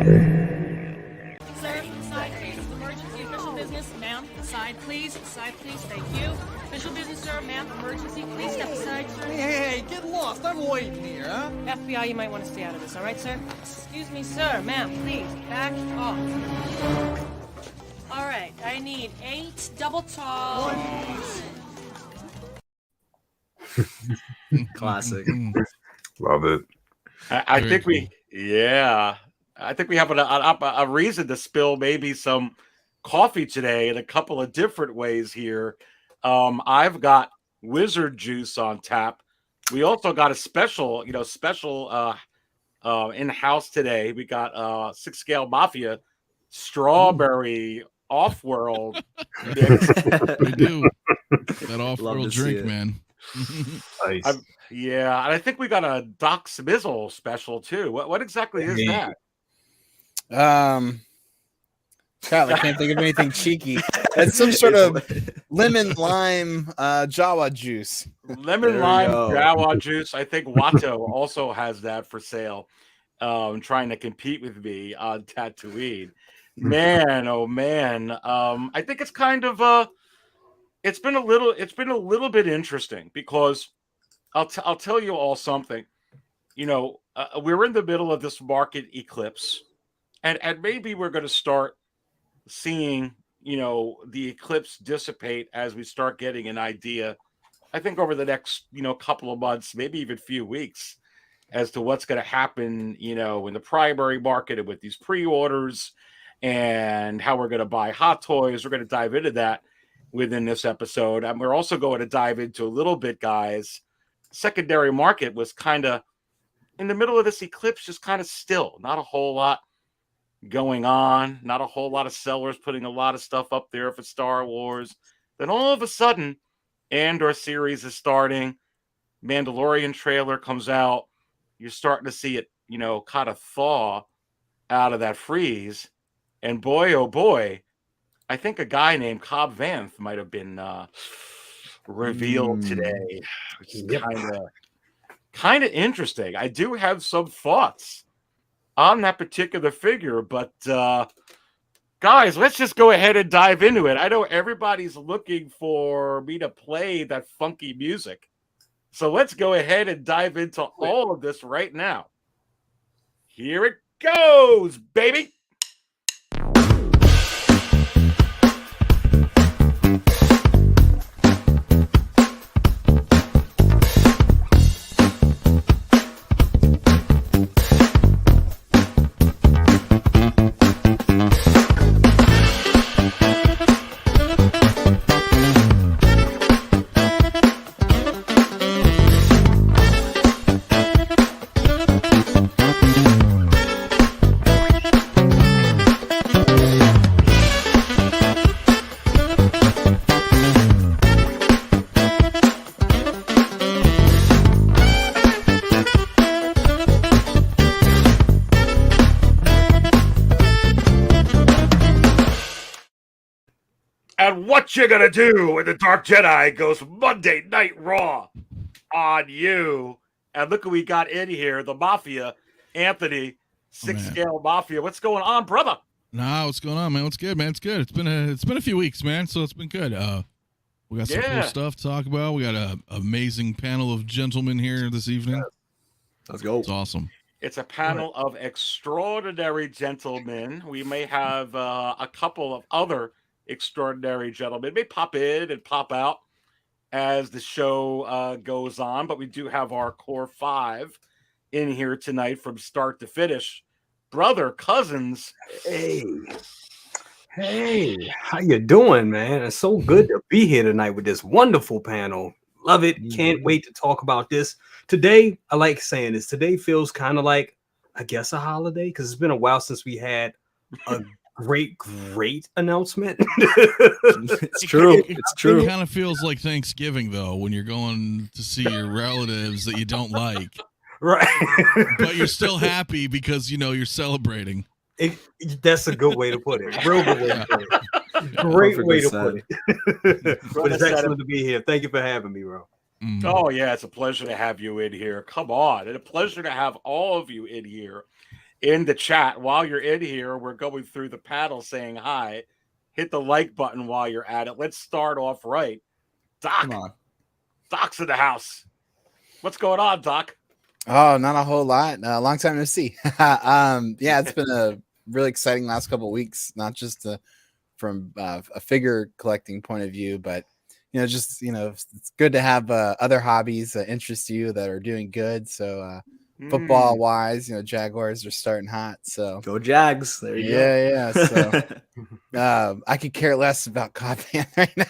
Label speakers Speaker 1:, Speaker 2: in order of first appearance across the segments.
Speaker 1: Sir, side please. Emergency official business. Ma'am, side please. Side please. Thank you. Official business, sir. Ma'am, emergency. Please step aside, sir.
Speaker 2: Hey, get lost. I'm waiting here, huh?
Speaker 1: FBI, you might want to stay out of this, all right, sir? Excuse me, sir. Ma'am, please, back off. All right, I need 8 double tall.
Speaker 3: Classic.
Speaker 4: Love it.
Speaker 5: I think we have a reason to spill maybe some coffee today in a couple of different ways here. I've got wizard juice on tap. We also got a special in house today. We got Six Scale Mafia strawberry off-world mix.
Speaker 6: We do that off-world drink, man.
Speaker 4: Nice.
Speaker 5: And I think we got a Doc Smizzle special too. What exactly is that?
Speaker 2: God, I can't think of anything cheeky. That's some sort of lemon lime Jawa juice.
Speaker 5: Lemon lime Joao juice. I think Watto also has that for sale. Trying to compete with me on Tatooine. Man, oh man. I think it's kind of it's been a little bit interesting because I'll tell you all something. We're in the middle of this market eclipse, and maybe we're going to start seeing the eclipse dissipate as we start getting an idea. I think over the next couple of months, maybe even few weeks, as to what's going to happen in the primary market and with these pre-orders and how we're going to buy hot toys. We're going to dive into that within this episode, and we're also going to dive into a little bit, guys. Secondary market was kind of in the middle of this eclipse, just kind of still, not a whole lot going on, not a whole lot of sellers putting a lot of stuff up there for Star Wars. Then all of a sudden, Andor series is starting. Mandalorian trailer comes out. You're starting to see it, kind of thaw out of that freeze. And boy, oh boy, I think a guy named Cobb Vanth might have been revealed today, which is kind of interesting. I do have some thoughts on that particular figure, but guys, let's just go ahead and dive into it. I know everybody's looking for me to play that funky music, so let's go ahead and dive into all of this right now. Here it goes, baby. And what you gonna do when the Dark Jedi goes Monday Night Raw on you? And look who we got in here, the Mafia, Anthony, Six Scale Mafia. What's going on, brother?
Speaker 6: Nah, what's going on, man? What's good, man? It's good. It's been a few weeks, man. So it's been good. We got some cool stuff to talk about. We got an amazing panel of gentlemen here this evening.
Speaker 3: Let's go.
Speaker 6: It's awesome.
Speaker 5: It's a panel of extraordinary gentlemen. We may have a couple of other extraordinary gentlemen may pop in and pop out as the show goes on, but we do have our core 5 in here tonight from start to finish. Brother, cousins,
Speaker 7: hey, how you doing, man? It's so good to be here tonight with this wonderful panel. Love it. Can't wait to talk about this today. I like saying this. Today feels kind of like, I guess, a holiday, because it's been a while since we had a great announcement.
Speaker 3: It's true. It's true.
Speaker 6: It kind of feels like Thanksgiving, though, when you're going to see your relatives that you don't like.
Speaker 7: Right.
Speaker 6: But you're still happy because, you're celebrating.
Speaker 7: That's a good way to put it. Real good way to put it. Great way to put it. But it's excellent to be here. Thank you for having me, bro.
Speaker 5: Oh, yeah, it's a pleasure to have you in here. Come on. And a pleasure to have all of you in here. in the chat while you're in here. We're going through the panel saying hi. Hit the like button while you're at it. Let's start off right. Doc.
Speaker 2: Come on.
Speaker 5: Doc's in the house. What's going on, Doc?
Speaker 2: Oh, not a whole lot. Long time no see. Yeah, it's been a really exciting last couple of weeks, not just from a figure collecting point of view, but just it's good to have other hobbies that interest you that are doing good. So football wise, Jaguars are starting hot. So
Speaker 3: Go Jags. There you go.
Speaker 2: Yeah. So I could care less about Cobb Vanth right now.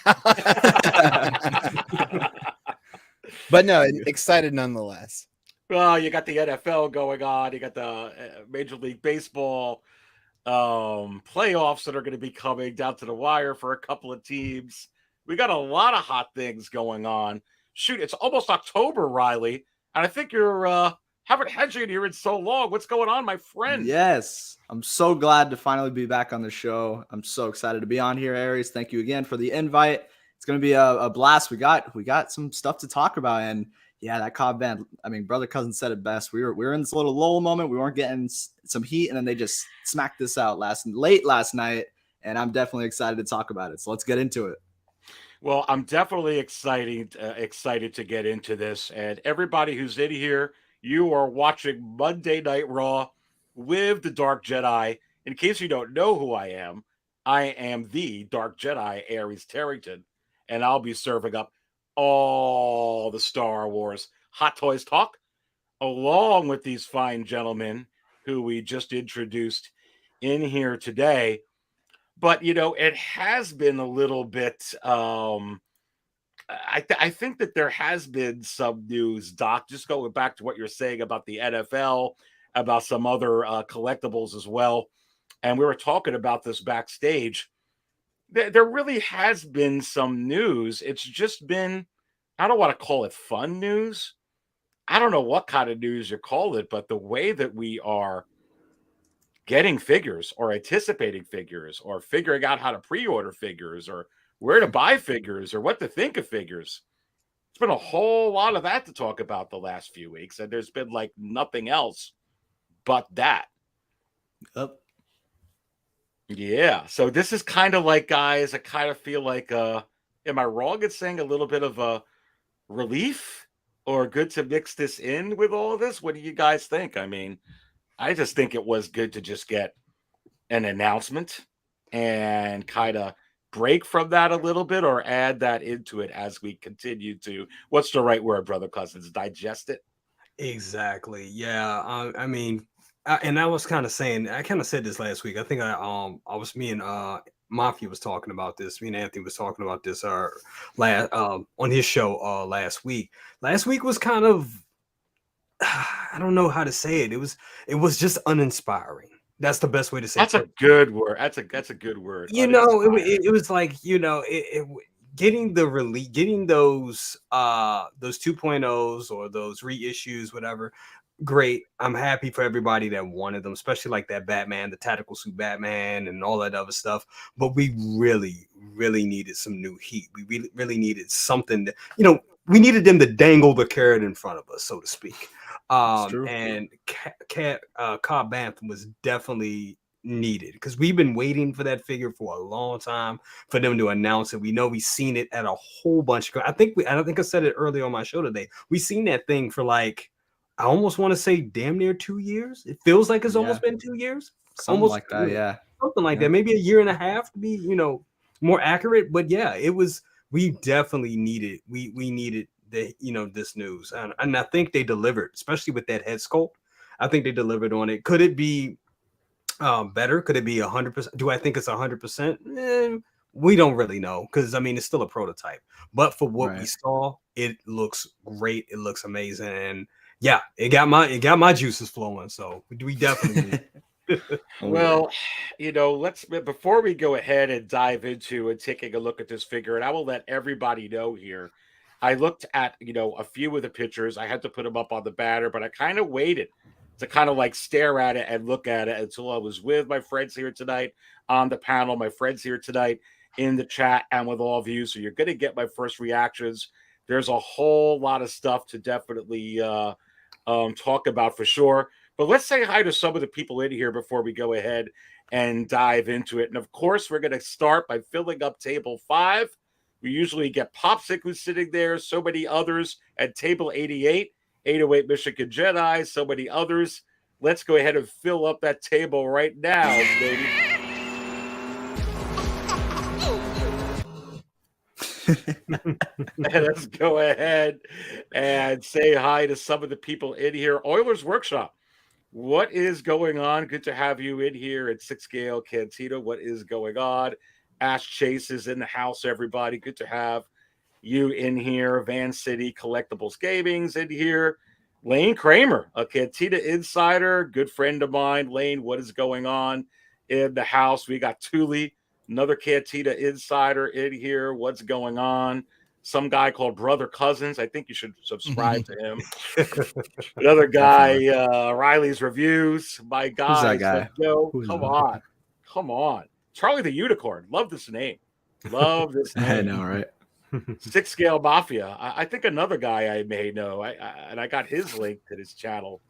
Speaker 2: But no, excited nonetheless.
Speaker 5: Well, you got the NFL going on. You got the Major League Baseball playoffs that are going to be coming down to the wire for a couple of teams. We got a lot of hot things going on. Shoot, it's almost October, Riley, and I think you're haven't had you here in so long. What's going on, my friend?
Speaker 3: Yes, I'm so glad to finally be back on the show. I'm so excited to be on here, Aries. Thank you again for the invite. It's going to be a blast. We got some stuff to talk about, and yeah, that Cobb Vanth. I mean, Brother Cousin said it best. We were in this little lull moment. We weren't getting some heat, and then they just smacked this out late last night, and I'm definitely excited to talk about it. So let's get into it.
Speaker 5: Well, I'm definitely excited to get into this, and everybody who's in here, you are watching Monday Night Raw with the Dark Jedi. In case you don't know who I am the Dark Jedi, Aries Tarrington, and I'll be serving up all the Star Wars Hot Toys talk, along with these fine gentlemen who we just introduced in here today. But, it has been a little bit, I think that there has been some news, Doc, just going back to what you're saying about the NFL, about some other collectibles as well. And we were talking about this backstage. There really has been some news. It's just been, I don't want to call it fun news. I don't know what kind of news you call it, but the way that we are getting figures or anticipating figures or figuring out how to pre-order figures or where to buy figures or what to think of figures. It's been a whole lot of that to talk about the last few weeks. And there's been like nothing else but that.
Speaker 3: Yep.
Speaker 5: Yeah. So this is kind of like, guys, I kind of feel like, am I wrong in saying a little bit of a relief or good to mix this in with all of this? What do you guys think? I mean, I just think it was good to just get an announcement and kind of break from that a little bit or add that into it as we continue to, what's the right word, Brother Cousins, digest it?
Speaker 7: Exactly. Yeah. I mean, and I was kind of saying, I kind of said this last week. I think me and Mafia was talking about this. Me and Anthony was talking about this last on his show last week. Last week was kind of, I don't know how to say it. It was just uninspiring. That's the best way to say
Speaker 5: it. That's a good word. That's a good word.
Speaker 7: It was like, getting those 2.0s or those reissues, whatever. Great. I'm happy for everybody that wanted them, especially like that Batman, the tactical suit Batman and all that other stuff. But we really, really needed some new heat. We really needed something that, we needed them to dangle the carrot in front of us, so to speak. And Cobb Vanth was definitely needed because we've been waiting for that figure for a long time for them to announce it. We know we've seen it at a whole bunch of, I think I said it earlier on my show today. We've seen that thing for like, I almost want to say damn near 2 years. It feels like it's almost been 2 years.
Speaker 3: Something
Speaker 7: almost
Speaker 3: like that, yeah.
Speaker 7: Something like that. Maybe a year and a half to be, more accurate. But yeah, it was, we definitely needed, we needed this news. And I think they delivered, especially with that head sculpt. I think they delivered on it. Could it be better? Could it be 100%? Do I think it's 100%? We don't really know because I mean it's still a prototype. But for what we saw, it looks great. It looks amazing, and yeah, it got my juices flowing. So we definitely.
Speaker 5: Well, let's before we go ahead and dive into and taking a look at this figure, and I will let everybody know here. I looked at a few of the pictures. I had to put them up on the banner, but I kind of waited to kind of like stare at it and look at it until I was with my friends here tonight on the panel, my friends here tonight in the chat, and with all of you. So you're going to get my first reactions. There's a whole lot of stuff to definitely talk about for sure. But let's say hi to some of the people in here before we go ahead and dive into it. And of course, we're going to start by filling up table 5. We usually get Popsick, who's sitting there, so many others at table 88, 808 Michigan Jedi, so many others. Let's go ahead and fill up that table right now, baby. Let's go ahead and say hi to some of the people in here. Oilers Workshop, what is going on? Good to have you in here at Six Scale Cantina. What is going on? Ash Chase is in the house, everybody. Good to have you in here. Van City Collectibles Gaming's in here. Lane Kramer, a Cantina insider, good friend of mine. Lane, what is going on in the house? We got Thule, another Cantina insider in here. What's going on? Some guy called Brother Cousins. I think you should subscribe to him. Another guy, Riley's Reviews. My guy.
Speaker 3: Who's that guy?
Speaker 5: Come on. Charlie the Unicorn. Love this name. Love this name.
Speaker 3: I know, right?
Speaker 5: Six Scale Mafia. I think another guy I may know. I got his link to this channel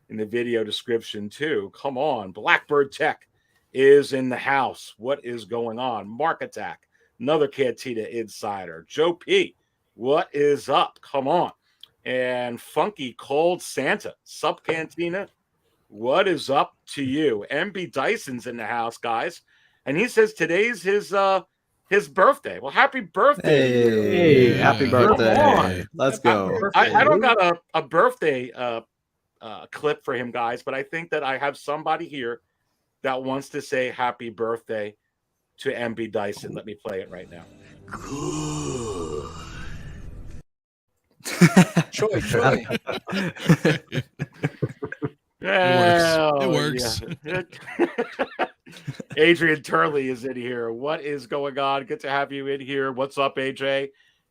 Speaker 5: in the video description too. Come on. Blackbird Tech is in the house. What is going on? Mark Attack, another Cantina insider. Joe P, what is up? Come on. And Funky Cold Santa, Sup Cantina, what is up to you? MB Dyson's in the house, guys. And he says today's his birthday. Well, happy birthday.
Speaker 3: Hey, happy birthday. Let's go.
Speaker 5: I don't got a birthday clip for him, guys, but I think that I have somebody here that wants to say happy birthday to MB Dyson. Let me play it right now.
Speaker 2: Troy.
Speaker 6: It works.
Speaker 5: Yeah. Adrian Turley is in here. What is going on? Good to have you in here. What's up, AJ?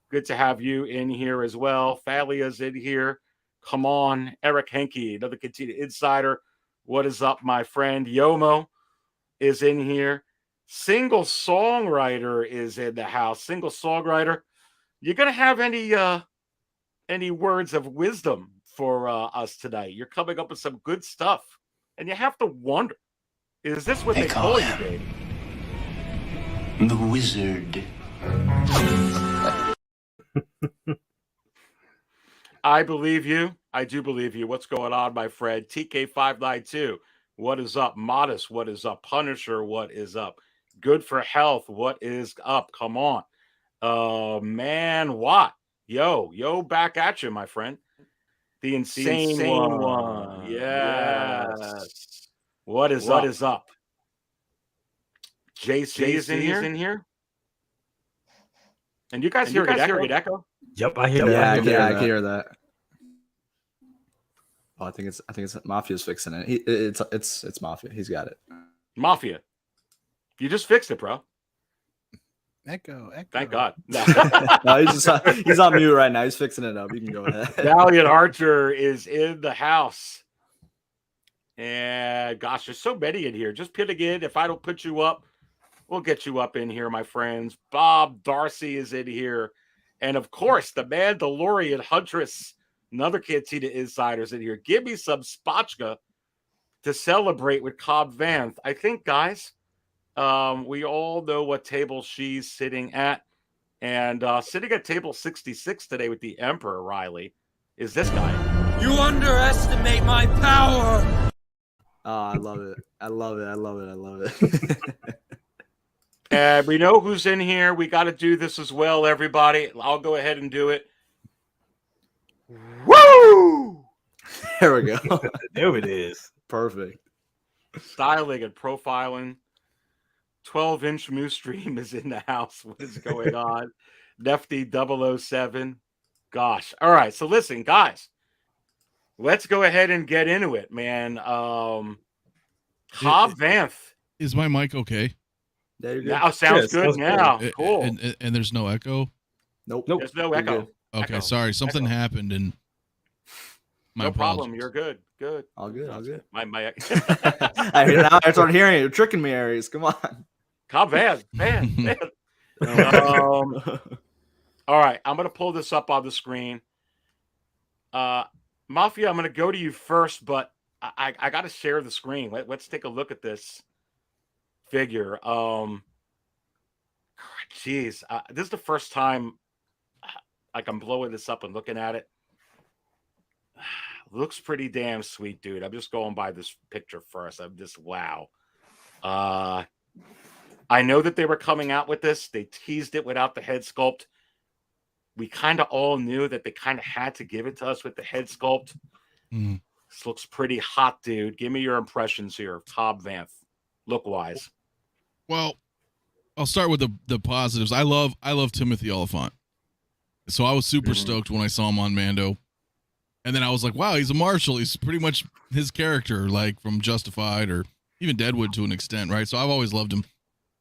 Speaker 5: Good to have you in here as well. Thalia's in here. Come on. Eric Henke, another Cantina insider. What is up, my friend? Yomo is in here. Single songwriter is in the house. Single songwriter. You gonna have any words of wisdom for us tonight? You're coming up with some good stuff, and you have to wonder: is this what they call you, baby?
Speaker 8: The wizard.
Speaker 5: I believe you. I do believe you. What's going on, my friend? TK592. What is up? Modest. What is up? Punisher. What is up? Good for health. What is up? Come on. Man, what? Yo, back at you, my friend. The insane one. Yes. What is up? JC is in here. And you guys hear it echo?
Speaker 7: Yep, I hear
Speaker 3: Yeah,
Speaker 7: that.
Speaker 3: I can hear that. Oh, I think it's Mafia's fixing it. It's Mafia. He's got it.
Speaker 5: Mafia. You just fixed it, bro.
Speaker 2: Echo.
Speaker 5: Thank God. No.
Speaker 3: No, he's on mute right now. He's fixing it up. You can go ahead.
Speaker 5: Valiant Archer is in the house. And gosh, there's so many in here. Just pin again. If I don't put you up, we'll get you up in here, my friends. Bob Darcy is in here. And of course, the Mandalorian Huntress, another Cantina insiders in here. Give me some Spotchka to celebrate with Cobb Vanth. I think, guys, we all know what table she's sitting at. And sitting at table 66 today with the Emperor, Riley, is this guy.
Speaker 8: You underestimate my power.
Speaker 3: Oh, I love it. I love it.
Speaker 5: And we know who's in here. We got to do this as well, everybody. I'll go ahead and do it. Woo!
Speaker 3: There we go.
Speaker 7: There it is.
Speaker 3: Perfect.
Speaker 5: Styling and profiling. 12-inch Moose Stream is in the house. What is going on? Nefty 007. Gosh. All right. So listen, guys. Let's go ahead and get into it, man. Cobb Vanth.
Speaker 6: Is my mic okay?
Speaker 3: There you go.
Speaker 5: Now sounds good
Speaker 7: sounds
Speaker 5: now.
Speaker 6: good.
Speaker 5: Cool.
Speaker 6: And there's no echo?
Speaker 3: Nope.
Speaker 5: There's no
Speaker 3: You're
Speaker 5: echo.
Speaker 3: good.
Speaker 6: Okay,
Speaker 5: Echo.
Speaker 6: sorry. Something
Speaker 5: Echo.
Speaker 6: happened and my
Speaker 5: No
Speaker 6: apologies.
Speaker 5: problem. You're good. Good.
Speaker 3: All good.
Speaker 5: My
Speaker 3: Now I started hearing it. You're tricking me, Aries. Come on.
Speaker 5: Cobb Vanth. Man. All right. I'm going to pull this up on the screen. Mafia, I'm going to go to you first, but I got to share the screen. Let's take a look at this figure. Jeez, this is the first time like I'm blowing this up and looking at it. Looks pretty damn sweet, dude. I'm just going by this picture first. I'm just wow. I know that they were coming out with this. They teased it without the head sculpt. We kind of all knew that they kind of had to give it to us with the head sculpt. This looks pretty hot, dude. Give me your impressions here of Cobb Vanth, look-wise.
Speaker 6: Well, I'll start with the positives. I love Timothy Oliphant. So I was super stoked when I saw him on Mando. And then I was like, wow, he's a marshal. He's pretty much his character, like from Justified or even Deadwood to an extent, right? So I've always loved him.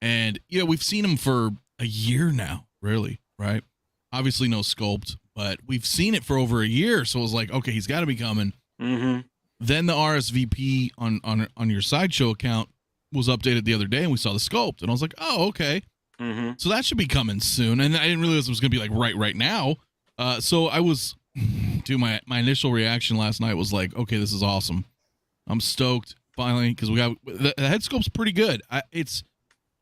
Speaker 6: And, you know, we've seen him for a year now, really, right? Obviously no sculpt, but we've seen it for over a year. So I was like, okay, he's got to be coming. Then the RSVP on your Sideshow account was updated the other day, and we saw the sculpt. And I was like, oh, okay. So that should be coming soon. And I didn't realize it was going to be like right now. So I was... Dude, my initial reaction last night was like, okay, this is awesome. I'm stoked finally because we got the head sculpt's pretty good. It's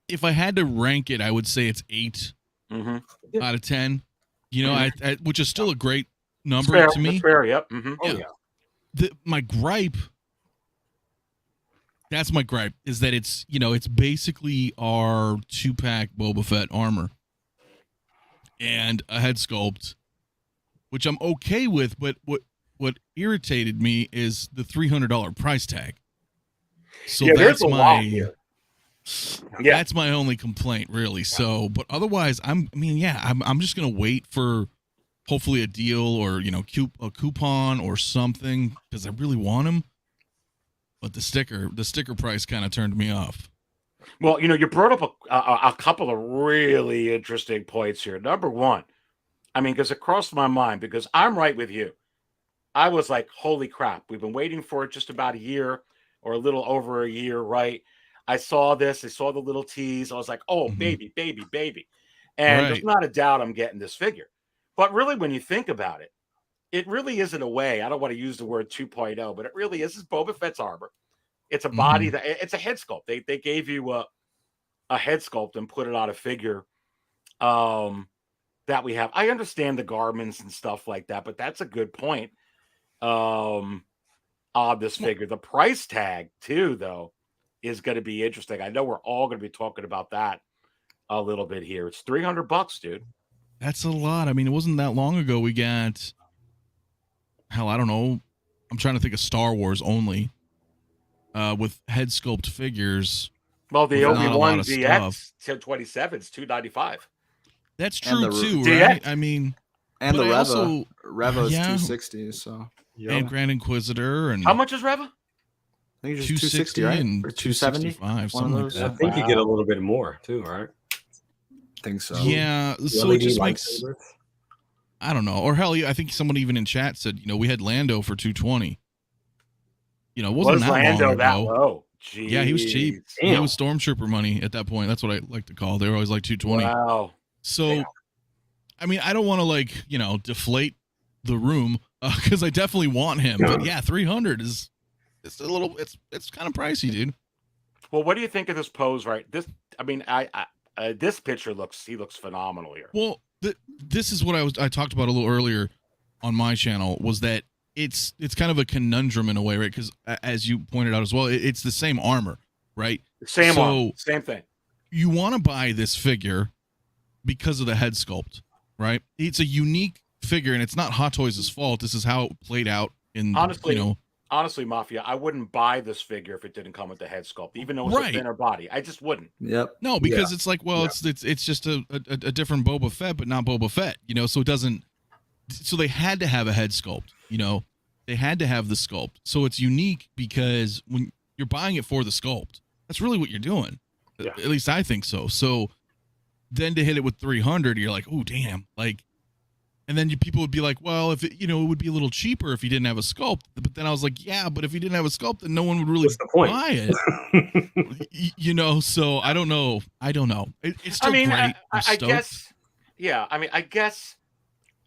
Speaker 6: if I had to rank it, I would say it's 8 out of 10. You know, which is still a great number to me.
Speaker 5: That's fair, yep.
Speaker 6: My gripe. That's my gripe is that it's it's basically our 2-pack Boba Fett armor and a head sculpt, which I'm okay with, but what irritated me is the $300 price tag. So that's my only complaint, really. So, but otherwise, I'm just gonna wait for hopefully a deal or a coupon or something because I really want them. But the sticker price kind of turned me off.
Speaker 5: Well, you brought up a couple of really interesting points here. Number one. I mean, because it crossed my mind, because I'm right with you. I was like, holy crap, we've been waiting for it just about a year or a little over a year, right? I saw this. I saw the little tease. I was like, oh, baby. And there's not a doubt I'm getting this figure. But really, when you think about it, it really is in a way, I don't want to use the word 2.0, but it really is. It's Boba Fett's armor. It's a body, it's a head sculpt. They gave you a head sculpt and put it on a figure. That we have. I understand the garments and stuff like that, but that's a good point on this figure. The price tag too, though, is going to be interesting. I know we're all going to be talking about that a little bit here. It's $300, dude.
Speaker 6: That's a lot. I mean, it wasn't that long ago we got, hell, I don't know. I'm trying to think of Star Wars only with head sculpt figures.
Speaker 5: Well, the Obi-Wan DX 1027 is $295.
Speaker 6: That's true too, right? I mean,
Speaker 3: and the Revo's 260. So
Speaker 6: and Grand Inquisitor and
Speaker 5: how much is Reva?
Speaker 3: I think it's 260, right?
Speaker 6: And
Speaker 3: or 270,
Speaker 6: something like that.
Speaker 7: I think you get a little bit more too, right?
Speaker 3: I think so.
Speaker 6: Yeah, so it just makes. I don't know, or hell, I think someone even in chat said, we had Lando for 220. It wasn't that
Speaker 5: Lando
Speaker 6: long ago.
Speaker 5: That low? Jeez.
Speaker 6: Yeah, he was cheap. It was Stormtrooper money at that point. That's what I like to call. They were always like 220.
Speaker 5: Wow.
Speaker 6: So, I mean, I don't want to deflate the room because I definitely want him. But yeah, 300 is it's a little it's kind of pricey, dude.
Speaker 5: Well, what do you think of this pose? Right, this this picture looks phenomenal here.
Speaker 6: Well, this is what I talked about a little earlier on my channel was that it's kind of a conundrum in a way, right? Because as you pointed out as well, it's the same armor, right?
Speaker 5: Same armor, same thing.
Speaker 6: You want to buy this figure because of the head sculpt, right? It's a unique figure, and it's not Hot Toys' fault. This is how it played out in
Speaker 5: honestly, Mafia, I wouldn't buy this figure if it didn't come with the head sculpt, even though it's a thinner body. I just wouldn't.
Speaker 3: Yep.
Speaker 6: No, because it's like, well, it's just a different Boba Fett, but not Boba Fett, so it doesn't. So they had to have a head sculpt, they had to have the sculpt. So it's unique because when you're buying it for the sculpt, that's really what you're doing. Yeah. At least I think so. So then to hit it with 300, you're like, oh, damn. And then people would be like, well, if it would be a little cheaper if you didn't have a sculpt. But then I was like, yeah, but if you didn't have a sculpt, then no one would really buy it. So I don't know. It's still great.
Speaker 5: I guess. Yeah. I mean, I guess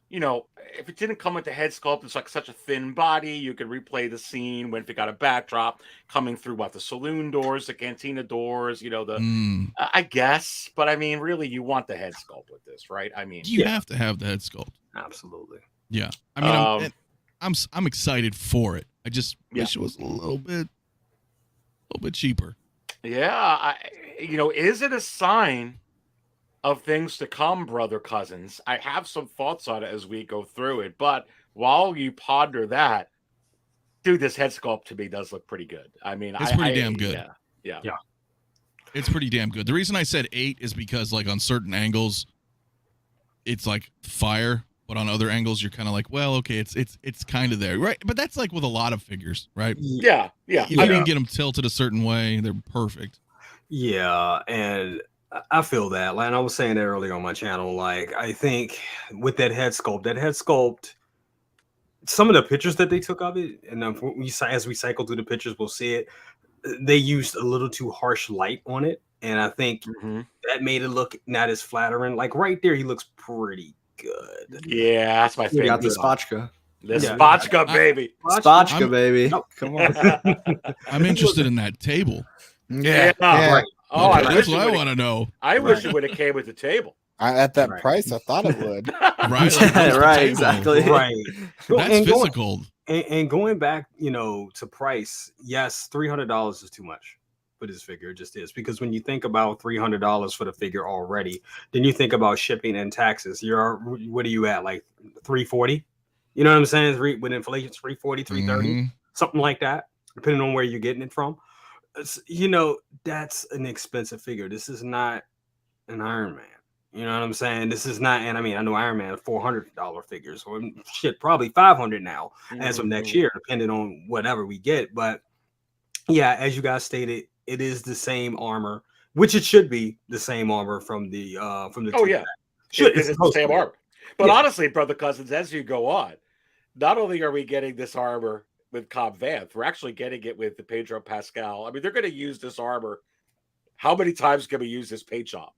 Speaker 5: you know, if it didn't come with the head sculpt, it's like such a thin body. You could replay the scene when if you got a backdrop coming through the saloon doors, the cantina doors, you know, I guess. But I mean, really, you want the head sculpt with this, right? I mean,
Speaker 6: you have to have the head sculpt.
Speaker 7: Absolutely.
Speaker 6: Yeah. I mean, I'm excited for it. I just wish it was a little bit cheaper.
Speaker 5: Yeah. You know, is it a sign of things to come, brother cousins? I have some thoughts on it as we go through it, but while you ponder that, dude, this head sculpt to me does look pretty good. I mean,
Speaker 6: it's pretty damn good.
Speaker 5: Yeah.
Speaker 6: It's pretty damn good. The reason I said 8 is because like on certain angles, it's like fire, but on other angles, you're kind of like, well, okay, it's kind of there, right? But that's like with a lot of figures, right?
Speaker 5: Yeah.
Speaker 6: If you can get them tilted a certain way, they're perfect.
Speaker 7: Yeah, and I feel that. Like I was saying that earlier on my channel. Like I think with that head sculpt, some of the pictures that they took of it, and as we cycle through the pictures, we'll see it. They used a little too harsh light on it, and I think that made it look not as flattering. Like right there, he looks pretty good.
Speaker 5: Yeah, that's my favorite.
Speaker 3: You got the Spotchka.
Speaker 5: The Spotchka, baby.
Speaker 3: Spotchka, baby. Come on.
Speaker 6: I'm interested in that table.
Speaker 2: Yeah.
Speaker 5: Right. Oh,
Speaker 6: that's what I want to know.
Speaker 5: I wish it would have came with the table.
Speaker 2: At that price, I thought it would.
Speaker 6: Right,
Speaker 3: right, exactly.
Speaker 7: Right.
Speaker 6: That's physical.
Speaker 7: And going back, you know, to price, yes, $300 is too much for this figure. It just is, because when you think about $300 for the figure already, then you think about shipping and taxes. What are you at, like $340? You know what I'm saying? With inflation, it's $340, $330, something like that, depending on where you're getting it from. You know, that's an expensive figure. This is not an Iron Man. You know what I'm saying? This is not, and I mean, I know Iron Man $400 figures, or shit, probably $500 now as of next year, depending on whatever we get. But yeah, as you guys stated, it is the same armor, which it should be the same armor from the
Speaker 5: Oh yeah, it's the same armor. But honestly, brother cousins, as you go on, not only are we getting this armor with Cobb Vanth, we're actually getting it with the Pedro Pascal. I mean, they're going to use this armor. How many times can we use this paint job?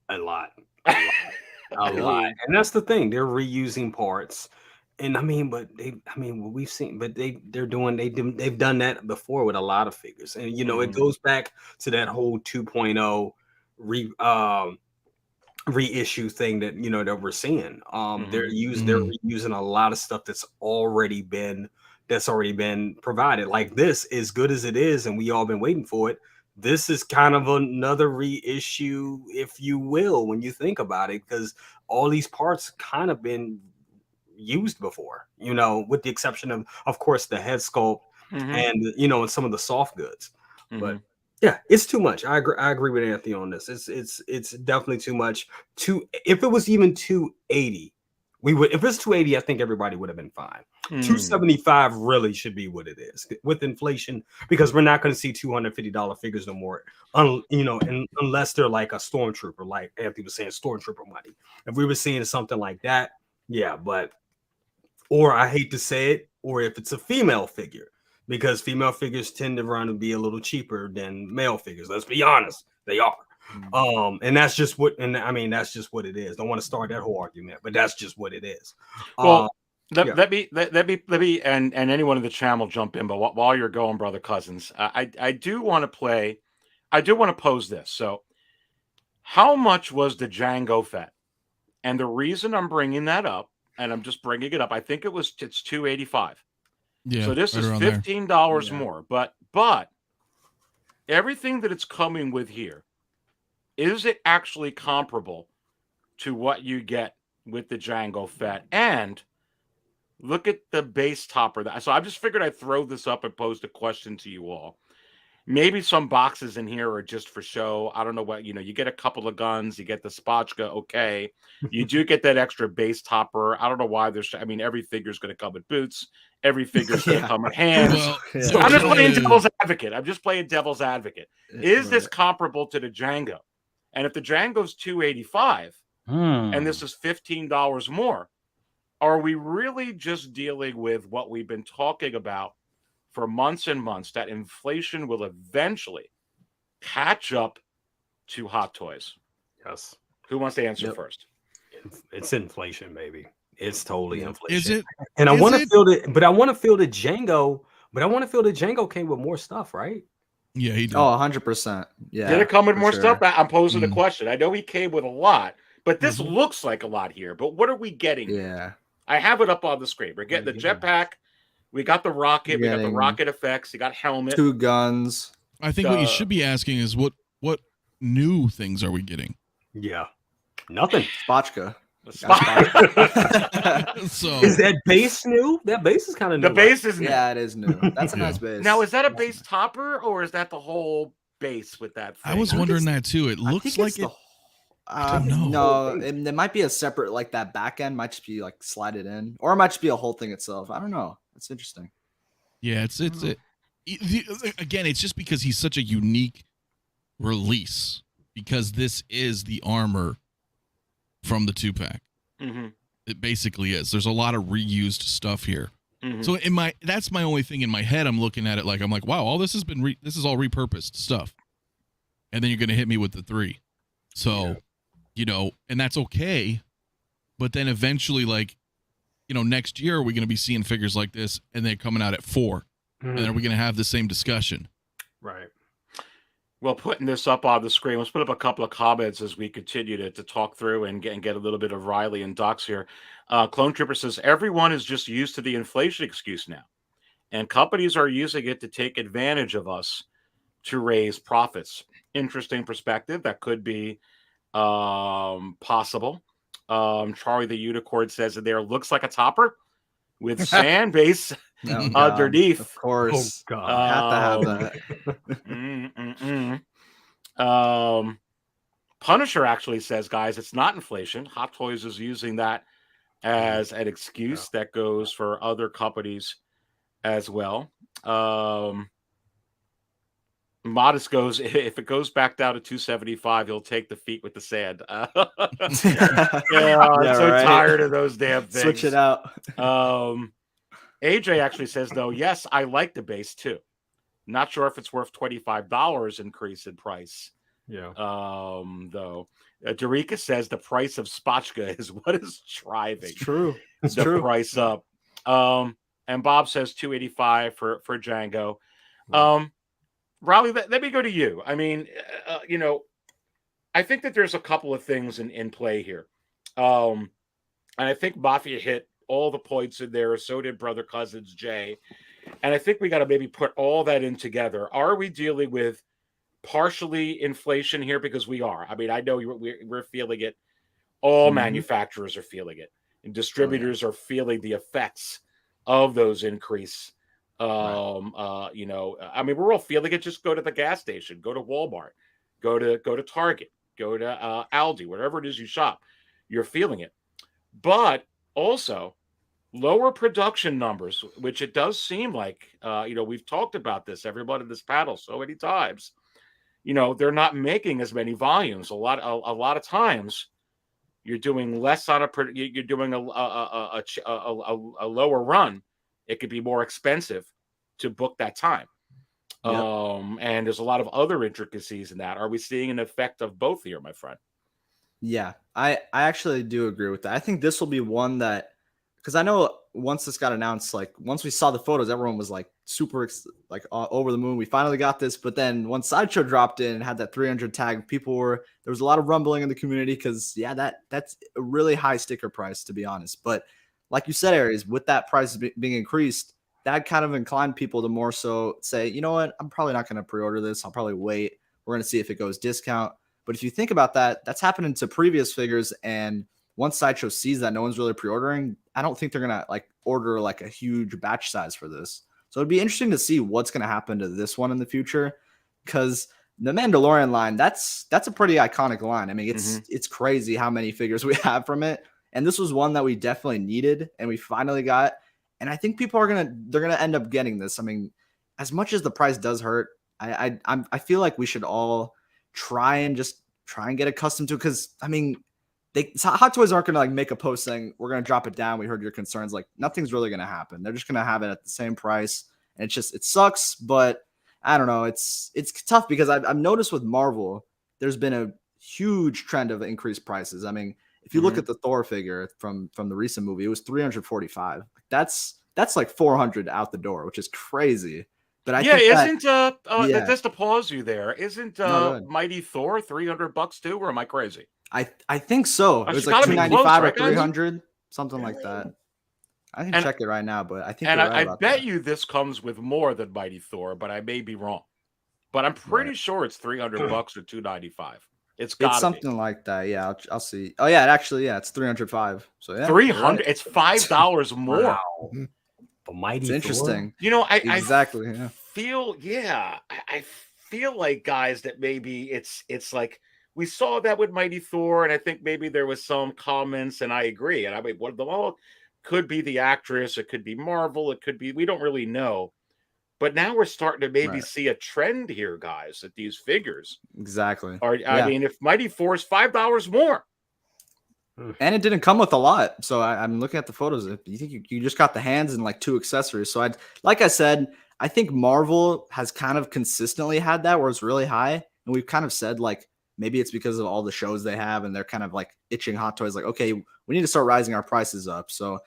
Speaker 7: A lot. A lot. And that's the thing. They're reusing parts. And I mean, what we've seen, but they've done that before with a lot of figures. And you know, it goes back to that whole 2.0 reissue thing that, you know, that we're seeing. They're reusing a lot of stuff that's already been provided. Like this, as good as it is, and we all been waiting for it. This is kind of another reissue, if you will, when you think about it, because all these parts kind of been used before, you know, with the exception of course, the head sculpt and, you know, and some of the soft goods. But yeah, it's too much. I agree with Anthony on this. It's definitely too much. If it was even 280, we would. If it's 280, I think everybody would have been fine. 275 really should be what it is with inflation, because we're not going to see $250 figures no more. You know, unless they're like a stormtrooper, like Anthony was saying, stormtrooper money. If we were seeing something like that, yeah. But or I hate to say it, or if it's a female figure, because female figures tend to run and be a little cheaper than male figures. Let's be honest, they are. And that's just what, and I mean, that's just what it is. Don't want to start that whole argument, but that's just what it is.
Speaker 5: Well, let me, and anyone in the channel jump in. But while you're going, brother cousins, I do want to pose this. So, how much was the Django Fett? And the reason I'm bringing that up, and I'm just bringing it up, I think it's $285.
Speaker 6: Yeah.
Speaker 5: So this is $15 more, but everything that it's coming with here, is it actually comparable to what you get with the Django Fett? And look at the base topper. So I just figured I'd throw this up and pose the question to you all. Maybe some boxes in here are just for show. I don't know what, you know, you get a couple of guns, you get the Spotchka, okay. You do get that extra base topper. I don't know why I mean, every figure's going to come with boots. Every figure's going to come with hands. So I'm just playing devil's advocate. Is this comparable to the Django? And if the Django's $285 and this is $15 more, are we really just dealing with what we've been talking about for months and months, that inflation will eventually catch up to Hot Toys?
Speaker 7: Yes.
Speaker 5: Who wants to answer first?
Speaker 7: It's inflation, baby. It's totally
Speaker 3: Yeah.
Speaker 7: inflation.
Speaker 6: Is it?
Speaker 7: And I
Speaker 6: Is
Speaker 7: want to
Speaker 6: it?
Speaker 7: feel that, but I want to feel the Django. But I want to feel the Django came with more stuff, right?
Speaker 6: Yeah, he did.
Speaker 3: Oh, 100%. Yeah.
Speaker 5: Did it come with
Speaker 3: for
Speaker 5: more
Speaker 3: sure.
Speaker 5: stuff? I'm posing the
Speaker 6: Mm.
Speaker 5: question. I know he came with a lot, but this
Speaker 7: Mhm.
Speaker 5: looks like a lot here. But what are we getting? here?
Speaker 3: Yeah.
Speaker 5: I have it up on the screen. We're getting the jetpack. We got the rocket. We got the
Speaker 3: Getting
Speaker 5: rocket effects. You got helmet.
Speaker 3: 2 guns.
Speaker 6: I think what you should be asking is what new things are we getting?
Speaker 7: Yeah. Nothing.
Speaker 3: Spotchka.
Speaker 6: So
Speaker 7: Is that base new? That base is kind of new.
Speaker 5: The base is new.
Speaker 3: Yeah, it is new. That's a
Speaker 6: Yeah.
Speaker 3: nice base.
Speaker 5: Now, is that a base topper or is that the whole base with that?
Speaker 6: I was
Speaker 5: thing?
Speaker 6: wondering that too. It
Speaker 3: I
Speaker 6: looks
Speaker 3: think
Speaker 6: like
Speaker 3: it's
Speaker 6: it.
Speaker 3: the
Speaker 6: I don't know.
Speaker 3: No, it might be a separate, like that back end might just be like slided in, or it might just be a whole thing itself. I don't know. It's interesting.
Speaker 6: Yeah, again, it's just because he's such a unique release because this is the armor from the 2-pack.
Speaker 5: Mhm.
Speaker 6: It basically is. There's a lot of reused stuff here.
Speaker 5: Mhm.
Speaker 6: So that's my only thing in my head. I'm looking at it like I'm like, wow, all this has been this is all repurposed stuff. And then you're gonna hit me with the 3. So, and that's okay. But then eventually, like, next year we're gonna be seeing figures like this, and they're coming out at 4. And then are we gonna have the same discussion?
Speaker 7: Right.
Speaker 5: Well, putting this up on the screen, let's put up a couple of comments as we continue to talk through and get a little bit of Riley and Docs here. Clone Trooper says, everyone is just used to the inflation excuse now. And companies are using it to take advantage of us to raise profits. Interesting perspective. That could be possible. Charlie the Unicorn says that there looks like a topper with sand base
Speaker 3: Oh, God.
Speaker 5: underneath.
Speaker 3: Of course.
Speaker 7: Oh, God.
Speaker 3: Have to have that.
Speaker 5: Punisher actually says, guys, it's not inflation. Hot Toys is using that as an excuse that goes for other companies as well. Modest goes, if it goes back down to 275, he'll take the feet with the sand. I'm so
Speaker 3: right.
Speaker 5: tired of those damn things.
Speaker 3: Switch it out.
Speaker 5: AJ actually says, though, yes, I like the base too. Not sure if it's worth $25 increase in price.
Speaker 7: Yeah.
Speaker 5: Though. Darika says the price of Spotchka is what is driving
Speaker 3: True. It's
Speaker 5: the
Speaker 3: true.
Speaker 5: price up. And Bob says 285 for Django. Riley, let me go to you. I mean, I think that there's a couple of things in play here. And I think Mafia hit all the points in there. So did Brother Cousins Jay. And I think we got to maybe put all that in together. Are we dealing with partially inflation here? Because we are. I mean, I know we're feeling it. All manufacturers are feeling it. And distributors are feeling the effects of those increase. I mean, we're all feeling it. Just go to the gas station, go to Walmart, go to Target, go to Aldi, wherever it is you shop. You're feeling it. But also lower production numbers, which it does seem like, we've talked about this, everybody in this panel so many times, they're not making as many volumes. A lot of times you're doing less on you're doing a lower run. It could be more expensive to book that time.
Speaker 3: Yep.
Speaker 5: And there's a lot of other intricacies in that. Are we seeing an effect of both here, my friend?
Speaker 3: Yeah, I actually do agree with that. I think this will be one that, because I know once this got announced, like once we saw the photos, everyone was like super over the moon. We finally got this. But then once Sideshow dropped in and had that 300 tag, there was a lot of rumbling in the community because that's a really high sticker price, to be honest. But like you said, Aries, with that price being increased, that kind of inclined people to more so say, you know what, I'm probably not going to pre-order this. I'll probably wait. We're going to see if it goes discount. But if you think about that, that's happening to previous figures. And once Sideshow sees that no one's really pre-ordering, I don't think they're going to order a huge batch size for this. So it'd be interesting to see what's going to happen to this one in the future, because the Mandalorian line, that's a pretty iconic line. I mean, it's crazy how many figures we have from it. And this was one that we definitely needed and we finally got. And I think people they're going to end up getting this. I mean, as much as the price does hurt, I feel like we should all try and get accustomed to it. Because I mean, Hot Toys aren't going to make a post saying we're going to drop it down. We heard your concerns. Nothing's really going to happen. They're just going to have it at the same price. And it sucks, but I don't know. It's tough because I've noticed with Marvel, there's been a huge trend of increased prices. I mean, If you look at the Thor figure from the recent movie, it was 345. That's like 400 out the door, which is crazy. But I think
Speaker 5: just to pause you there, isn't Mighty Thor $300 too, or am I crazy?
Speaker 3: I think so. It was like 295 or 300, something like that. I can check it right now, but I think.
Speaker 5: And
Speaker 3: you're right
Speaker 5: I bet you this comes with more than Mighty Thor, but I may be wrong. But I'm pretty sure it's $300 or $295. It's
Speaker 3: something like that. Yeah, I'll see. Oh yeah, it's 305. So yeah,
Speaker 5: 300. It's $5 more.
Speaker 7: Wow. But Mighty
Speaker 3: It's interesting.
Speaker 5: You know, I feel like, guys, that maybe it's like we saw that with Mighty Thor, and I think maybe there was some comments, and I agree. And I mean, could be the actress, it could be Marvel, it could be, we don't really know. But now we're starting to maybe see a trend here, guys, that these figures
Speaker 3: exactly
Speaker 5: are. I mean, if Mighty Thor is $5 more.
Speaker 3: And it didn't come with a lot. So I'm looking at the photos. You think you just got the hands and like 2 accessories. So like I said, I think Marvel has kind of consistently had that where it's really high. And we've kind of said like, maybe it's because of all the shows they have and they're kind of like itching Hot Toys. Like, okay, we need to start rising our prices up. So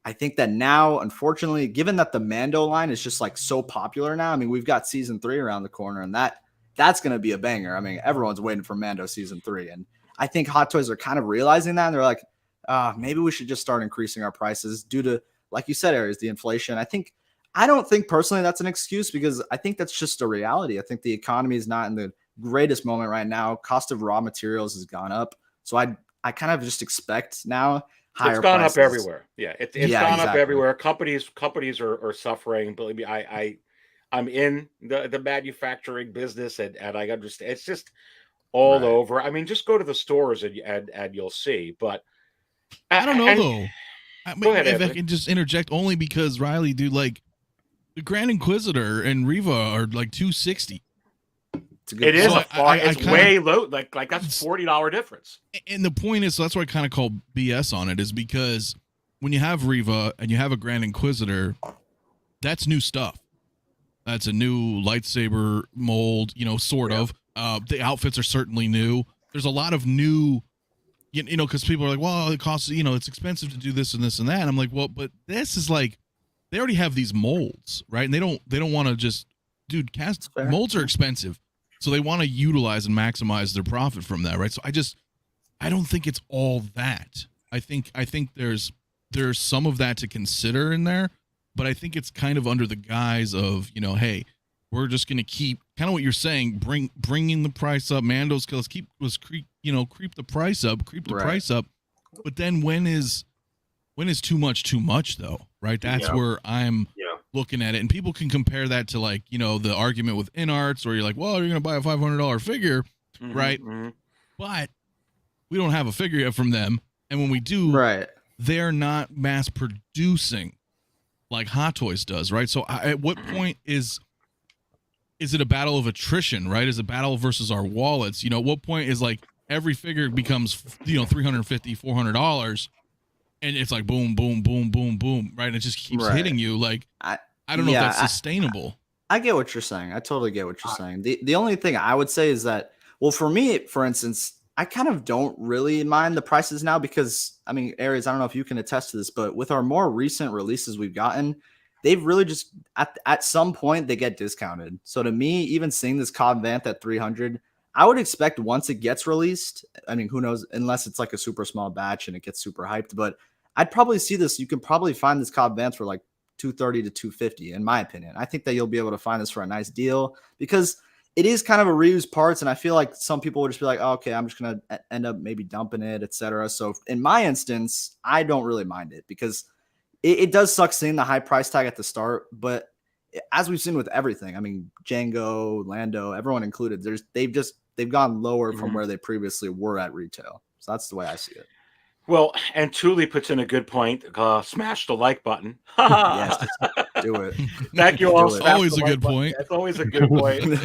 Speaker 3: I think that now, unfortunately, given that the Mando line is just like so popular now, I mean, we've got season 3 around the corner and that's going to be a banger. I mean, everyone's waiting for Mando season 3. And I think Hot Toys are kind of realizing that. And they're like, maybe we should just start increasing our prices due to, like you said, Aries, the inflation. I don't think personally that's an excuse because I think that's just a reality. I think the economy is not in the greatest moment right now. Cost of raw materials has gone up. So I kind of just expect now higher
Speaker 5: It's gone
Speaker 3: prices.
Speaker 5: up everywhere. Yeah, it's gone up everywhere. Companies are suffering. Believe me, I'm in the manufacturing business and I understand. It's just all over. I mean, just go to the stores and you'll see. But
Speaker 6: I don't know though.
Speaker 5: Go ahead,
Speaker 6: if
Speaker 5: Anthony.
Speaker 6: I can just interject, only because Riley, dude, like the Grand Inquisitor and Riva are like $260.
Speaker 5: It is it's way low. Like that's $40 difference.
Speaker 6: And the point is, so that's what I kind of call BS on it, is because when you have Riva and you have a Grand Inquisitor, that's new stuff. That's a new lightsaber mold, sort of. The outfits are certainly new. There's a lot of new, because people are like, well, it costs, it's expensive to do this and this and that. And I'm like, well, but this is like, they already have these molds, right? And they don't want to just, dude, molds are expensive. So they want to utilize and maximize their profit from that, right? So I don't think it's all that. I think there's some of that to consider in there, but I think it's kind of under the guise of, hey, we're just going to keep kind of what you're saying, bringing the price up. Mando's creep the price up. But then when is too much though, right? That's where I'm looking at it, and people can compare that to like the argument with InArts where you're like, well, you're gonna buy a $500 figure, right? But we don't have a figure yet from them, and when we do, they're not mass producing like Hot Toys does, right? So at what point is it a battle of attrition, right? Is a battle versus our wallets? At what point is like every figure becomes $350, $400, and it's like boom, boom, boom, boom, boom, right? And it just keeps hitting you. Like I don't know if that's sustainable.
Speaker 3: I get what you're saying. I totally get what you're saying. The only thing I would say is that, well, for me, for instance, I kind of don't really mind the prices now because, I mean, Aries, I don't know if you can attest to this, but with our more recent releases we've gotten, they've really just, at some point, they get discounted. So to me, even seeing this Cobb Vanth at 300, I would expect once it gets released, I mean, who knows, unless it's like a super small batch and it gets super hyped, but I'd probably see this. You can probably find this Cobb Vanth for like $230 to $250, in my opinion. I think that you'll be able to find this for a nice deal because it is kind of a reused parts, and I feel like some people would just be like, oh, okay, I'm just going to end up maybe dumping it, etc. So in my instance, I don't really mind it because it does suck seeing the high price tag at the start, but as we've seen with everything, I mean, Django, Lando, everyone included, they've gone lower from where they previously were at retail. So that's the way I see it.
Speaker 5: Well, and Thule puts in a good point. Smash the like button.
Speaker 3: Yes, do it.
Speaker 5: Thank you all.
Speaker 6: That's always a good point.
Speaker 5: That's always a good point.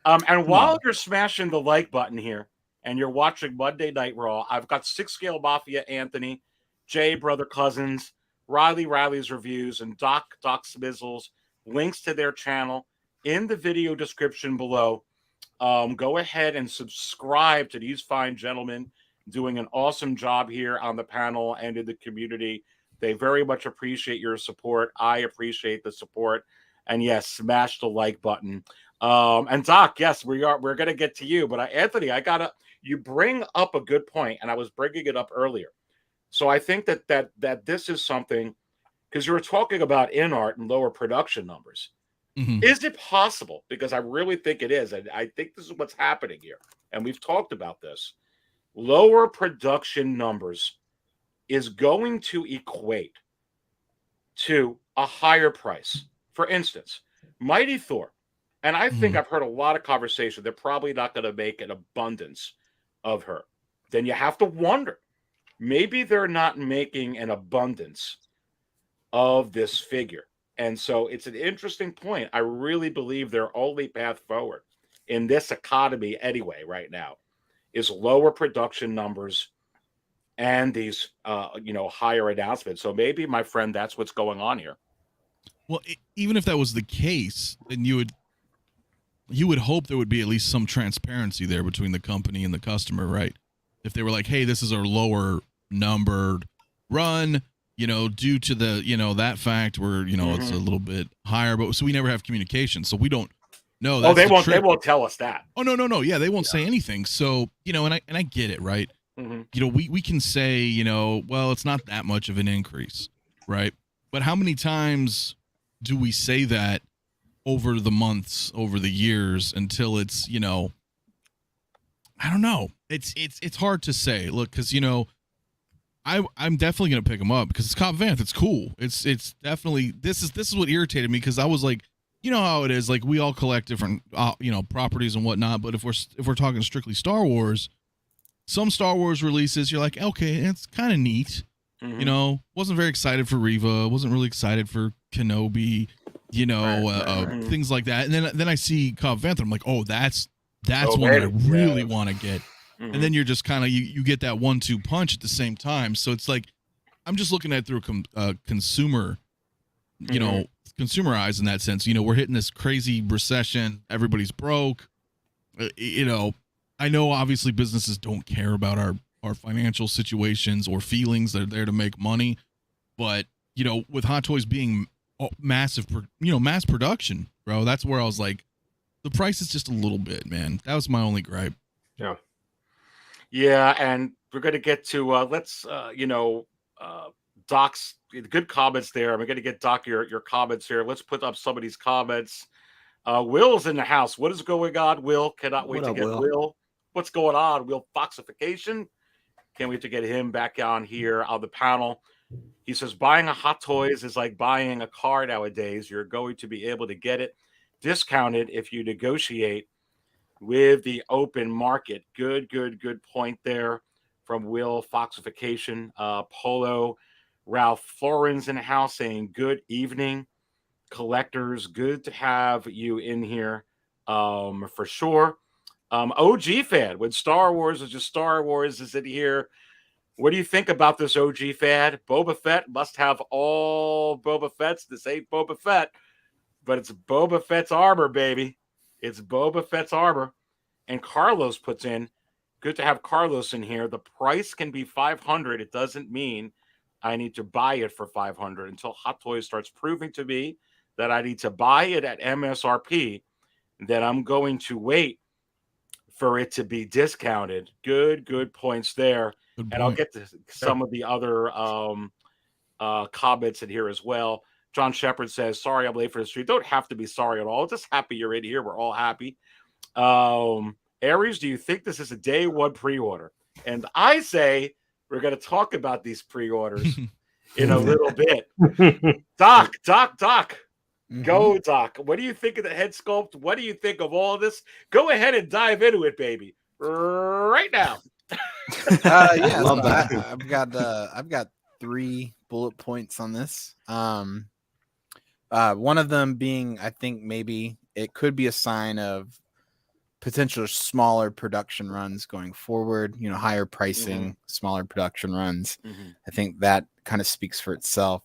Speaker 5: And while you're smashing the like button here and you're watching Monday Night Raw, I've got Six Scale Mafia Anthony, Jay Brother Cousins, Riley's reviews, and Doc Smizzle's links to their channel in the video description below. Go ahead and subscribe to these fine gentlemen. doing an awesome job here on the panel and in the community. They very much appreciate your support. I appreciate the support. And yes, smash the like button. And Doc, yes, we're gonna get to you, but Anthony, you bring up a good point, and I was bringing it up earlier. So I think that this is something, because you were talking about in art and lower production numbers.
Speaker 6: Mhm.
Speaker 5: Is it possible? Because I really think it is, and I think this is what's happening here, and we've talked about this. Lower production numbers is going to equate to a higher price. For instance, Mighty Thor, and I think I've heard a lot of conversation, they're probably not going to make an abundance of her. Then you have to wonder, maybe they're not making an abundance of this figure. And so it's an interesting point. I really believe their only path forward in this economy anyway right now is lower production numbers and these higher announcements. So maybe, my friend, that's what's going on here.
Speaker 6: Well, even if that was the case, then you would hope there would be at least some transparency there between the company and the customer, right? If they were like, hey, this is our lower numbered run, due to the, that fact where, it's a little bit higher, but so we never have communication. So we don't know.
Speaker 5: They won't tell us that.
Speaker 6: Oh, no. Yeah. They won't say anything. So, and I get it, right? We can say, well, it's not that much of an increase, right? But how many times do we say that over the months, over the years, until it's, I don't know. It's hard to say. Look, because, I'm definitely gonna pick him up because it's Cobb Vanth. It's cool. It's definitely this is what irritated me, because I was like, you know how it is. Like, we all collect different properties and whatnot. But if we're talking strictly Star Wars, some Star Wars releases, you're like, okay, it's kind of neat. Wasn't very excited for Reva. Wasn't really excited for Kenobi. Things like that. And then I see Cobb Vanth. I'm like, oh, that's one that I really want to get. And then you're just kind of you get that 1-2 punch at the same time. So it's like, I'm just looking at it through consumer, consumer eyes in that sense. We're hitting this crazy recession. Everybody's broke. I know obviously businesses don't care about our financial situations or feelings. They're there to make money. But, with Hot Toys being mass production, bro, that's where I was like, the price is just a little bit, man. That was my only gripe.
Speaker 7: Yeah.
Speaker 5: Yeah, and we're going to get to Doc's good comments there. I'm going to get Doc your comments here. Let's put up some of these comments. Will's in the house. What is going on, Will? Cannot wait to get Will. What's going on, WillFoxification? Can't wait to get him back on here on the panel. He says, buying a Hot Toys is like buying a car nowadays. You're going to be able to get it discounted if you negotiate with the open market. Good point there from WillFoxification. Polo Ralph Florens in the house saying, good evening, collectors. Good to have you in here for sure. OG fan, when Star Wars is just Star Wars, is in here. What do you think about this OG fan? Boba Fett must have all Boba Fett's. This ain't Boba Fett, but it's Boba Fett's armor, baby. It's Boba Fett's armor. And Carlos puts in, good to have Carlos in here. The price can be $500. It doesn't mean I need to buy it for $500 until Hot Toys starts proving to me that I need to buy it at MSRP. Then I'm going to wait for it to be discounted. Good points there. And I'll get to some of the other comments in here as well. John Shepard says, sorry I'm late for the stream. Don't have to be sorry at all. Just happy you're in here. We're all happy. Aries, do you think this is a day one pre-order? And I say we're going to talk about these pre-orders in a little bit. Doc. Go, Doc. What do you think of the head sculpt? What do you think of all of this? Go ahead and dive into it, baby. Right now.
Speaker 2: Yeah, love that. I've got 3 bullet points on this. One of them being, I think maybe it could be a sign of potential smaller production runs going forward, higher pricing, smaller production runs. I think that kind of speaks for itself.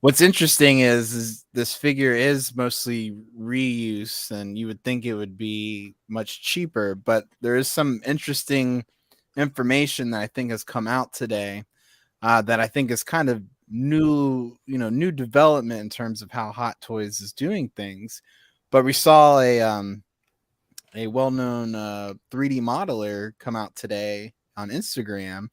Speaker 2: What's interesting is this figure is mostly reuse, and you would think it would be much cheaper, but there is some interesting information that I think has come out today that I think is kind of new development in terms of how Hot Toys is doing things. But we saw a well-known 3D modeler come out today on Instagram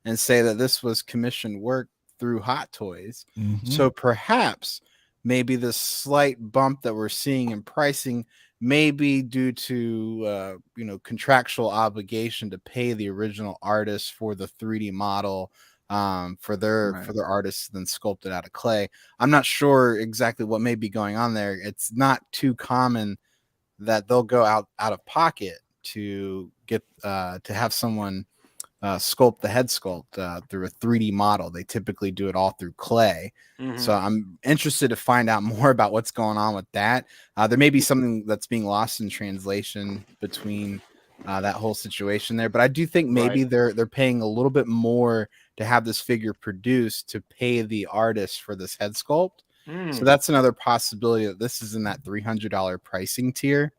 Speaker 2: and say that this was commissioned work through Hot Toys. So perhaps maybe the slight bump that we're seeing in pricing may be due to contractual obligation to pay the original artist for the 3D model for their artists then sculpted out of clay. I'm not sure exactly what may be going on there. It's not too common that they'll go out of pocket to get to have someone sculpt the head sculpt through a 3D model. They typically do it all through clay. So I'm interested to find out more about what's going on with that. There may be something that's being lost in translation between that whole situation there, but I do think maybe they're paying a little bit more to have this figure produced to pay the artist for this head sculpt. So that's another possibility that this is in that $300 pricing tier.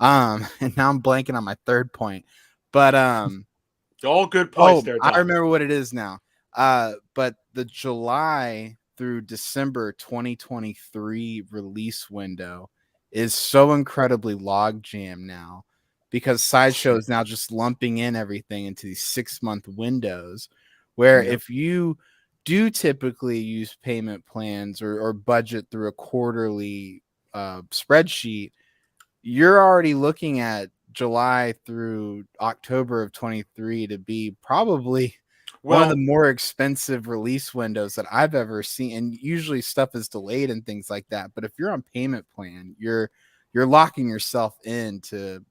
Speaker 2: And now I'm blanking on my third point, but
Speaker 5: all good points there, Tom.
Speaker 2: I remember what it is now. But the July through December 2023 release window is so incredibly log jam now because Sideshow is now just lumping in everything into these 6-month windows where if you do typically use payment plans or budget through a quarterly spreadsheet, you're already looking at July through October of 23 to be probably one of the more expensive release windows that I've ever seen. And usually stuff is delayed and things like that. But if you're on payment plan, you're locking yourself into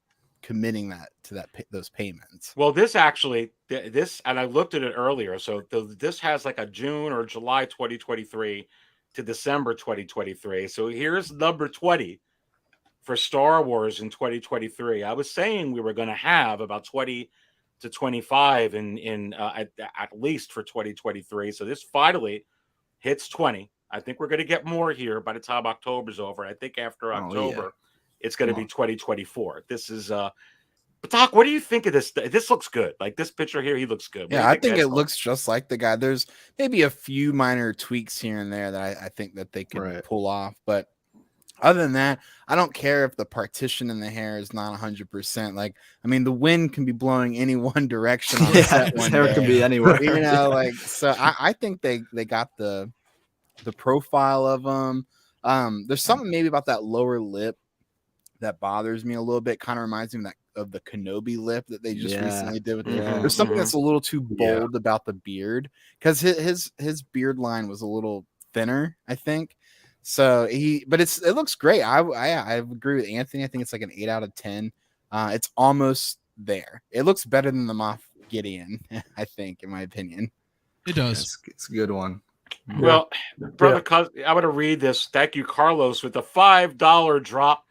Speaker 2: committing that to those payments.
Speaker 5: Well, this actually, and I looked at it earlier. So this has like a June or July 2023 to December 2023. So here's number 20 for Star Wars in 2023. I was saying we were going to have about 20 to 25 at least for 2023. So this finally hits 20. I think we're going to get more here by the time October's over. I think after October, it's going to be 2024. This is but Doc, what do you think of this? This looks good. Like this picture here, he looks good.
Speaker 2: Yeah, I think it looks just like the guy. There's maybe a few minor tweaks here and there that I think that they could pull off, but other than that, I don't care if the partition in the hair is not 100%. Like, I mean, the wind can be blowing any one direction. On the set one
Speaker 3: hair can be anywhere.
Speaker 2: You know, like, so I think they got the profile of them. There's something maybe about that lower lip that bothers me a little bit. Kind of reminds me of the Kenobi lip that they just recently did with there's something that's a little too bold about the beard because his beard line was a little thinner, I think. So but it looks great. I agree with Anthony. I think it's like an 8 out of 10. It's almost there. It looks better than the Moff Gideon, I think, in my opinion.
Speaker 6: It does.
Speaker 3: It's a good one.
Speaker 5: Well, brother, I'm going to read this. Thank you, Carlos, with the $5 drop.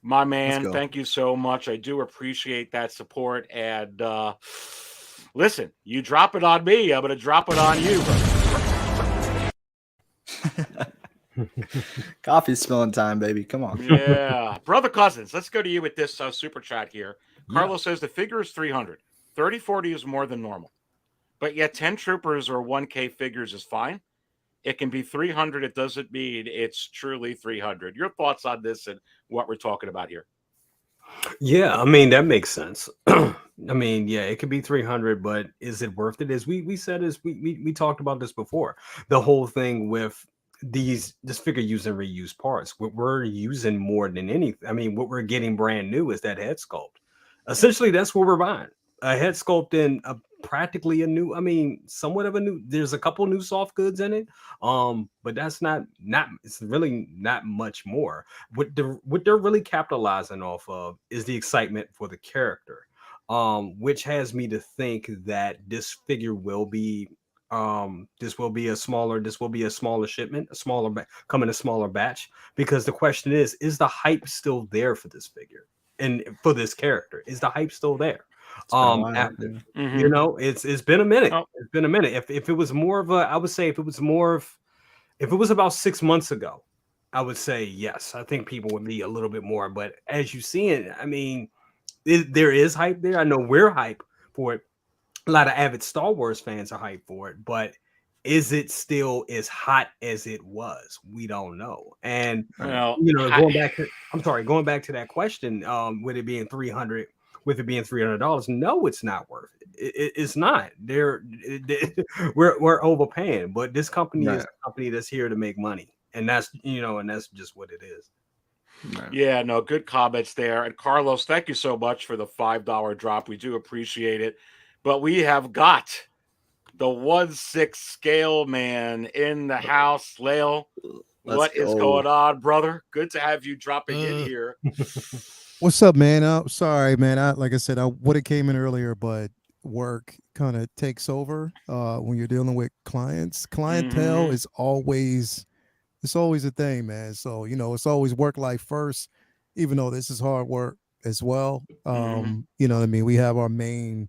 Speaker 5: My man, thank you so much. I do appreciate that support. And listen, you drop it on me, I'm going to drop it on you, brother.
Speaker 3: Coffee spilling time, baby. Come on.
Speaker 5: Yeah. Brother Cousins, let's go to you with this super chat here. Carlos says the figure is 300. 30-40 is more than normal. But yet 10 troopers or 1K figures is fine. It can be 300. It doesn't mean it's truly 300. Your thoughts on this and what we're talking about here?
Speaker 7: Yeah, I mean, that makes sense. I mean, yeah, it could be 300, but is it worth it? As we said, we talked about this before. The whole thing with this figure using reused parts. What we're using more than anything, I mean, what we're getting brand new is that head sculpt. Essentially, that's what we're buying. A head sculpt in practically a new, I mean, somewhat of a new, there's a couple new soft goods in it. But that's not it's really not much more. What they're really capitalizing off of is the excitement for the character. Which has me to think that this figure will be this will be a smaller shipment, come in a smaller batch, because the question is the hype still there for this figure and for this character? Is the hype still there? After you know, it's been a minute. It's been a minute. If it was more of a, I would say if it was about 6 months ago, I would say yes. I think people would be a little bit more. But as you see it, I mean, there is hype there. I know we're hype for it. a lot of avid Star Wars fans are hyped for it, but is it still as hot as it was? We don't know. And
Speaker 5: Well,
Speaker 7: going back to that question, with it being 300, with it being $300, no, it's not worth it. It's not. We're overpaying, but this company is a company that's here to make money, and that's just what it is.
Speaker 5: Yeah, no, good comments there. And Carlos, thank you so much for the $5 drop. We do appreciate it. But we have got the 1/6thScaleMan in the house. Lael, what is going on, brother? Good to have you dropping in here.
Speaker 9: What's up, man? Sorry, man. Like I said, I would have came in earlier, but work kind of takes over when you're dealing with clients. Clientele is always a thing, man. So it's always work life first, even though this is hard work as well. You know what I mean? We have our main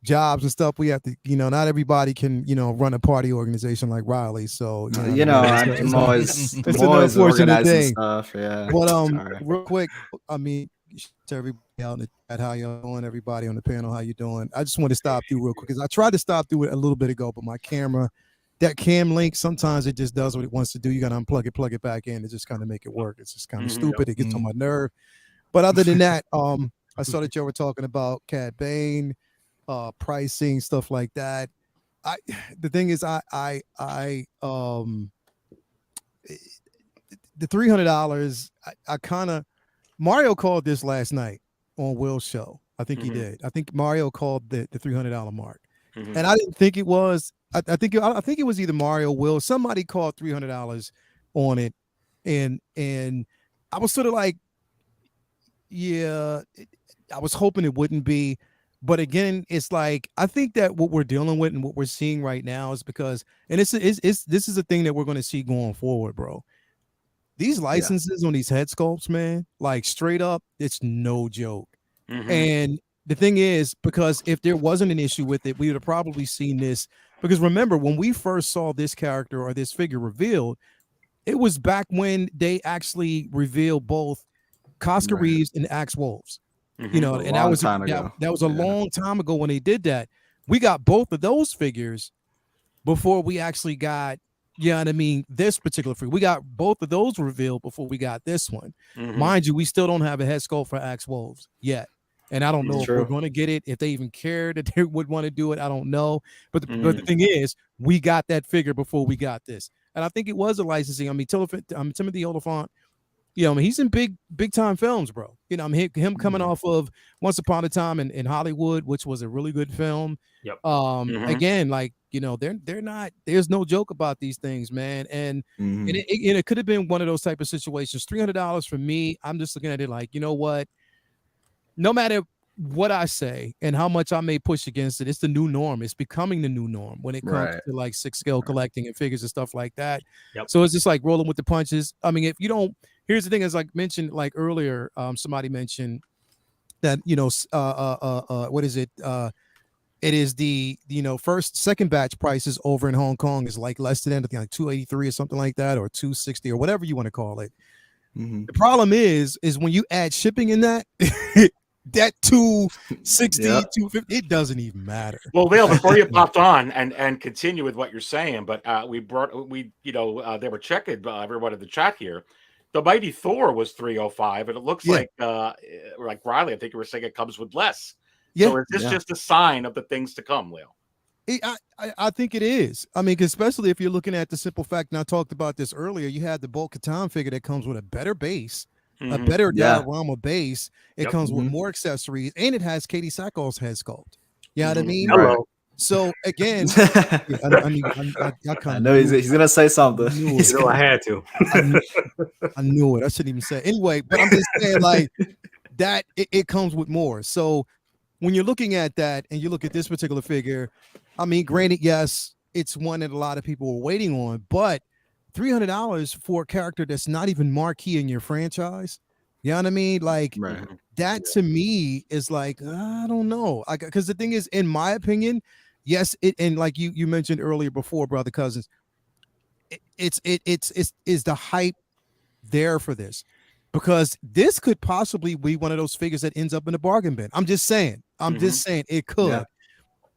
Speaker 9: jobs and stuff. We have to, not everybody can, run a party organization like Riley. So
Speaker 3: I'm always
Speaker 9: it's an unfortunate thing.
Speaker 3: Stuff, yeah.
Speaker 9: But real quick, I mean, to everybody out in the chat, how y'all doing? Everybody on the panel, how you doing? I just want to stop through real quick because I tried to stop through it a little bit ago, but my camera, that cam link, sometimes it just does what it wants to do. You got to unplug it, plug it back in. It just kind of make it work. It's just kind of stupid. It gets on my nerve. But other than that, I saw that y'all were talking about Cad Bane, pricing, stuff like that. The thing is, the $300, I kind of, Mario called this last night on Will's show. I think he did. I think Mario called the $300 mark, and I didn't think it was. I think it was either Mario, Will, somebody called $300 on it, and I was sort of like, yeah, I was hoping it wouldn't be, but again, it's like I think that what we're dealing with and what we're seeing right now is because, and this is a thing that we're going to see going forward, bro. These licenses on these head sculpts, man, like straight up, it's no joke. And the thing is, because if there wasn't an issue with it, we would have probably seen this. Because remember, when we first saw this character or this figure revealed, it was back when they actually revealed both Cosca Reeves and Axe Wolves. And that was a long time ago when they did that. We got both of those figures before we actually got, this particular figure. We got both of those revealed before we got this one. Mind you, we still don't have a head sculpt for Axe Wolves yet. And I don't know if we're going to get it, if they even care that they would want to do it. I don't know. But the thing is, we got that figure before we got this. And I think it was a licensing. I mean, Timothy Oliphant, he's in big time films, bro. Him coming off of Once Upon a Time in Hollywood, which was a really good film. Again, like, they're not, there's no joke about these things, man. And it could have been one of those type of situations. $300 for me, I'm just looking at it like, you know what? No matter what I say and how much I may push against it, it's the new norm. It's becoming the new norm when it comes to like 6-scale collecting and figures and stuff like that. So it's just like rolling with the punches. I mean, if you don't, here's the thing, as like mentioned, like earlier, somebody mentioned that, what is it? It is the, second batch prices over in Hong Kong is like less than anything, like 283 or something like that, or 260 or whatever you want to call it. The problem is when you add shipping in that, that 260, 250, it doesn't even matter.
Speaker 5: Well, Lael, before you popped on and continue with what you're saying, but they were checking everyone in the chat here. The Mighty Thor was 305, and it looks like Riley, I think you were saying it comes with less. So is this just a sign of the things to come, Lael?
Speaker 9: I think it is. I mean, especially if you're looking at the simple fact, and I talked about this earlier, you had the Bo-Katan figure that comes with a better base, a better diorama base. It comes with more accessories, and it has Katie Sackhoff's head sculpt. You know what I mean?
Speaker 7: Hello.
Speaker 9: So again,
Speaker 3: I know he's gonna say something.
Speaker 7: I had to.
Speaker 9: I knew it. I shouldn't even say it. Anyway, but I'm just saying like that. It comes with more. So when you're looking at that, and you look at this particular figure, I mean, granted, yes, it's one that a lot of people were waiting on, but $300 for a character that's not even marquee in your franchise. You know what I mean? Like that to me is like, I don't know. Because the thing is, in my opinion, yes, and like you mentioned earlier before, brother Cousins, it's the hype there for this, because this could possibly be one of those figures that ends up in a bargain bin. I'm just saying it could.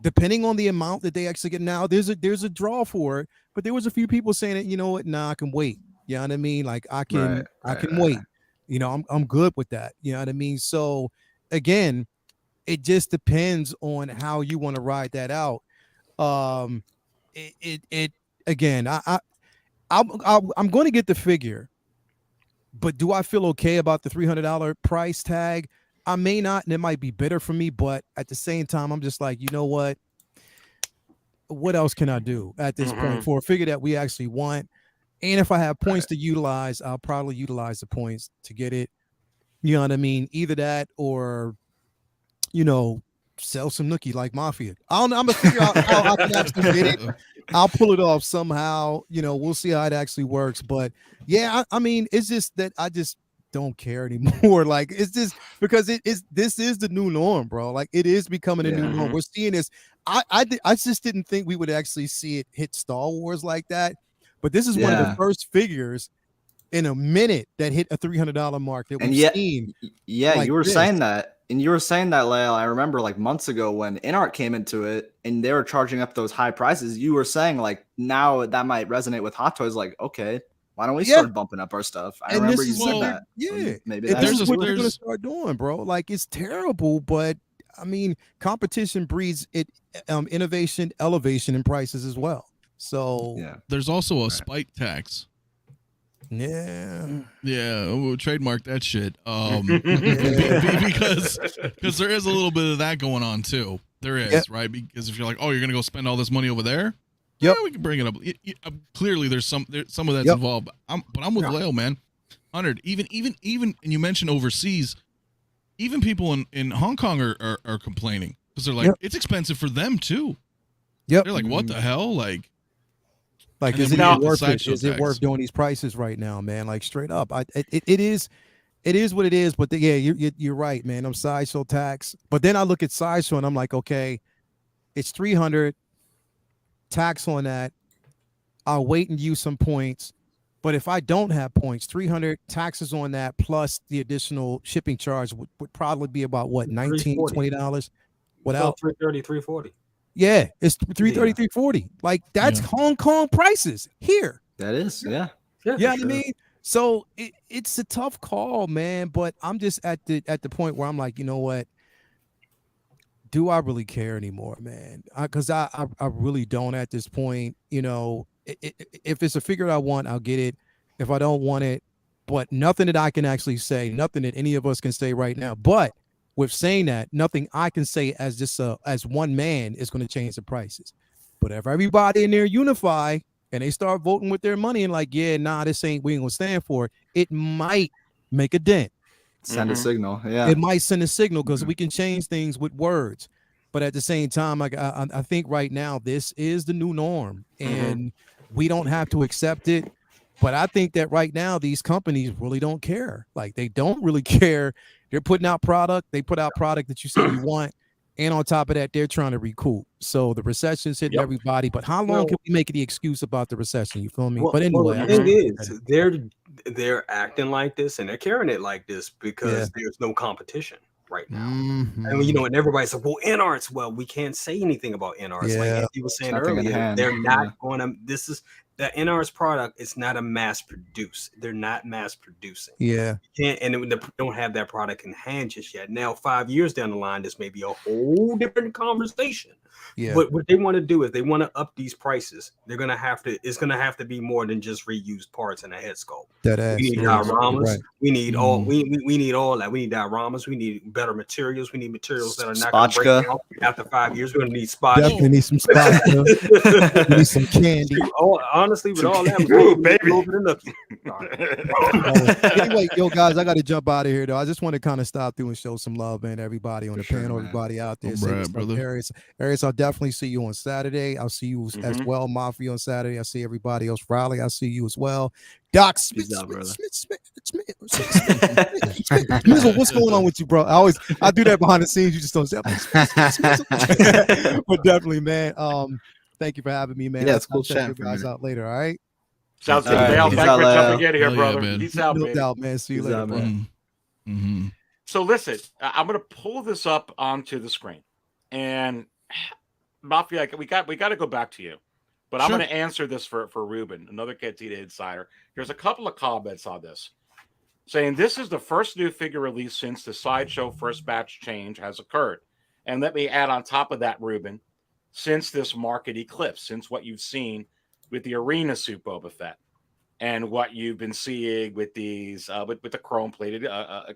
Speaker 9: depending on the amount that they actually get. Now there's a draw for it, but there was a few people saying that, you know what, nah, I can wait. You know what I mean? Like I can wait. You know, I'm good with that. You know what I mean? So again, it just depends on how you want to ride that out. It again, I'm going to get the figure, but do I feel okay about the $300 price tag? I may not, and it might be bitter for me, but at the same time, I'm just like, you know what? What else can I do at this point for a figure that we actually want? And if I have points to utilize, I'll probably utilize the points to get it. You know what I mean? Either that or, you know, sell some nookie like Mafia. I'm gonna figure out how I can actually get it. I'll pull it off somehow. You know, we'll see how it actually works. But yeah, I mean, it's just that I just don't care anymore. Like, it's just because this is the new norm, bro. Like, it is becoming a new norm. We're seeing this. I just didn't think we would actually see it hit Star Wars like that. But this is one of the first figures in a minute that hit a $300 mark that we've seen.
Speaker 3: Yeah,
Speaker 9: like
Speaker 3: you were
Speaker 9: this.
Speaker 3: saying that. And you were saying that, Lael. I remember like months ago when InArt came into it and they were charging up those high prices. You were saying like now that might resonate with Hot Toys. Like, okay, why don't we start bumping up our stuff? I remember you said that.
Speaker 9: Yeah,
Speaker 3: maybe
Speaker 9: this is what you're gonna start doing, bro. Like, it's terrible, but I mean, competition breeds innovation, elevation in prices as well. So
Speaker 6: there's also a spike tax.
Speaker 9: Yeah,
Speaker 6: we'll trademark that shit. Because there is a little bit of that going on too. There is, right? Because if you're like, oh, you're gonna go spend all this money over there, yeah, we can bring it up. Clearly, there's some of that's involved. But I'm with Lael, man. 100. Even, and you mentioned overseas. Even people in Hong Kong are complaining because they're like, it's expensive for them too.
Speaker 9: Yep.
Speaker 6: They're like, what the hell, like.
Speaker 9: Is it worth it? Is it worth doing these prices right now, man? Like, straight up, it is what it is. But you're right, man. I'm sideshow tax, but then I look at sideshow and I'm like, okay, it's 300 tax on that. I'll wait and use some points, but if I don't have points, 300 taxes on that plus the additional shipping charge would probably be about what, $19, $20. What else?
Speaker 7: 330, 340.
Speaker 9: Yeah, it's 330, 340. Like, that's Hong Kong prices here.
Speaker 3: That is, yeah.
Speaker 9: You know what I mean? So it's a tough call, man. But I'm just at the point where I'm like, you know what? Do I really care anymore, man? Because I really don't at this point. You know, if it's a figure I want, I'll get it. If I don't want it, but nothing that I can actually say, nothing that any of us can say right now. But with saying that, nothing I can say as just as one man is going to change the prices. But if everybody in there unify and they start voting with their money and like, yeah, nah, this ain't, we ain't gonna stand for it, it might make a dent.
Speaker 3: Send a signal. Yeah,
Speaker 9: it might send a signal because we can change things with words. But at the same time, like I think right now this is the new norm, and we don't have to accept it. But I think that right now these companies really don't care. Like, they don't really care. They're putting out product. They put out product that you say you want. And on top of that, they're trying to recoup. So the recession's hitting everybody. But how long can we make the excuse about the recession? You feel me?
Speaker 7: Well,
Speaker 9: but anyway,
Speaker 7: the thing is, they're acting like this and they're carrying it like this because there's no competition right now. And you know, and everybody's like, well, NArts, well, we can't say anything about NArts. Like Andy was saying earlier, they're not going to. This is the NArts product. It's not a mass produce. They're not mass producing.
Speaker 9: Yeah,
Speaker 7: you can't, and they don't have that product in hand just yet. Now, 5 years down the line, this may be a whole different conversation.
Speaker 9: Yeah.
Speaker 7: But what they want to do is they want to up these prices. They're gonna have to. It's gonna have to be more than just reused parts and a head sculpt. We need dioramas.
Speaker 9: Right.
Speaker 7: We need all. We need all that. We need dioramas. We need better materials. We need materials that are not going to break down after 5 years. We're gonna need Spotchka.
Speaker 9: Definitely need some Spotchka. We need some candy.
Speaker 7: Honestly, with all that, baby.
Speaker 9: Anyway, yo, guys, I got to jump out of here though. I just want to kind of stop through and show some love, man. Everybody on the panel, everybody out there. Aries, I'll definitely see you on Saturday. I'll see you as well, Mafia, on Saturday. I see everybody else. Riley, I'll see you as well. Doc Smith, Smizzle, what's going on with you, bro? I do that behind the scenes. You just don't say. But definitely, man. Thank you for having me, man.
Speaker 2: Yeah, it's cool
Speaker 9: I'll check
Speaker 2: chatting.
Speaker 9: you guys out later. All right.
Speaker 5: Sounds good. Thanks for jumping in here, brother. Peace out,
Speaker 9: no
Speaker 5: man.
Speaker 9: doubt, man. See you later, bro.
Speaker 5: So listen, I'm going to pull this up onto the screen, and Mafia, we got to go back to you, but I'm
Speaker 6: Sure.
Speaker 5: going to answer this for Ruben, another Cantina insider. There's a couple of comments on this saying this is the first new figure release since the Sideshow first batch change has occurred. And let me add on top of that, Ruben, since this market eclipse, since what you've seen with the arena suit Boba Fett, and what you've been seeing with these with the chrome plated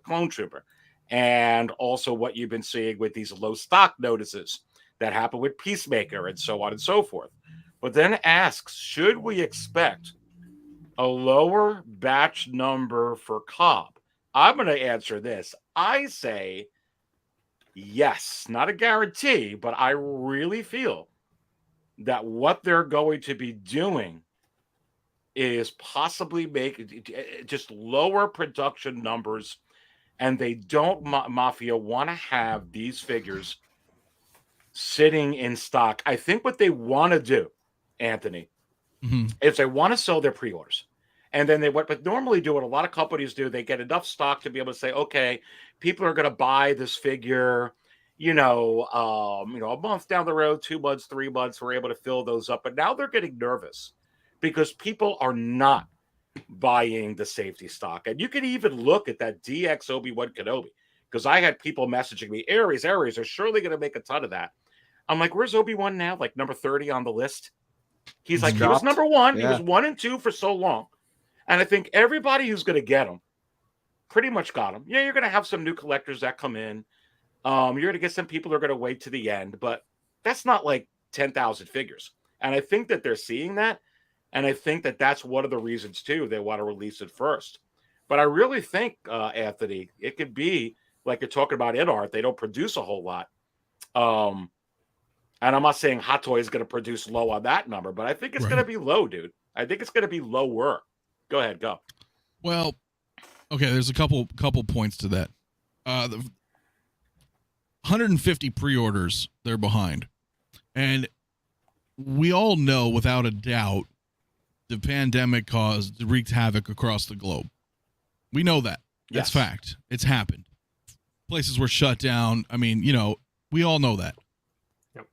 Speaker 5: clone trooper, and also what you've been seeing with these low stock notices that happen with Peacemaker and so on and so forth. But then asks, should we expect a lower batch number for Cobb? I'm going to answer this. I say yes, not a guarantee, but I really feel that what they're going to be doing is possibly make just lower production numbers, and they don't, Mafia, want to have these figures sitting in stock. I think what they want to do, Anthony, is they want to sell their pre-orders. And then but normally do what a lot of companies do, they get enough stock to be able to say, okay, people are going to buy this figure, a month down the road, 2 months, 3 months, we're able to fill those up. But now they're getting nervous because people are not buying the safety stock. And you can even look at that DX Obi-Wan Kenobi, because I had people messaging me, Aries, they're surely going to make a ton of that. I'm like, where's Obi-Wan now? Like number 30 on the list. He's like, he was number 1. Yeah. He was 1 and 2 for so long. And I think everybody who's going to get him pretty much got him. Yeah, you're going to have some new collectors that come in. You're going to get some people who are going to wait to the end, but that's not like 10,000 figures. And I think that they're seeing that. And I think that that's one of the reasons, too, they want to release it first. But I really think, Anthony, it could be like you're talking about in art. They don't produce a whole lot. And I'm not saying Hot Toy is going to produce low on that number, but I think it's going to be low, dude. I think it's going to be lower. Go ahead, go.
Speaker 6: Well, okay, there's a couple points to that. The 150 pre-orders, they're behind. And we all know without a doubt the pandemic wreaked havoc across the globe. We know that. That's fact. It's happened. Places were shut down. I mean, we all know that. Yep.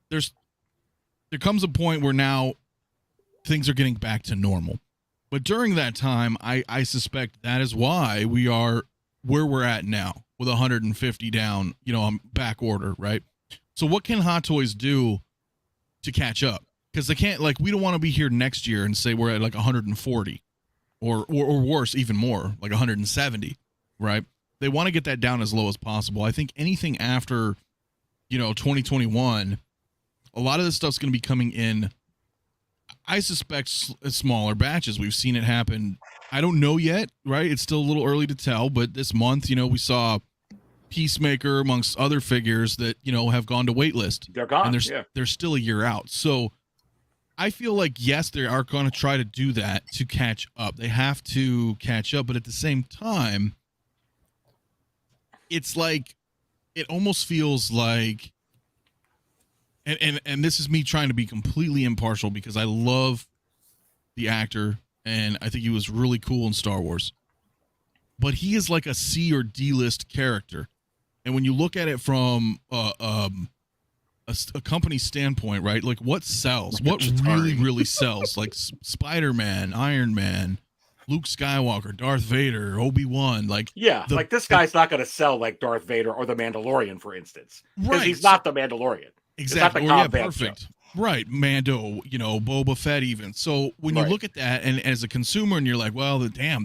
Speaker 6: There comes a point where now things are getting back to normal. But during that time, I suspect that is why we are where we're at now with 150 down, on back order, right? So what can Hot Toys do to catch up? Because they can't, we don't want to be here next year and say we're at 140 or worse, even more, 170, right? They want to get that down as low as possible. I think anything after, 2021, a lot of this stuff's going to be coming in, I suspect, smaller batches. We've seen it happen. I don't know yet, right? It's still a little early to tell, but this month, we saw Peacemaker amongst other figures that, have gone to waitlist.
Speaker 5: They're gone,
Speaker 6: and they're still a year out. So I feel like, yes, they are going to try to do that to catch up. They have to catch up, but at the same time, it's like, it almost feels like, and this is me trying to be completely impartial because I love the actor and I think he was really cool in Star Wars, but he is like a C or D list character. And when you look at it from a company standpoint, right? Like what sells, what really sells, like Spider-Man, Iron Man, Luke Skywalker, Darth Vader, Obi-Wan, like
Speaker 5: this guy's not going to sell like Darth Vader or the Mandalorian, for instance, because
Speaker 6: right.
Speaker 5: He's not the Mandalorian.
Speaker 6: Exactly. Perfect. Right. Mando, Boba Fett even. So when you look at that and as a consumer and you're like, well, damn,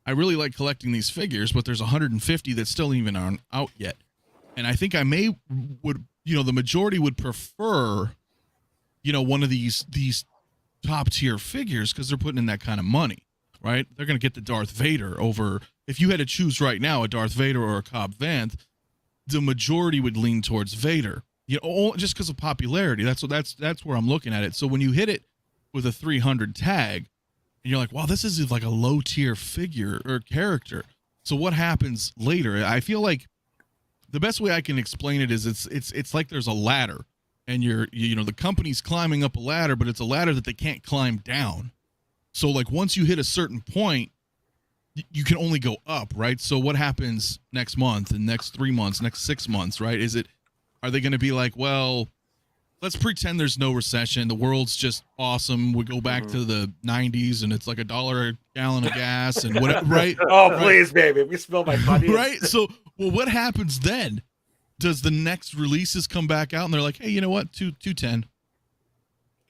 Speaker 6: I really like collecting these figures, but there's 150 that still even aren't out yet. And I think the majority would prefer, one of these top tier figures because they're putting in that kind of money, right? They're going to get the Darth Vader over, if you had to choose right now, a Darth Vader or a Cobb Vanth, the majority would lean towards Vader. Just because of popularity. That's where I'm looking at it. So when you hit it with a 300 tag, and you're like, wow, this is like a low tier figure or character. So what happens later? I feel like the best way I can explain it is it's like there's a ladder, and the company's climbing up a ladder, but it's a ladder that they can't climb down. So like once you hit a certain point, you can only go up, right? So what happens next month and next 3 months, next 6 months, right? Are they going to be like, well, let's pretend there's no recession. The world's just awesome. We go back to the 90s and it's like $1 a gallon of gas and whatever, right?
Speaker 5: Oh, please, baby. We spill my money.
Speaker 6: Right? So, well, what happens then? Does the next releases come back out and they're like, hey, you know what? 210.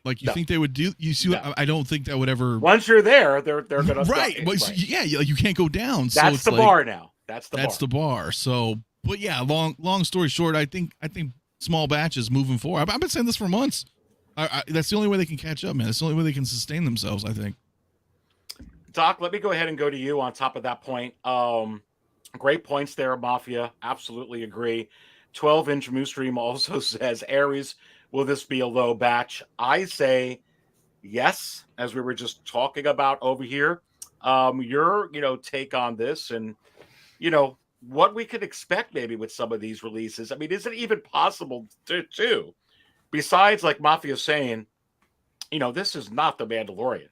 Speaker 6: Like, you think they would do? You see, I don't think that would ever.
Speaker 5: Once you're there, they're gonna
Speaker 6: right. But yeah, you can't go down. So
Speaker 5: that's
Speaker 6: it's
Speaker 5: the
Speaker 6: like,
Speaker 5: bar now. That's
Speaker 6: the bar. So, but yeah, long story short, I think small batches moving forward. I've been saying this for months. That's the only way they can catch up, man. That's the only way they can sustain themselves, I think.
Speaker 5: Doc, let me go ahead and go to you on top of that point. Great points there, Mafia. Absolutely agree. 12-inch Moostream also says, Aries, will this be a low batch? I say yes, as we were just talking about over here. Your take on this and what we could expect maybe with some of these releases. I mean, is it even possible to besides like Mafia saying, this is not the Mandalorian.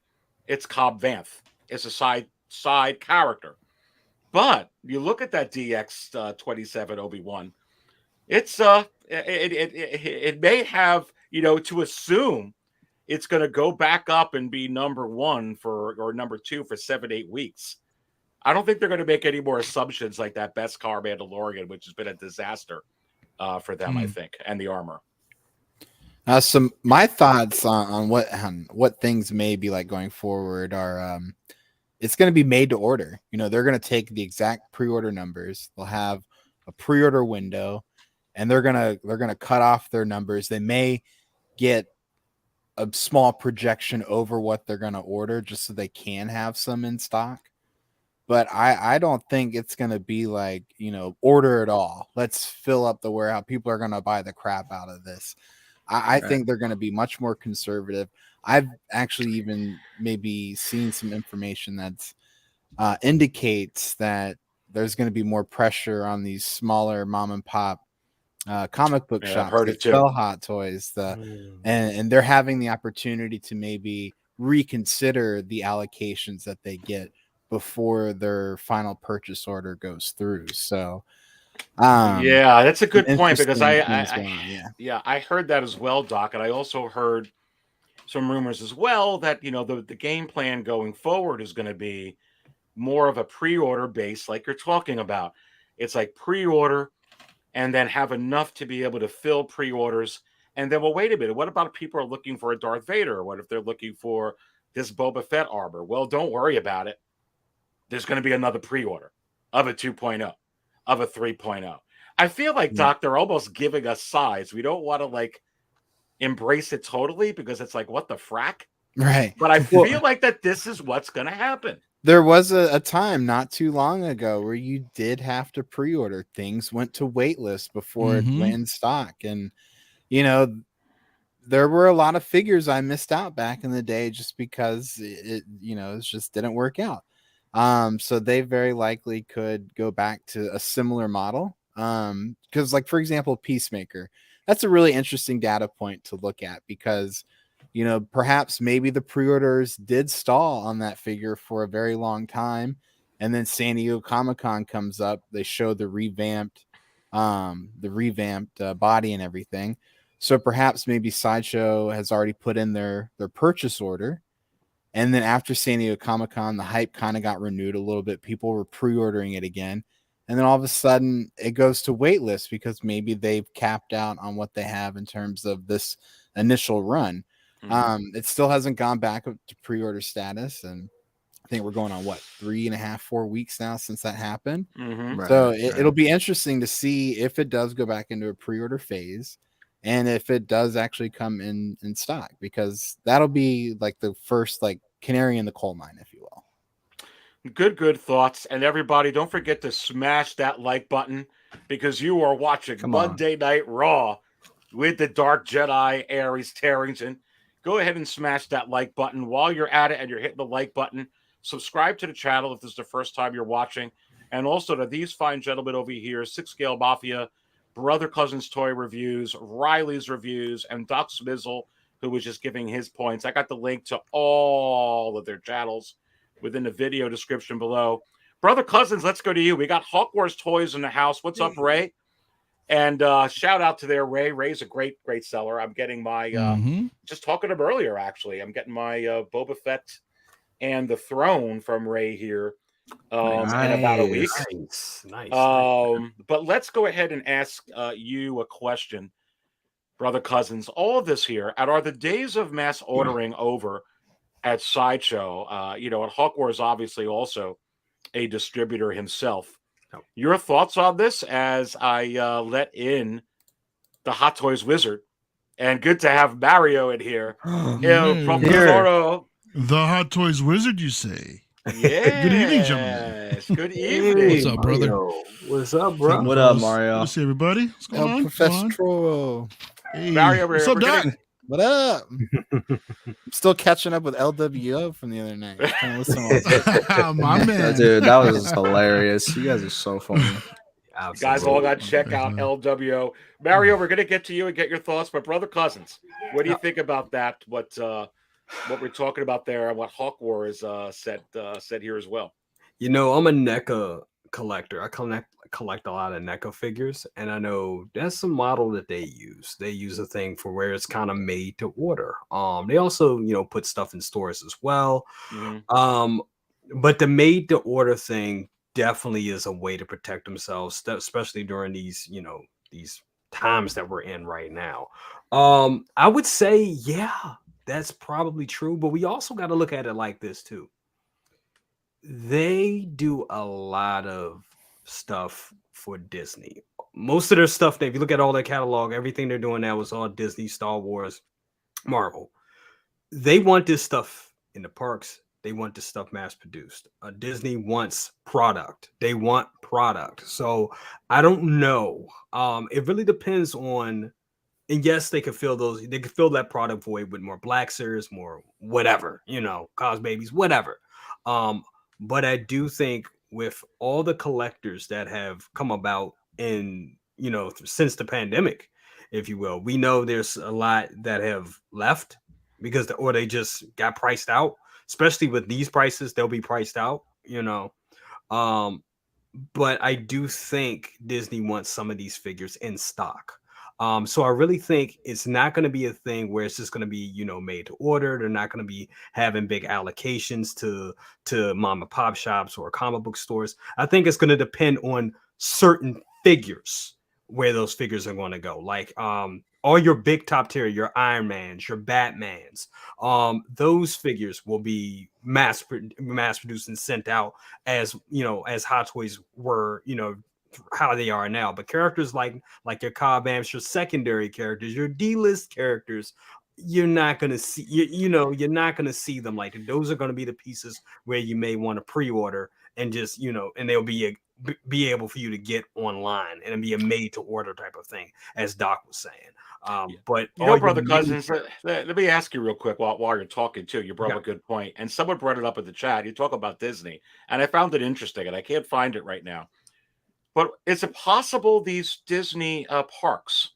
Speaker 5: It's Cobb Vanth. It's a side character. But you look at that DX 27 Obi-Wan. It's it may have, to assume it's going to go back up and be number 1 or number 2 for 7-8 weeks. I don't think they're going to make any more assumptions like that best car Mandalorian, which has been a disaster for them, I think, and the armor.
Speaker 2: So my thoughts on what things may be like going forward are it's going to be made to order. They're going to take the exact pre-order numbers. They'll have a pre-order window, and they're gonna cut off their numbers. They may get a small projection over what they're going to order just so they can have some in stock. But I don't think it's going to be like, order it all. Let's fill up the warehouse. People are going to buy the crap out of this. I think they're going to be much more conservative. I've actually even maybe seen some information that's indicates that there's going to be more pressure on these smaller mom and pop comic book shops that sell hot toys. And they're having the opportunity to maybe reconsider the allocations that they get before their final purchase order goes through. So
Speaker 5: yeah, that's a good point, because I heard that as well, Doc, and I also heard some rumors as well that the game plan going forward is going to be more of a pre-order base, like you're talking about. It's like pre-order and then have enough to be able to fill pre-orders, and then, well, wait a minute, what about if people are looking for a Darth Vader? What if they're looking for this Boba Fett armor? Well, don't worry about it. There's going to be another pre-order of a 2.0, of a 3.0. I feel like, Doc, they're almost giving us size. We don't want to embrace it totally, because it's like, what the frack?
Speaker 2: Right.
Speaker 5: But I feel like that this is what's going to happen.
Speaker 2: There was a time not too long ago where you did have to pre-order. Things went to waitlist before it went in stock. And, there were a lot of figures I missed out back in the day just because it just didn't work out. So they very likely could go back to a similar model. Because, like, for example, Peacemaker, that's a really interesting data point to look at, because perhaps maybe the pre-orders did stall on that figure for a very long time, and then San Diego Comic-Con comes up. They show the revamped body and everything. So perhaps maybe Sideshow has already put in their purchase order, and then after San Diego Comic-Con, the hype kind of got renewed a little bit. People were pre-ordering it again. And then all of a sudden it goes to waitlist because maybe they've capped out on what they have in terms of this initial run. It still hasn't gone back up to pre-order status. And I think we're going on 3.5-4 weeks now since that happened. So it'll be interesting to see if it does go back into a pre-order phase and if it does actually come in stock, because that'll be like the first canary in the coal mine, if you will.
Speaker 5: Good thoughts. And everybody, don't forget to smash that like button, because you are watching Monday Night Raw with the Dark Jedi Aries Tarrington. Go ahead and smash that like button. While you're at it and you're hitting the like button, subscribe to the channel if this is the first time you're watching. And also to these fine gentlemen over here, Six Scale Mafia, Brother Cousins Toy Reviews, Riley's Reviews, and Doc Smizzle, who was just giving his points. I got the link to all of their channels within the video description below. Brother Cousins, let's go to you. We got Hawk Wars toys in the house. What's up, Ray? And shout out to their Ray. Ray's a great seller. I'm getting my just talking to him earlier. Actually, I'm getting my Boba Fett and the Throne from Ray here in about a week.
Speaker 7: Nice.
Speaker 5: But let's go ahead and ask you a question, Brother Cousins. All of this here, are the days of mass ordering over at Sideshow? You know, and Hawkwar is obviously also a distributor himself. Your thoughts on this as I let in the Hot Toys Wizard, and good to have Mario in here. Professoro.
Speaker 10: The Hot Toys Wizard, you say?
Speaker 5: Yeah.
Speaker 10: Good evening, gentlemen.
Speaker 5: Good evening.
Speaker 6: What's up, brother?
Speaker 7: What's up, bro?
Speaker 3: What up, Mario?
Speaker 10: Good to see everybody. What's going on?
Speaker 2: Professoro.
Speaker 10: Hey,
Speaker 5: Mario,
Speaker 10: what's up, Doc?
Speaker 2: What up? I'm still catching up with LWO from the other night.
Speaker 10: My man.
Speaker 3: Dude, that was hilarious. You guys are so funny.
Speaker 5: You guys all got to check out LWO. Mario, we're going to get to you and get your thoughts. But Brother Cousins, what do you think about that? What we're talking about there and what Hawkwar is said here as well?
Speaker 7: You know, I'm a NECA collector. I collect a lot of NECA figures, and I know that's a model that they use. They use a thing for where it's kind of made to order. They also, you know, put stuff in stores as well. But the made to order thing definitely is a way to protect themselves, especially during these, you know, these times that we're in right now. I would say, yeah, that's probably true, but we also got to look at it like this too. They do a lot of stuff for Disney. Most of their stuff, if you look at all their catalog, everything they're doing now is all Disney, Star Wars, Marvel. They want this stuff in the parks. They want this stuff mass produced. Disney wants product. They want product. So I don't know. It really depends on, and yes, they could fill that product void with more Black Series, more whatever, you know, Cos Babies, whatever. But I do think with all the collectors that have come about in, you know, since the pandemic, if you will, we know there's a lot that have left because or they just got priced out, especially with these prices, they'll be priced out, you know. But I do think Disney wants some of these figures in stock. So I really think it's not going to be a thing where it's just going to be, you know, made to order. They're not going to be having big allocations to mom and pop shops or comic book stores. I think it's going to depend on certain figures where those figures are going to go. Like all your big top tier, your Iron Mans, your Batmans, those figures will be mass produced and sent out as, you know, as Hot Toys were, you know, how they are now. But characters like your Cobb Vanth, your secondary characters, your D-list characters, you're not going to see, you're not going to see them like that. Those are going to be the pieces where you may want to pre-order and just, you know, and they'll be able for you to get online and be a made to order type of thing, as Doc was saying. But
Speaker 5: you know, Brother Cousins, let me ask you real quick while you're talking too. You brought up a good point, and someone brought it up in the chat. You talk about Disney, and I found it interesting, and I can't find it right now. But is it possible these Disney parks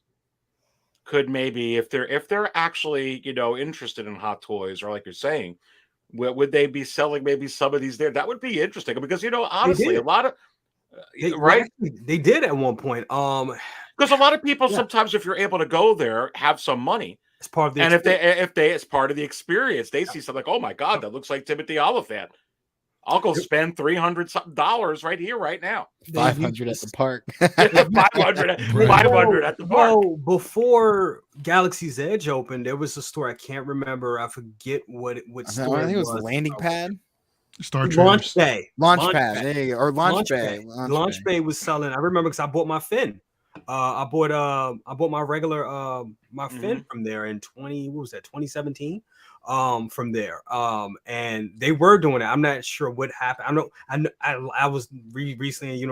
Speaker 5: could maybe, if they're actually, you know, interested in Hot Toys, or like you're saying, would they be selling maybe some of these there? That would be interesting because, you know, honestly, a lot of
Speaker 7: they did at one point.
Speaker 5: Because a lot of people sometimes, if you're able to go there, have some money.
Speaker 7: It's part of the
Speaker 5: and if they it's part of the experience, they see something like, oh my God, that looks like Timothy Oliphant. I'll go spend $300 right here, right now.
Speaker 2: 500 at the park.
Speaker 5: 500 at the park.
Speaker 7: Well, before Galaxy's Edge opened, there was a store I can't remember. I forget what store.
Speaker 2: I think it was Landing Pad.
Speaker 10: Star Trek.
Speaker 7: Launch Bay.
Speaker 2: Launch Pad. There you go. Or Launch Bay.
Speaker 7: Launch Bay was selling. I remember because I bought my fin. I bought my regular my fin from there in 2017. From there. And they were doing it. I'm not sure what happened. I was recently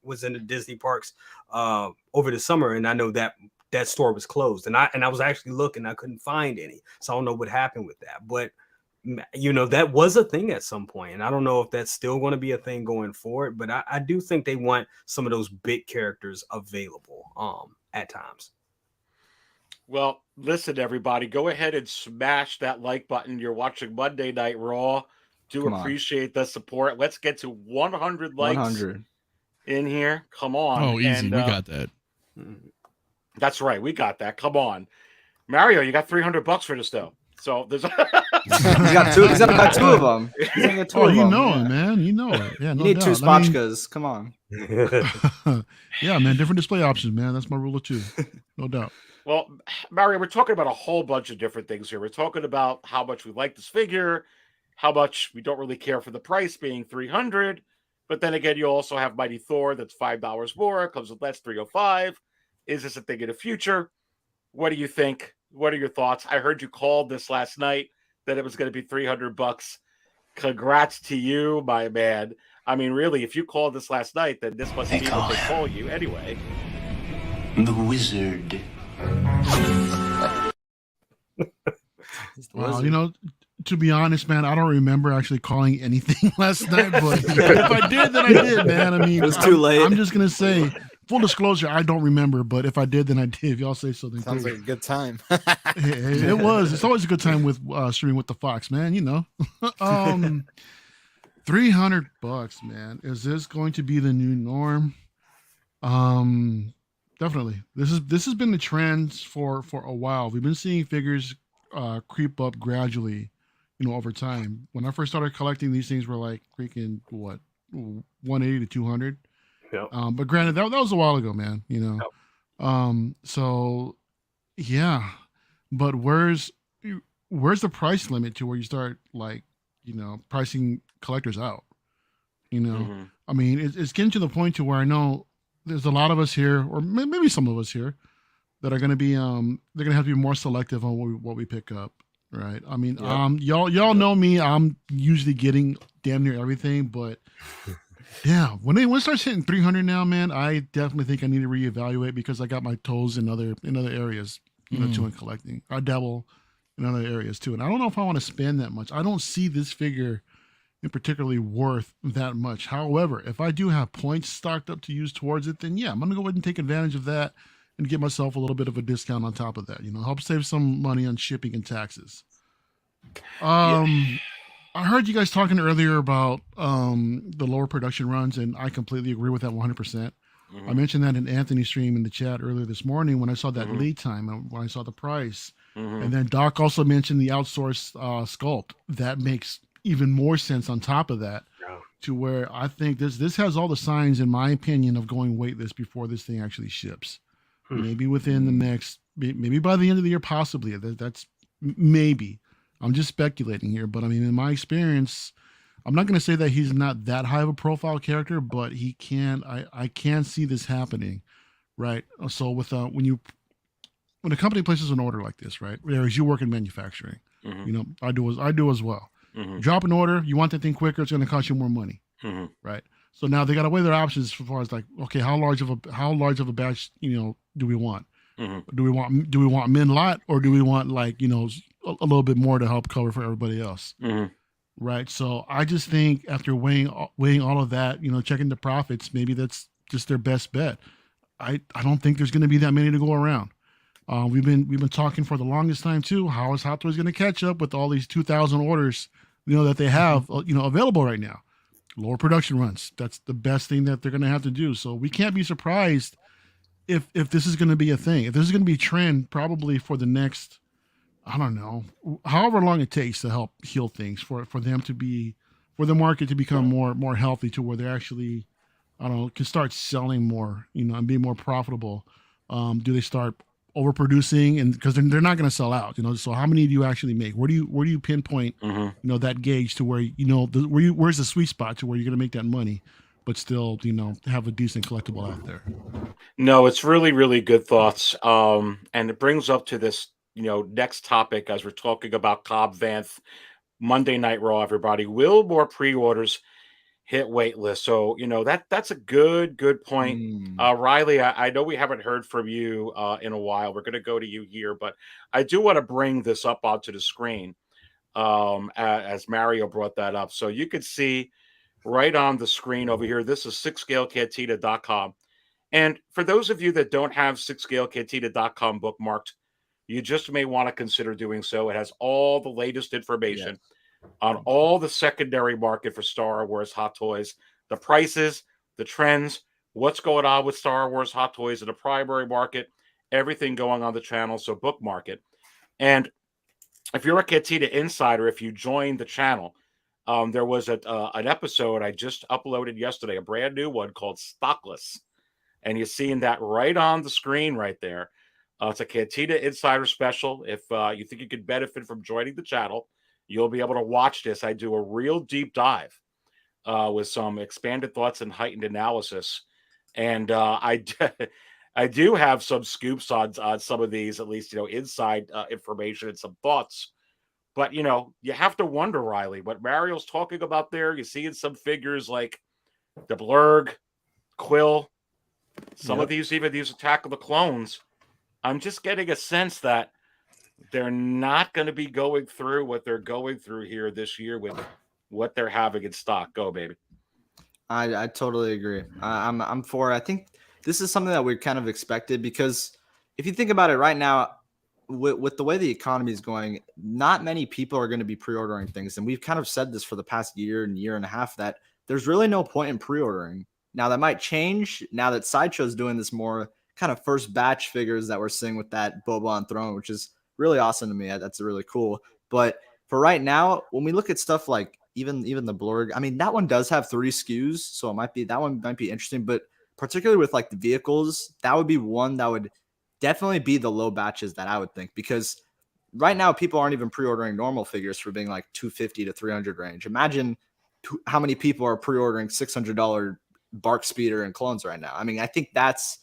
Speaker 7: was in the Disney parks over the summer, and I know that store was closed. And I was actually looking, I couldn't find any. So I don't know what happened with that. But you know, that was a thing at some point, and I don't know if that's still going to be a thing going forward, but I do think they want some of those big characters available at times.
Speaker 5: Well, listen, everybody, go ahead and smash that like button. You're watching Monday Night Raw. Appreciate the support. Let's get to 100 likes
Speaker 3: 100
Speaker 5: in here. Come on.
Speaker 6: Oh, easy. We got that.
Speaker 5: That's right. We got that. Come on. Mario, you got $300 for this, though. So there's
Speaker 3: He's got two. He's got two of them. He's got two
Speaker 10: Oh,
Speaker 3: of
Speaker 10: you
Speaker 3: them.
Speaker 10: know it, man. You know it. Yeah,
Speaker 3: You
Speaker 10: no
Speaker 3: need two
Speaker 10: doubt. I mean,
Speaker 3: Spotchkas. Come on.
Speaker 10: yeah, man. Different display options, man. That's my rule of two. No doubt.
Speaker 5: Well, Mario, we're talking about a whole bunch of different things here. We're talking about how much we like this figure, how much we don't really care for the price being $300. But then again, you also have Mighty Thor that's $5 more. It comes with less, $305. Is this a thing in the future? What do you think? What are your thoughts? I heard you called this last night that it was going to be $300. Congrats to you, my man. I mean, really, if you called this last night, then this must be what they call you anyway.
Speaker 8: The Wizard.
Speaker 10: Wow, you know, to be honest, man, I don't remember actually calling anything last night, but if I did, then I did, man. I mean,
Speaker 3: It was too late.
Speaker 10: I'm just gonna say, full disclosure, I don't remember, but if I did, then I did. If y'all say so, then
Speaker 2: Sounds
Speaker 10: cool.
Speaker 2: like a good time.
Speaker 10: Hey, it was. It's always a good time with streaming with the Fox, man. You know, $300, man. Is this going to be the new norm? Definitely. This has been the trend for a while. We've been seeing figures creep up gradually, you know, over time. When I first started collecting, these things were like freaking what, 180 to 200.
Speaker 7: Yep.
Speaker 10: But granted, that was a while ago, man. You know.
Speaker 7: Yep.
Speaker 10: So yeah, but where's the price limit to where you start, like, you know, pricing collectors out? You know, I mean, it's getting to the point to where I know there's a lot of us here, or maybe some of us here, that are going to be they're going to have to be more selective on what we pick up, right? I mean, y'all know me. I'm usually getting damn near everything, but yeah, when it starts hitting 300 now, man, I definitely think I need to reevaluate, because I got my toes in other areas, you know, too, in collecting. I dabble in other areas too, and I don't know if I want to spend that much. I don't see this figure in particularly worth that much. However, if I do have points stocked up to use towards it, then yeah, I'm gonna go ahead and take advantage of that and get myself a little bit of a discount on top of that. You know, help save some money on shipping and taxes. I heard you guys talking earlier about the lower production runs, and I completely agree with that 100%. I mentioned that in Anthony's stream in the chat earlier this morning when I saw that lead time and when I saw the price. And then Doc also mentioned the outsourced sculpt. That makes even more sense on top of that, to where I think this has all the signs, in my opinion, of going waitlist before this thing actually ships. Maybe within the next, maybe by the end of the year, possibly. That's maybe. I'm just speculating here, but I mean, in my experience, I'm not going to say that he's not that high of a profile character, but he can. I can see this happening, right? So with when a company places an order like this, right? Whereas you work in manufacturing, you know, I do as well. Drop an order, you want that thing quicker, it's going to cost you more money, right? So now they got to weigh their options as far as, like, okay, how large of a batch, you know, do we want? Do we want min lot, or do we want, like, you know, a little bit more to help cover for everybody else? Right. So I just think after weighing all of that, you know, checking the profits, maybe that's just their best bet. I don't think there's going to be that many to go around. We've been talking for the longest time too. How is Hot Toys going to catch up with all these 2,000 orders, you know, that they have, you know, available right now? Lower production runs. That's the best thing that they're going to have to do. So we can't be surprised if this is going to be a thing. If this is going to be a trend, probably for the next, I don't know, however long it takes to help heal things, for the market to become more healthy, to where they're actually, I don't know, can start selling more, you know, and be more profitable. Do they start overproducing? And because they're not going to sell out, you know, so how many do you actually make? Where do you pinpoint, you know, that gauge to where, you know, where's the sweet spot to where you're going to make that money, but still, you know, have a decent collectible out there?
Speaker 5: No, it's really, really good thoughts. And it brings up to this, you know, next topic, as we're talking about Cobb Vanth, Monday Night Raw, everybody. Will more pre-orders hit waitlist? So, you know, that's a good point. Riley, I know we haven't heard from you in a while. We're going to go to you here, but I do want to bring this up onto the screen as Mario brought that up. So you can see right on the screen over here, this is sixscalecantina.com. And for those of you that don't have sixscalecantina.com bookmarked, you just may want to consider doing so. It has all the latest information on all the secondary market for Star Wars Hot Toys, the prices, the trends, what's going on with Star Wars Hot Toys in the primary market, everything going on the channel, so bookmark it. And if you're a Cantina insider, if you joined the channel, there was an episode I just uploaded yesterday, a brand new one called Stockless. And you're seeing that right on the screen right there. It's a Cantina Insider special. If you think you could benefit from joining the channel, you'll be able to watch this. I do a real deep dive with some expanded thoughts and heightened analysis. And I do have some scoops on some of these, at least, inside information and some thoughts. But, you have to wonder, Riley, what Mario's talking about there. You see in some figures like the Blurg, Quill, some of these, even these Attack of the Clones. I'm just getting a sense that they're not going to be going through what they're going through here this year with what they're having in stock. Go, baby.
Speaker 3: I totally agree. I'm for it. I think this is something that we kind of expected, because if you think about it right now, with the way the economy is going, not many people are going to be pre-ordering things. And we've kind of said this for the past year and a half, that there's really no point in pre-ordering. Now that might change now that Sideshow's doing this more kind of first batch figures that we're seeing with that Boba on Throne, which is really awesome to me. That's really cool. But for right now, when we look at stuff like even the Blurg, I mean, that one does have 3 SKUs, so that one might be interesting. But particularly with like the vehicles, that would be one that would definitely be the low batches that I would think, because right now people aren't even pre-ordering normal figures for being like 250 to 300 range. Imagine how many people are pre-ordering $600 Bark Speeder and clones right now. I mean, I think that's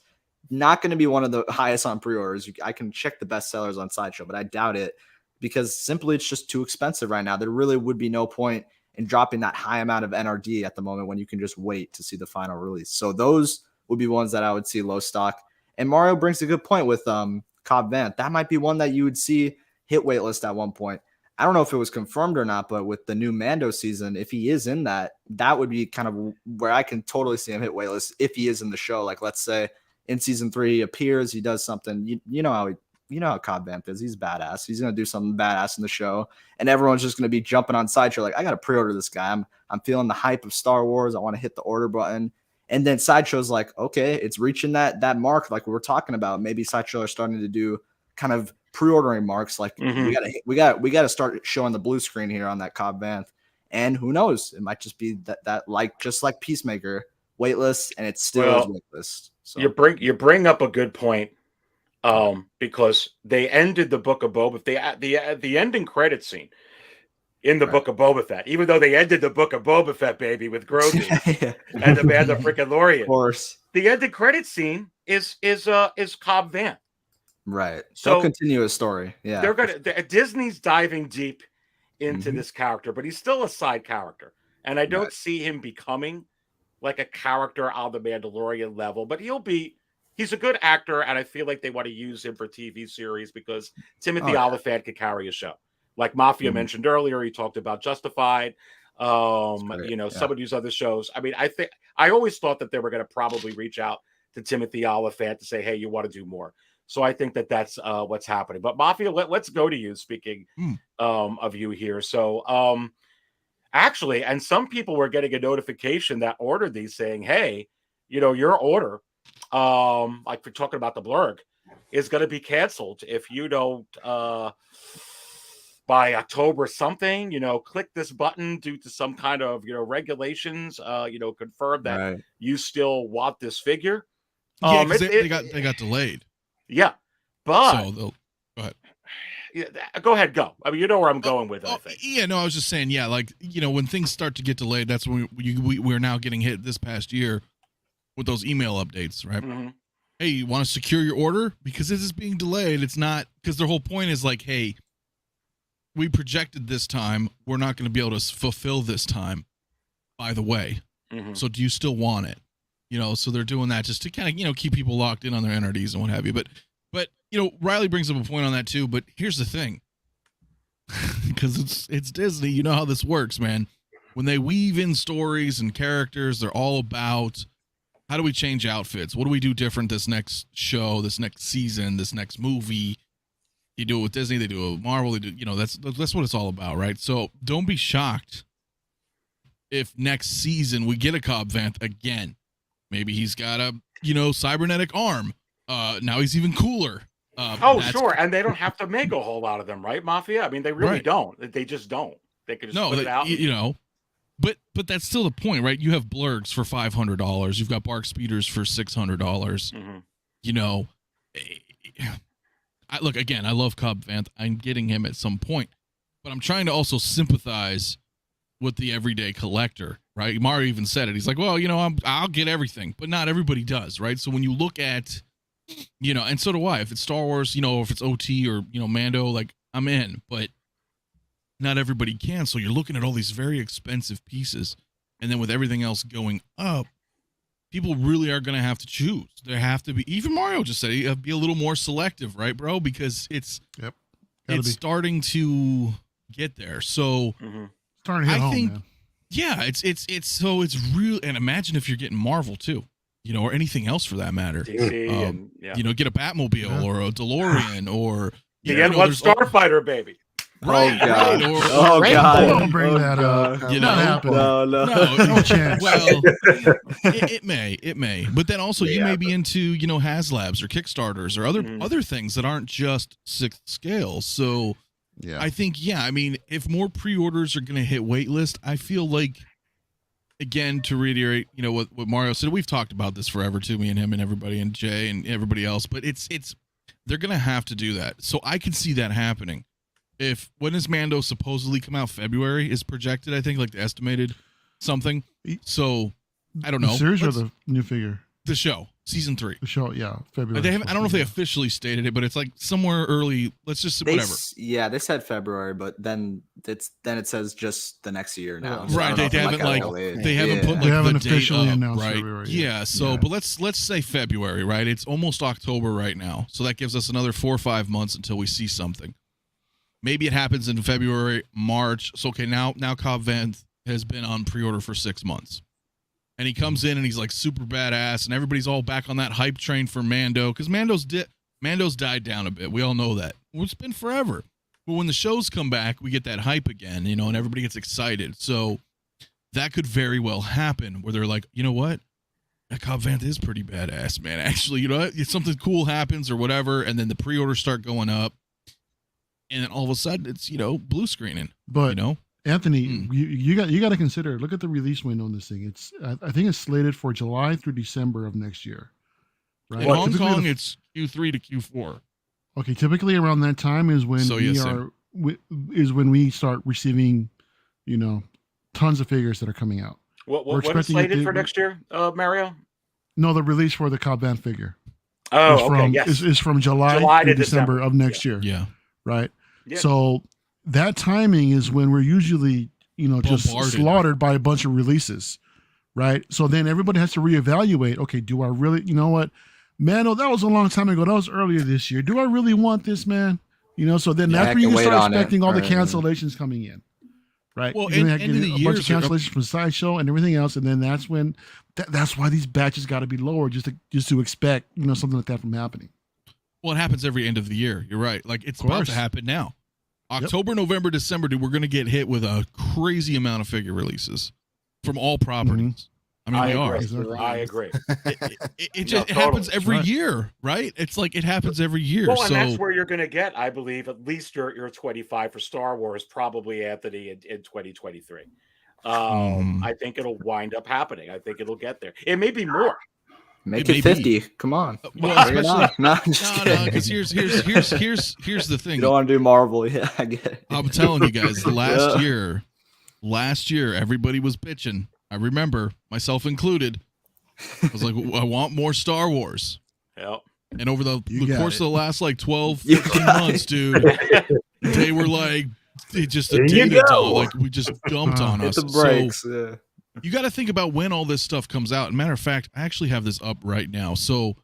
Speaker 3: not going to be one of the highest on pre-orders. I can check the best sellers on Sideshow, but I doubt it, because simply it's just too expensive right now. There really would be no point in dropping that high amount of NRD at the moment when you can just wait to see the final release. So those would be ones that I would see low stock. And Mario brings a good point with Cobb Vanth. That might be one that you would see hit waitlist at one point. I don't know if it was confirmed or not, but with the new Mando season, if he is in that would be kind of where I can totally see him hit waitlist if he is in the show. Like, let's say in season 3 he appears, he does something. You know how Cobb Vanth is. He's badass. He's gonna do something badass in the show, and everyone's just gonna be jumping on Sideshow like, I gotta pre-order this guy. I'm feeling the hype of Star Wars. I want to hit the order button. And then Sideshow's like, okay, it's reaching that mark like we were talking about. Maybe Sideshow are starting to do kind of pre-ordering marks. Like we got to start showing the blue screen here on that Cobb Vanth. And who knows? It might just be that like just like Peacemaker, waitlist, and it's still is waitlist. So
Speaker 5: you bring up a good point, because they ended the Book of Boba Fett. The ending credit scene in the Book of Boba Fett, even though they ended the Book of Boba Fett, baby, with Grogu and the Mandalorian.
Speaker 3: Of course.
Speaker 5: The ending credit scene is Cobb Vanth.
Speaker 3: Right.
Speaker 5: So
Speaker 3: they'll continue his story. Yeah.
Speaker 5: Disney's diving deep into this character, but he's still a side character. And I don't see him becoming like a character on the Mandalorian level, but he's a good actor, and I feel like they want to use him for TV series because Timothy Oliphant could carry a show. Like Mafia mentioned earlier, he talked about Justified, some of these other shows. I mean, I always thought that they were going to probably reach out to Timothy Oliphant to say, hey, you want to do more. So I think that's what's happening. But Mafia, let's go to you, speaking of you here. So actually, and some people were getting a notification that ordered these saying, hey, your order, like we're talking about the Blurg, is going to be canceled if you don't by October something, click this button due to some kind of, regulations, confirm that you still want this figure.
Speaker 6: Yeah, because they got delayed.
Speaker 5: Yeah, but
Speaker 6: so go ahead.
Speaker 5: Yeah, go ahead, go. I mean, you know where I'm going with it, I think.
Speaker 6: Yeah, no, I was just saying, yeah, like, when things start to get delayed, that's when we're now getting hit this past year with those email updates, right?
Speaker 5: Mm-hmm.
Speaker 6: Hey, you want to secure your order? Because this is being delayed. It's not, because their whole point is like, hey, we projected this time. We're not going to be able to fulfill this time, by the way.
Speaker 5: Mm-hmm.
Speaker 6: So do you still want it? So they're doing that just to kind of, keep people locked in on their NRDs and what have you. But Riley brings up a point on that too. But here's the thing, because it's Disney. You know how this works, man. When they weave in stories and characters, they're all about how do we change outfits? What do we do different this next show, this next season, this next movie? You do it with Disney, they do it with Marvel. They do, that's what it's all about, right? So don't be shocked if next season we get a Cobb Vanth again. Maybe he's got a, cybernetic arm. Now he's even cooler.
Speaker 5: Sure. And they don't have to make a whole lot of them, right, Mafia? I mean, they really don't. They just don't. They could just put it out.
Speaker 6: But that's still the point, right? You have blurgs for $500. You've got bark speeders for $600. Mm-hmm. Look, again, I love Cobb Vanth. I'm getting him at some point, but I'm trying to also sympathize with the everyday collector, right? Mario even said it. He's like, well, I'll get everything, but not everybody does, right? So when you look at, and so do I. If it's Star Wars, if it's OT or, Mando, like I'm in, but not everybody can. So you're looking at all these very expensive pieces. And then with everything else going up, people really are going to have to choose. There have to be, even Mario just said, you have to be a little more selective, right, bro? Because it's starting to get there. So
Speaker 10: starting to hit home, man.
Speaker 6: Yeah, it's real. And imagine if you're getting Marvel too, or anything else for that matter.
Speaker 5: DC
Speaker 6: get a Batmobile or a DeLorean or
Speaker 5: one Starfighter, baby.
Speaker 6: Right.
Speaker 3: God.
Speaker 6: Right.
Speaker 3: God.
Speaker 10: Don't bring that up. Not happening. No chance.
Speaker 6: Well, it may. But then also you may be into, HasLabs or Kickstarters or other things that aren't just Sixth Scale. So I think, if more pre-orders are going to hit waitlist, I feel like, again, to reiterate, what Mario said, we've talked about this forever too, me and him and everybody and Jay and everybody else, but they're going to have to do that. So I can see that happening. When does Mando supposedly come out? February is projected, I think, like the estimated something. So I don't know.
Speaker 10: The series or the new figure?
Speaker 6: The show, season 3.
Speaker 10: The show, February.
Speaker 6: I don't know if they officially stated it, but it's like somewhere early. Let's just whatever.
Speaker 3: They said February, but then it says just the next year now.
Speaker 6: So right? They haven't put the
Speaker 10: officially
Speaker 6: date up,
Speaker 10: announced
Speaker 6: right?
Speaker 10: February.
Speaker 6: Yeah. So, but let's say February, right? It's almost October right now, so that gives us another 4 or 5 months until we see something. Maybe it happens in February, March. So, okay, now Cobb Vanth has been on pre-order for 6 months. And he comes in and he's like super badass, and everybody's all back on that hype train for Mando, because Mando's died down a bit. We all know that. Well, it's been forever. But when the shows come back, we get that hype again, and everybody gets excited. So that could very well happen where they're like, you know what? That Cobb Vanth is pretty badass, man. Actually, something cool happens or whatever, and then the pre-orders start going up. And then all of a sudden, it's blue screening.
Speaker 10: But Anthony, you got to consider. Look at the release window on this thing. I think it's slated for July through December of next year. Right?
Speaker 6: In Hong Kong, it's Q3 to Q4.
Speaker 10: Okay, typically around that time is when we start receiving, tons of figures that are coming out.
Speaker 5: What is slated for next year, Mario?
Speaker 10: No, the release for the Cobb Vanth figure.
Speaker 5: Oh, okay. Yes,
Speaker 10: is from July to December of next year.
Speaker 6: Yeah.
Speaker 10: Right. Yeah. So that timing is when we're usually, just slaughtered by a bunch of releases. Right. So then everybody has to reevaluate. Okay, do I really, what? Man, that was a long time ago. That was earlier this year. Do I really want this, man? So then that's when you can start expecting all the cancellations coming in. Right.
Speaker 6: Well,
Speaker 10: and
Speaker 6: end of the
Speaker 10: a
Speaker 6: year,
Speaker 10: bunch of cancellations from Sideshow and everything else. And then that's when that's why these batches got to be lower just to expect, something like that from happening.
Speaker 6: Well, it happens every end of the year. You're right. Like, it's about to happen now. October, November, December, dude, we're going to get hit with a crazy amount of figure releases from all properties. I mean,
Speaker 5: I agree.
Speaker 6: It happens every year, right? It's like it happens every year.
Speaker 5: Well, and that's where you're going to get, I believe, at least your 25 for Star Wars, probably, Anthony, in 2023. I think it'll wind up happening. I think it'll get there. It may be more.
Speaker 3: Make it 50. Come on.
Speaker 6: Well, especially no, because here's the thing.
Speaker 3: You don't want to do Marvel. Yeah, I get it.
Speaker 6: I'm telling you guys, last year, everybody was bitching. I remember, myself included. I was like, I want more Star Wars.
Speaker 5: Yep.
Speaker 6: And over the course of the last 12, 15 months, dude, they were like, just a data dump. Like, we just dumped on us.
Speaker 3: Hit the brakes. So,
Speaker 6: you got to think about when all this stuff comes out. Matter of fact, I actually have this up right now. So,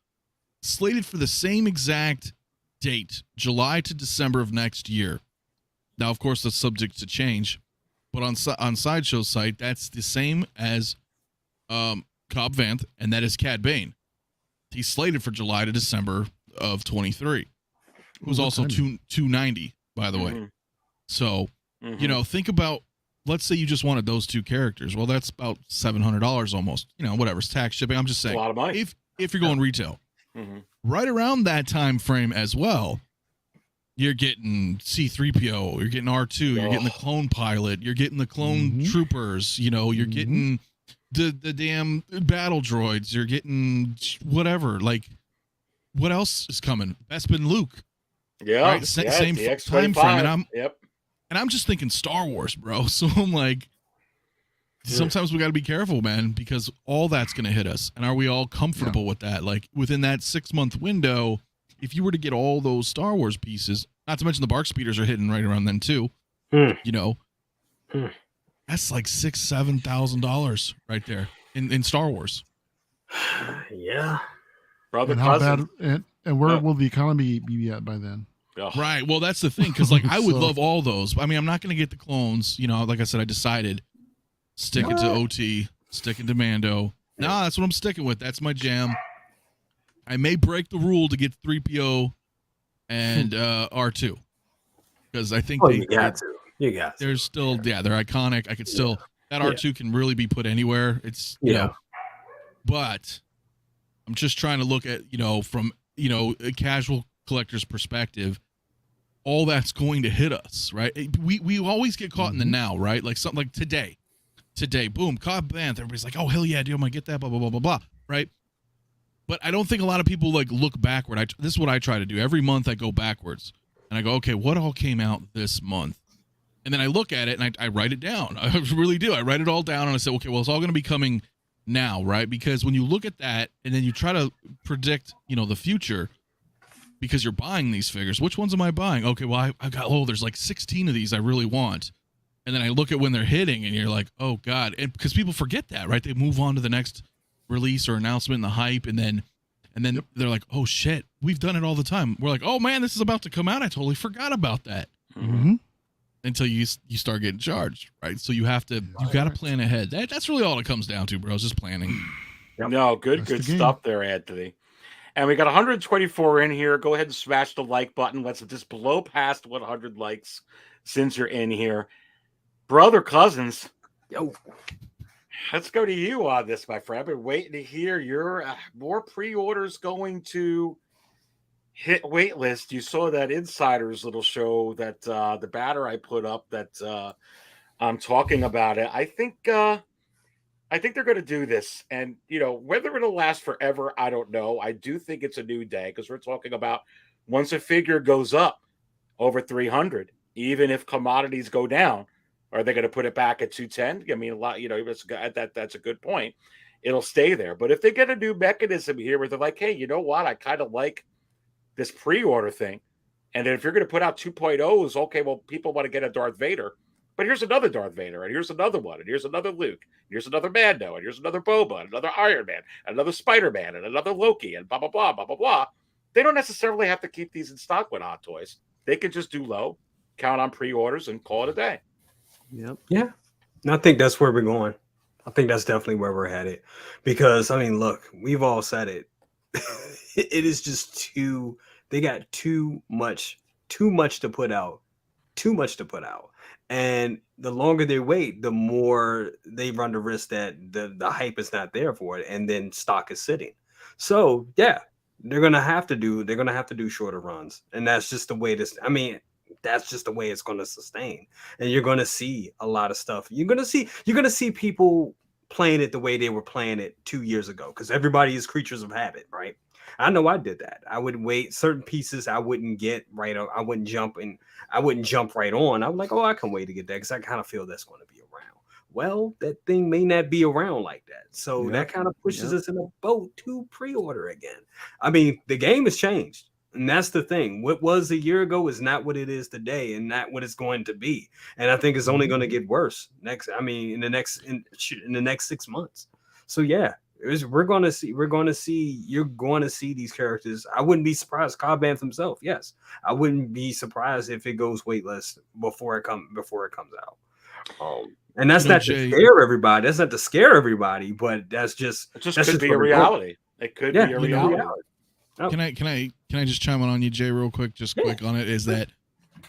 Speaker 6: slated for the same exact date, July to December of next year. Now, of course, that's subject to change. But on Sideshow's site, that's the same as Cobb Vanth, and that is Cad Bane. He's slated for July to December of 23. Who's also 290, by the way. So, think about let's say you just wanted those 2 characters. Well, that's about $700 almost. You know, whatever, it's tax, shipping. I'm just saying,
Speaker 5: a lot of money.
Speaker 6: If you're going retail, right around that time frame as well, you're getting C-3PO, you're getting R2, you're getting the clone pilot, you're getting the clone troopers. You know, you're getting the damn battle droids. You're getting whatever. Like, what else is coming? Bespin Luke.
Speaker 5: Yeah,
Speaker 6: right? Same time frame, and I'm just thinking Star Wars, bro. So I'm like, sometimes we got to be careful, man, because all that's going to hit us. And are we all comfortable with that? Like within that 6-month window, if you were to get all those Star Wars pieces, not to mention the bark speeders are hitting right around then too. You know, that's like $6,000-$7,000 right there in Star Wars.
Speaker 7: Yeah,
Speaker 5: brother.
Speaker 10: And how bad? And where will the economy be at by then?
Speaker 6: Right. Well, that's the thing, because like I would love all those. I mean, I'm not going to get the clones. You know, like I said, I decided sticking to OT, sticking to Mando. Nah, that's what I'm sticking with. That's my jam. I may break the rule to get 3PO and R2, because I think
Speaker 7: you got to.
Speaker 6: They're still they're iconic. I could still that R2 can really be put anywhere. It's you know, but I'm just trying to look at from a casual collector's perspective. All that's going to hit us, right? We always get caught in the now, right? Like something like today, boom, Cobb Vanth. Everybody's like, oh hell yeah, dude, I'm gonna get that, blah blah blah blah blah, right? But I don't think a lot of people like look backward. This is what I try to do. Every month I go backwards and I go, okay, what all came out this month? And then I look at it and I write it down. I really do. I write it all down and I say, okay, well, it's all going to be coming now, right? Because when you look at that and then you try to predict, the future, because you're buying these figures, which ones am I buying? Okay, well, I got, there's like 16 of these I really want. And then I look at when they're hitting and you're like, oh God. And because people forget that, right? They move on to the next release or announcement and the hype. And then they're like, oh shit, we've done it all the time. We're like, oh man, this is about to come out. I totally forgot about that. Until you start getting charged, right? So you got to plan ahead. That's really all it comes down to, bro. It's just planning.
Speaker 5: No, good stuff there, Anthony. And we got 124 in here. Go ahead and smash the like button. Let's just blow past 100 likes since you're in here. Brother Cousins.
Speaker 7: Yo.
Speaker 5: Let's go to you on this, my friend. I've been waiting to hear your more pre-orders going to hit waitlist. You saw that Insider's little show that the batter I put up that I'm talking about it. I think they're going to do this, and whether it'll last forever, I don't know. I do think it's a new day because we're talking about once a figure goes up over 300, even if commodities go down, are they going to put it back at 210? I mean, a lot. That's a good point. It'll stay there, but if they get a new mechanism here where they're like, hey, you know what? I kind of like this pre-order thing, and then if you're going to put out 2.0s, okay, well, people want to get a Darth Vader. But here's another Darth Vader, and here's another one, and here's another Luke, and here's another Mando, and here's another Boba, and another Iron Man, and another Spider-Man, and another Loki, and blah, blah, blah, blah, blah, blah. They don't necessarily have to keep these in stock with Hot Toys. They could just do low, count on pre-orders, and call it a day.
Speaker 7: Yep. Yeah. And I think that's where we're going. I think that's definitely where we're headed. Because, I mean, look, we've all said it. It is just they got too much to put out. Too much to put out. And the longer they wait, the more they run the risk that the hype is not there for it, and then stock is sitting. So yeah, they're gonna have to do shorter runs, and that's just the way that's just the way it's gonna sustain. And you're gonna see a lot of stuff. You're gonna see people playing it the way they were playing it 2 years ago, because everybody is creatures of habit, right? I know I did that. I would wait certain pieces I wouldn't get right. I wouldn't jump right on. I was like, oh, I can wait to get that because I kind of feel that's going to be around. Well, that thing may not be around like that. So that kind of pushes us in a boat to pre-order again. I mean, the game has changed. And that's the thing. What was a year ago is not what it is today, and not what it's going to be. And I think it's only going to get worse in the next 6 months. So yeah. You're going to see these characters. I wouldn't be surprised. Cobb Vanth himself, yes. I wouldn't be surprised if it goes waitlist before it comes out. And that's not to scare everybody. That's not to scare everybody, but that's just
Speaker 5: be a reality. It could be a reality.
Speaker 6: Oh. Can I just chime in on you, Jay, real quick? Just quick on it is that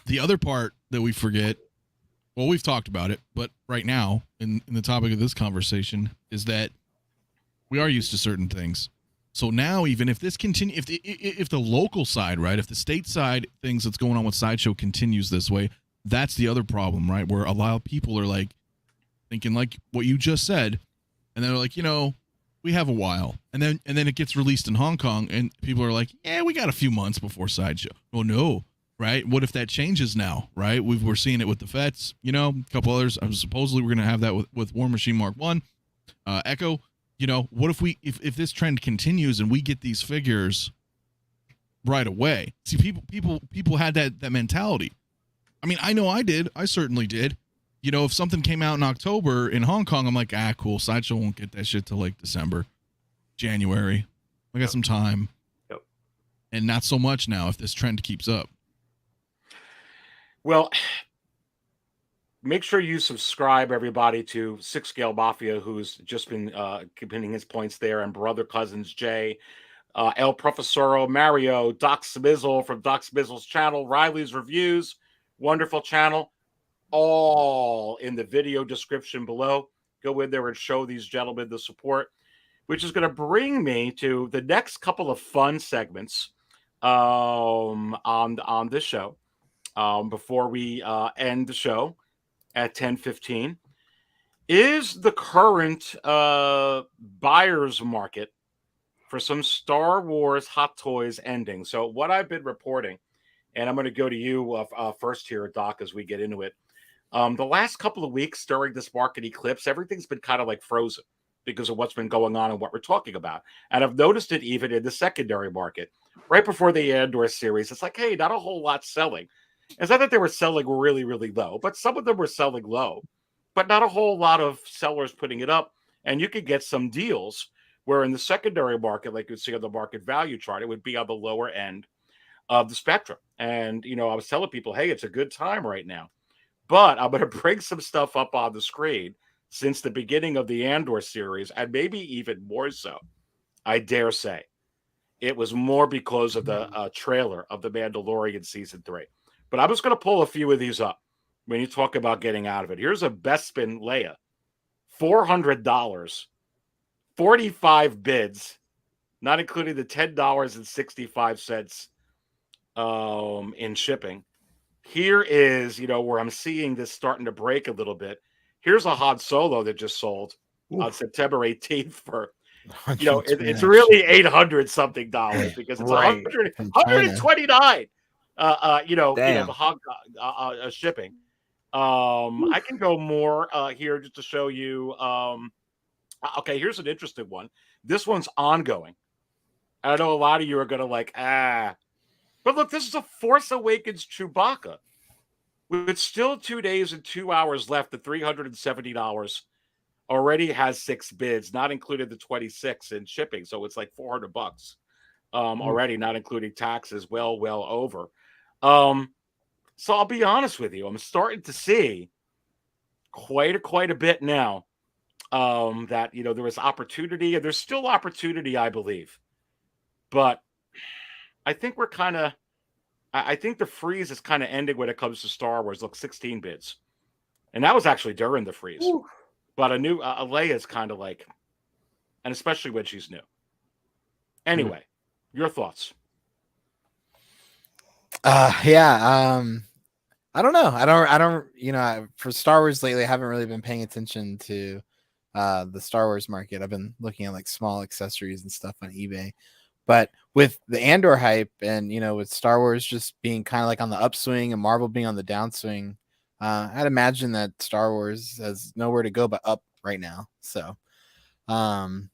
Speaker 6: the other part that we forget well, we've talked about it, but right now, in the topic of this conversation, is that we are used to certain things. So now, even if this continue, if the local side, right, if the state side things that's going on with Sideshow continues this way, that's the other problem, right? Where a lot of people are like thinking like what you just said, and they're like, we have a while, and then it gets released in Hong Kong, and people are like, yeah, we got a few months before Sideshow. Oh no, right? What if that changes now, right? We're seeing it with the Fets, a couple others. Supposedly we're gonna have that with War Machine Mark 1, Echo. What if if this trend continues and we get these figures right away? See, people had that mentality. I mean, I know I did. I certainly did. If something came out in October in Hong Kong, I'm like, cool. Sideshow won't get that shit till like December, January. I got some time.
Speaker 3: Yep.
Speaker 6: And not so much now if this trend keeps up.
Speaker 5: Well, make sure you subscribe, everybody, to Six Scale Mafia, who's just been keeping his points there, and Brother Cousins Jay, El Professoro, Mario, Doc Smizzle from Doc Smizzle's channel, Riley's Reviews, wonderful channel, all in the video description below. Go in there and show these gentlemen the support, which is going to bring me to the next couple of fun segments on this show before we end the show at 10:15 is the current buyer's market for some Star Wars Hot Toys ending. So what I've been reporting, and I'm going to go to you first here, Doc, as we get into it. The last couple of weeks during this market eclipse, everything's been kind of like frozen because of what's been going on and what we're talking about. And I've noticed it even in the secondary market. Right before the Andor series, it's like, hey, not a whole lot selling. It's not that they were selling really, really low, but some of them were selling low, but not a whole lot of sellers putting it up. And you could get some deals where in the secondary market, like you see on the market value chart, it would be on the lower end of the spectrum. And, I was telling people, hey, it's a good time right now. But I'm going to bring some stuff up on the screen since the beginning of the Andor series, and maybe even more so, I dare say. It was more because of the trailer of The Mandalorian Season 3. But I'm just going to pull a few of these up when you talk about getting out of it. Here's a Bespin Leia, $400, 45 bids, not including the $10.65 in shipping. Here is, where I'm seeing this starting to break a little bit. Here's a Han Solo that just sold on September 18th for, it's really $800 something because it's
Speaker 2: Right.
Speaker 5: $129.
Speaker 3: Damn.
Speaker 5: The hog shipping. I can go more here just to show you. Okay, here's an interesting one. This one's ongoing. I know a lot of you are gonna but look, this is a Force Awakens Chewbacca with still 2 days and 2 hours left. The $370 already has 6 bids, not included the 26 in shipping, so it's like $400 already, not including taxes. Well over. So I'll be honest with you, I'm starting to see quite a bit now that there is opportunity, and there's still opportunity, I believe. But I think I think the freeze is kind of ending when it comes to Star Wars. Look, 16 bids, and that was actually during the freeze. Ooh. But a new Leia is kind of like, and especially when she's new. Anyway, your thoughts?
Speaker 2: I don't know. I don't, for Star Wars lately, I haven't really been paying attention to the Star Wars market. I've been looking at like small accessories and stuff on eBay. But with the Andor hype and, with Star Wars just being kind of like on the upswing and Marvel being on the downswing, I'd imagine that Star Wars has nowhere to go but up right now. So, in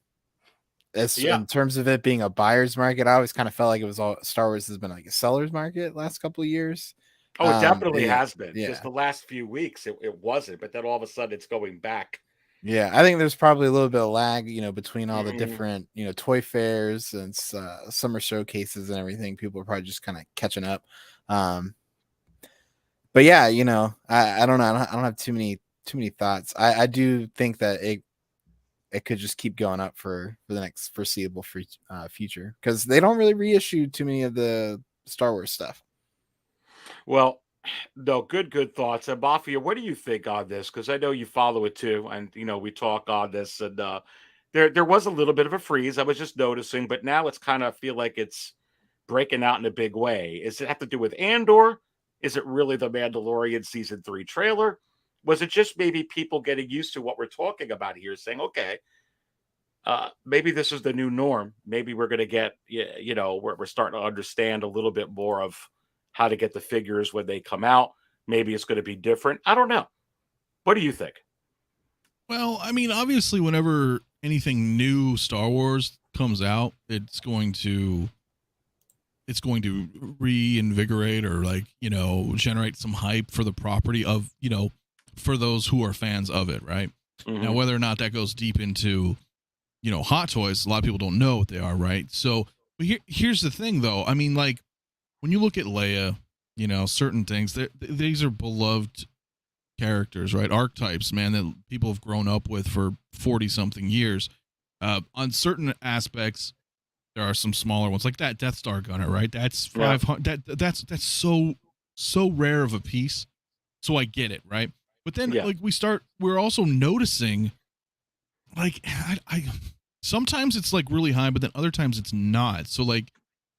Speaker 2: terms of it being a buyer's market, I always kind of felt like it was all Star Wars has been like a seller's market last couple of years.
Speaker 5: Oh, it definitely has been. Yeah. Just the last few weeks, it wasn't, but then all of a sudden it's going back.
Speaker 2: Yeah, I think there's probably a little bit of lag, between all the different, toy fairs and summer showcases and everything. People are probably just kind of catching up. But yeah, I don't know. I don't have too many thoughts. I do think that it could just keep going up for the next foreseeable future because they don't really reissue too many of the Star Wars stuff.
Speaker 5: Well, No, good thoughts. And Mafia, what do you think on this? Because I know you follow it too, and we talk on this, and there was a little bit of a freeze. I was just noticing, but now it's kind of feel like it's breaking out in a big way. Is it have to do with Andor? Is it really the Mandalorian season 3 trailer? Was it just maybe people getting used to what we're talking about here, saying, okay, maybe this is the new norm. Maybe we're going to get, we're starting to understand a little bit more of how to get the figures when they come out. Maybe it's going to be different. I don't know. What do you think?
Speaker 6: Well, I mean, obviously, whenever anything new Star Wars comes out, it's going to reinvigorate or generate some hype for the property of, for those who are fans of it, right?
Speaker 5: Mm-hmm.
Speaker 6: Now, whether or not that goes deep into, hot toys, a lot of people don't know what they are, right? So, but here's the thing, though. I mean, like, when you look at Leia, certain things, these are beloved characters, right? Archetypes, man, that people have grown up with for 40-something years. On certain aspects, there are some smaller ones, like that Death Star gunner, right? That's 500. That's so rare of a piece. So I get it, right? But then, we're also noticing, like, I sometimes it's like really high, but then other times it's not. So like,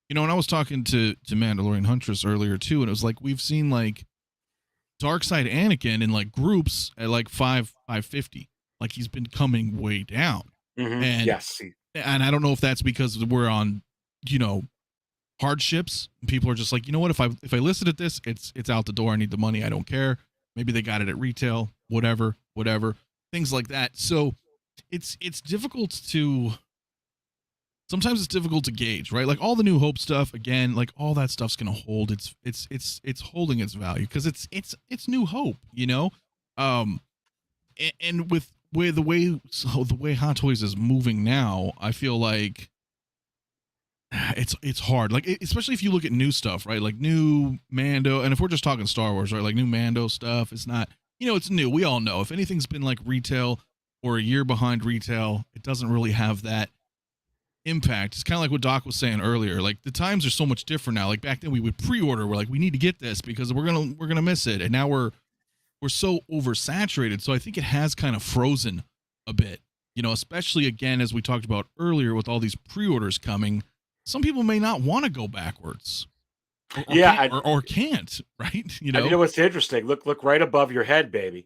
Speaker 6: and I was talking to Mandalorian Huntress earlier too, and it was like we've seen like Dark Side Anakin in like groups at like 550, like he's been coming way down.
Speaker 5: Mm-hmm.
Speaker 6: And
Speaker 5: yes,
Speaker 6: and I don't know if that's because we're on, hardships. And people are just like, you know what? If I listed at this, it's out the door. I need the money. I don't care. Maybe they got it at retail. Whatever. Things like that. So it's difficult to. Sometimes it's difficult to gauge, right? Like all the New Hope stuff, again, like all that stuff's gonna hold. It's holding its value because it's New Hope, and with the way Hot Toys is moving now, I feel like it's hard. Like especially if you look at new stuff, right? Like new Mando, and if we're just talking Star Wars, right? Like new Mando stuff, it's not, it's new. We all know if anything's been like retail or a year behind retail, it doesn't really have that impact. It's kind of like what Doc was saying earlier. Like the times are so much different now. Like back then we would pre-order. We're like, we need to get this because we're gonna miss it. And now we're so oversaturated. So I think it has kind of frozen a bit. Especially again as we talked about earlier with all these pre-orders coming. Some people may not want to go backwards. Or can't, right?
Speaker 5: And you know what's interesting? Look right above your head, baby.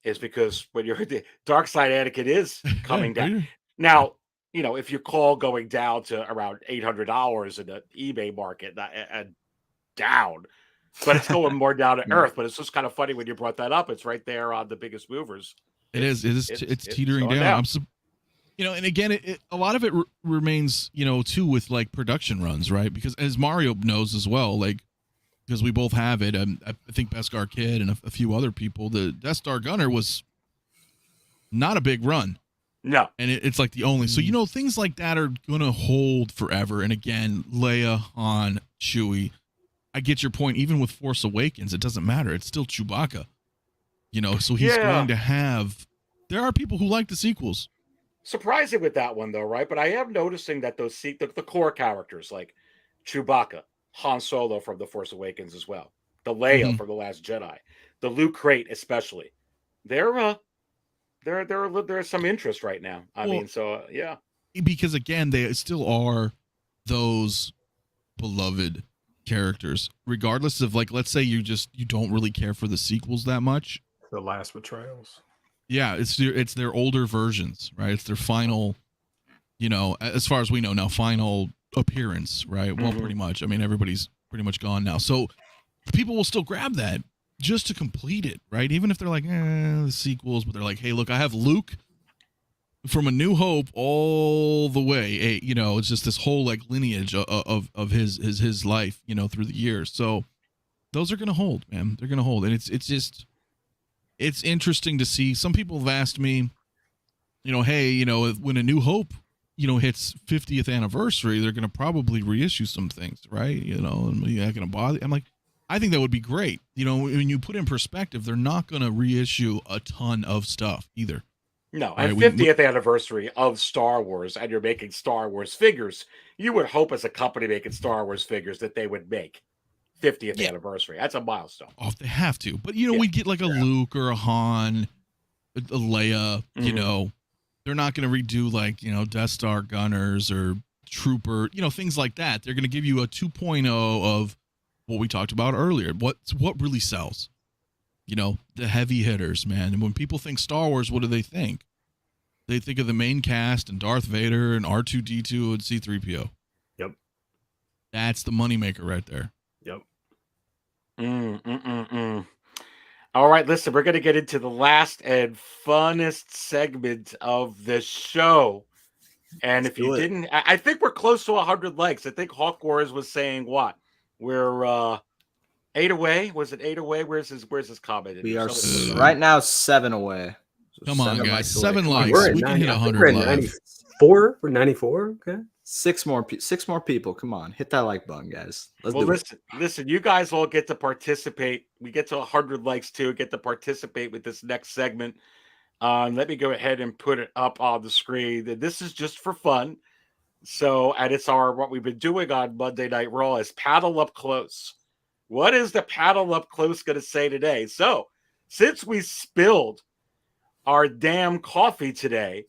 Speaker 5: Is because when you're the Dark Side Anakin is coming down now. If you call going down to around $800 in the eBay market and down, but it's going more down to earth. But it's just kind of funny when you brought that up. It's right there on the biggest movers.
Speaker 6: It's teetering down. And again, a lot of it remains, too, with like production runs, right? Because as Mario knows as well, like, because we both have it, I think Beskar Kid and a few other people, the Death Star Gunner was not a big run.
Speaker 5: No.
Speaker 6: And it's like the only. So, things like that are going to hold forever. And again, Leia, Han, Chewie. I get your point. Even with Force Awakens, it doesn't matter. It's still Chewbacca. So he's going to have. There are people who like the sequels.
Speaker 5: Surprising with that one, though, right? But I am noticing that the core characters like Chewbacca, Han Solo from The Force Awakens as well, the Lael from The Last Jedi, the Luke Crate especially, there's some interest right now. I mean,
Speaker 6: because again, they still are those beloved characters, regardless of like, let's say you don't really care for the sequels that much.
Speaker 7: The Last Betrayals.
Speaker 6: Yeah, it's their older versions, right? It's their final, as far as we know now, final appearance, right? Well, pretty much. I mean, everybody's pretty much gone now, so people will still grab that just to complete it, right? Even if they're like, the sequels, but they're like, hey, look, I have Luke from A New Hope all the way. It's just this whole like lineage of his life, through the years. So those are gonna hold, man. They're gonna hold, and it's interesting to see. Some people have asked me, hey, when A New Hope, hits 50th anniversary, they're gonna probably reissue some things, right? And you're not gonna bother. I'm like, I think that would be great. When you put in perspective, they're not going to reissue a ton of stuff either.
Speaker 5: No, and 50th anniversary of Star Wars, and you're making Star Wars figures, you would hope as a company making Star Wars figures that they would make 50th anniversary. That's a milestone.
Speaker 6: Oh, they have to. But we get like a Luke or a Han, a Leia. You know, they're not going to redo like Death Star gunners or Trooper. Things like that. They're going to give you a 2.0 of what we talked about earlier. What really sells? The heavy hitters, man. And when people think Star Wars, what do they think? They think of the main cast and Darth Vader and R2-D2 and C-3PO.
Speaker 7: Yep.
Speaker 6: That's the moneymaker right there.
Speaker 7: Yep.
Speaker 5: All right, listen, we're going to get into the last and funnest segment of the show. And if you didn't, I think we're close to 100 likes. I think Hawk Wars was saying what? We're 8 away. Was it 8 away? Where's his comment?
Speaker 3: We are right now 7 away. So
Speaker 6: Come on, guys. 7 likes.
Speaker 7: We're at
Speaker 6: We can hit 100
Speaker 7: we're at
Speaker 6: live.
Speaker 7: 94. We're 94. Okay.
Speaker 3: 6 more people. Come on, hit that like button, guys. Let's do it.
Speaker 5: Listen, you guys all get to participate. We get to 100 likes too. Get to participate with this next segment. Let me go ahead and put it up on the screen. This is just for fun. So, and it's what we've been doing on Monday Night Raw is Paddle Up Close. What is the Paddle Up Close going to say today? So, since we spilled our damn coffee today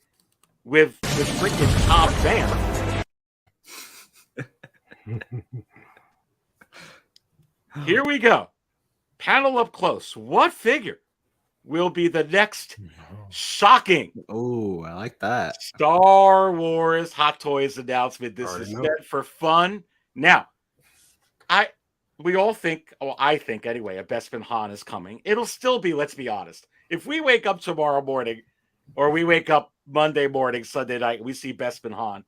Speaker 5: with freaking Cobb Vanth, here we go. Paddle Up Close. What figure will be the next shocking?
Speaker 3: Oh, I like that.
Speaker 5: Star Wars Hot Toys announcement. This is meant for fun. Now, we all think, I think anyway, a Bespin Han is coming. It'll still be, let's be honest. If we wake up tomorrow morning, or we wake up Monday morning, Sunday night, and we see Bespin Han,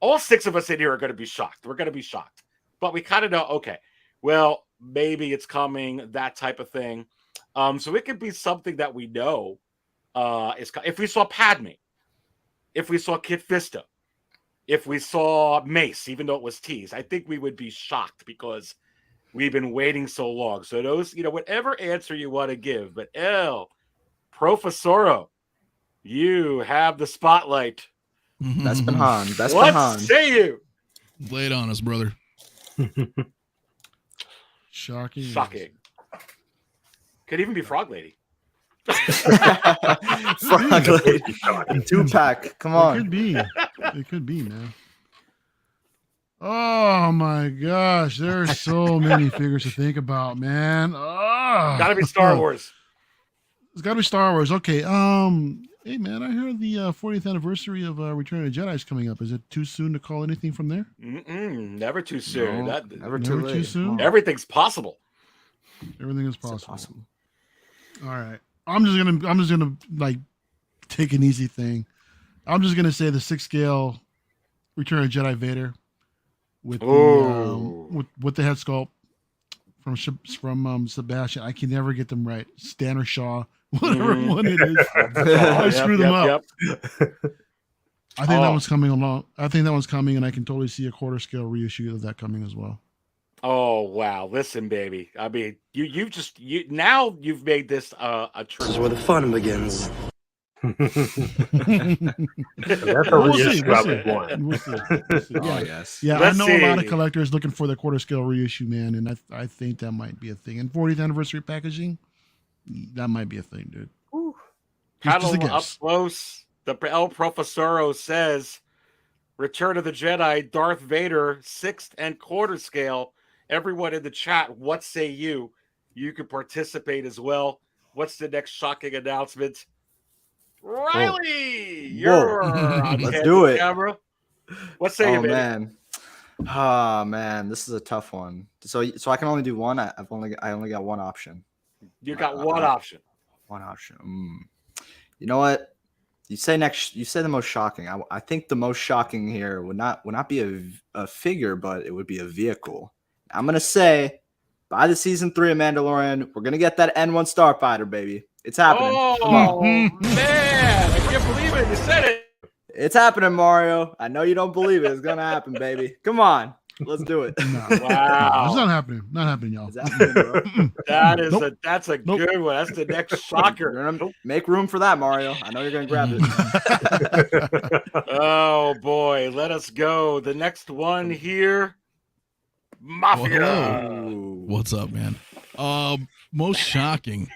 Speaker 5: all 6 of us in here are going to be shocked. We're going to be shocked. But we kind of know, okay, well, maybe it's coming, that type of thing. So it could be something that we know if we saw Padme, if we saw Kit Fisto, if we saw Mace, even though it was teased, I think we would be shocked because we've been waiting so long. So those, whatever answer you want to give, but Professoro, you have the spotlight.
Speaker 3: Bespin Han.
Speaker 5: What say you?
Speaker 6: Lay it on us, brother.
Speaker 10: Shocking.
Speaker 5: Could even be Frog Lady.
Speaker 3: Frog Lady. 2-pack. Come on.
Speaker 10: It could be, man. Oh my gosh, there's so many figures to think about, man. Oh.
Speaker 5: Gotta be Star Wars.
Speaker 10: It's gotta be Star Wars. Okay. Hey man, I heard the 40th anniversary of Return of the Jedi is coming up. Is it too soon to call anything from there?
Speaker 5: Never too soon.
Speaker 3: No,
Speaker 10: never too soon.
Speaker 5: Everything's possible.
Speaker 10: Everything is possible. All right. I'm just gonna like take an easy thing. I'm just gonna say the 6 scale Return of Jedi Vader with the head sculpt from Sebastian. I can never get them right. Stan or Shaw, whatever one it is. I screw them up. I think that one's coming along. I think that one's coming, and I can totally see a quarter scale reissue of that coming as well.
Speaker 5: Oh wow! Listen, baby. I mean, now you've made this a true.
Speaker 8: This is where the fun begins.
Speaker 7: That's a reissue one.
Speaker 10: We'll see.
Speaker 3: Oh yes.
Speaker 10: Yeah,
Speaker 5: Let's
Speaker 10: I know
Speaker 5: see.
Speaker 10: a lot of collectors looking for the quarter scale reissue, man, and I think that might be a thing. And 40th anniversary packaging, that might be a thing, dude.
Speaker 5: Paddle Up Close. The El Professoro says, "Return of the Jedi, Darth Vader, 6th and quarter scale." Everyone in the chat, what say you? You can participate as well. What's the next shocking announcement? Riley, you're on
Speaker 3: Let's do it.
Speaker 5: camera. What say you, baby?
Speaker 3: Man. Oh man, this is a tough one. So I can only do one. I only got one option.
Speaker 5: You got one option.
Speaker 3: One option. You know what? You say the most shocking. I think the most shocking here would not be a figure, but it would be a vehicle. I'm gonna say by the season 3 of Mandalorian, we're gonna get that N1 Starfighter, baby. It's happening.
Speaker 5: Oh man, I can't believe it. You said it.
Speaker 3: It's happening, Mario. I know you don't believe it. It's gonna happen, baby. Come on, let's do it.
Speaker 10: No.
Speaker 5: Wow,
Speaker 10: It's not happening. Not happening, y'all.
Speaker 3: It's happening, bro.
Speaker 5: That's a good one. That's the next shocker.
Speaker 3: Make room for that, Mario. I know you're gonna grab it.
Speaker 5: Oh boy, let us go. The next one here. Mafia.
Speaker 6: Hello. What's up, man? Most shocking.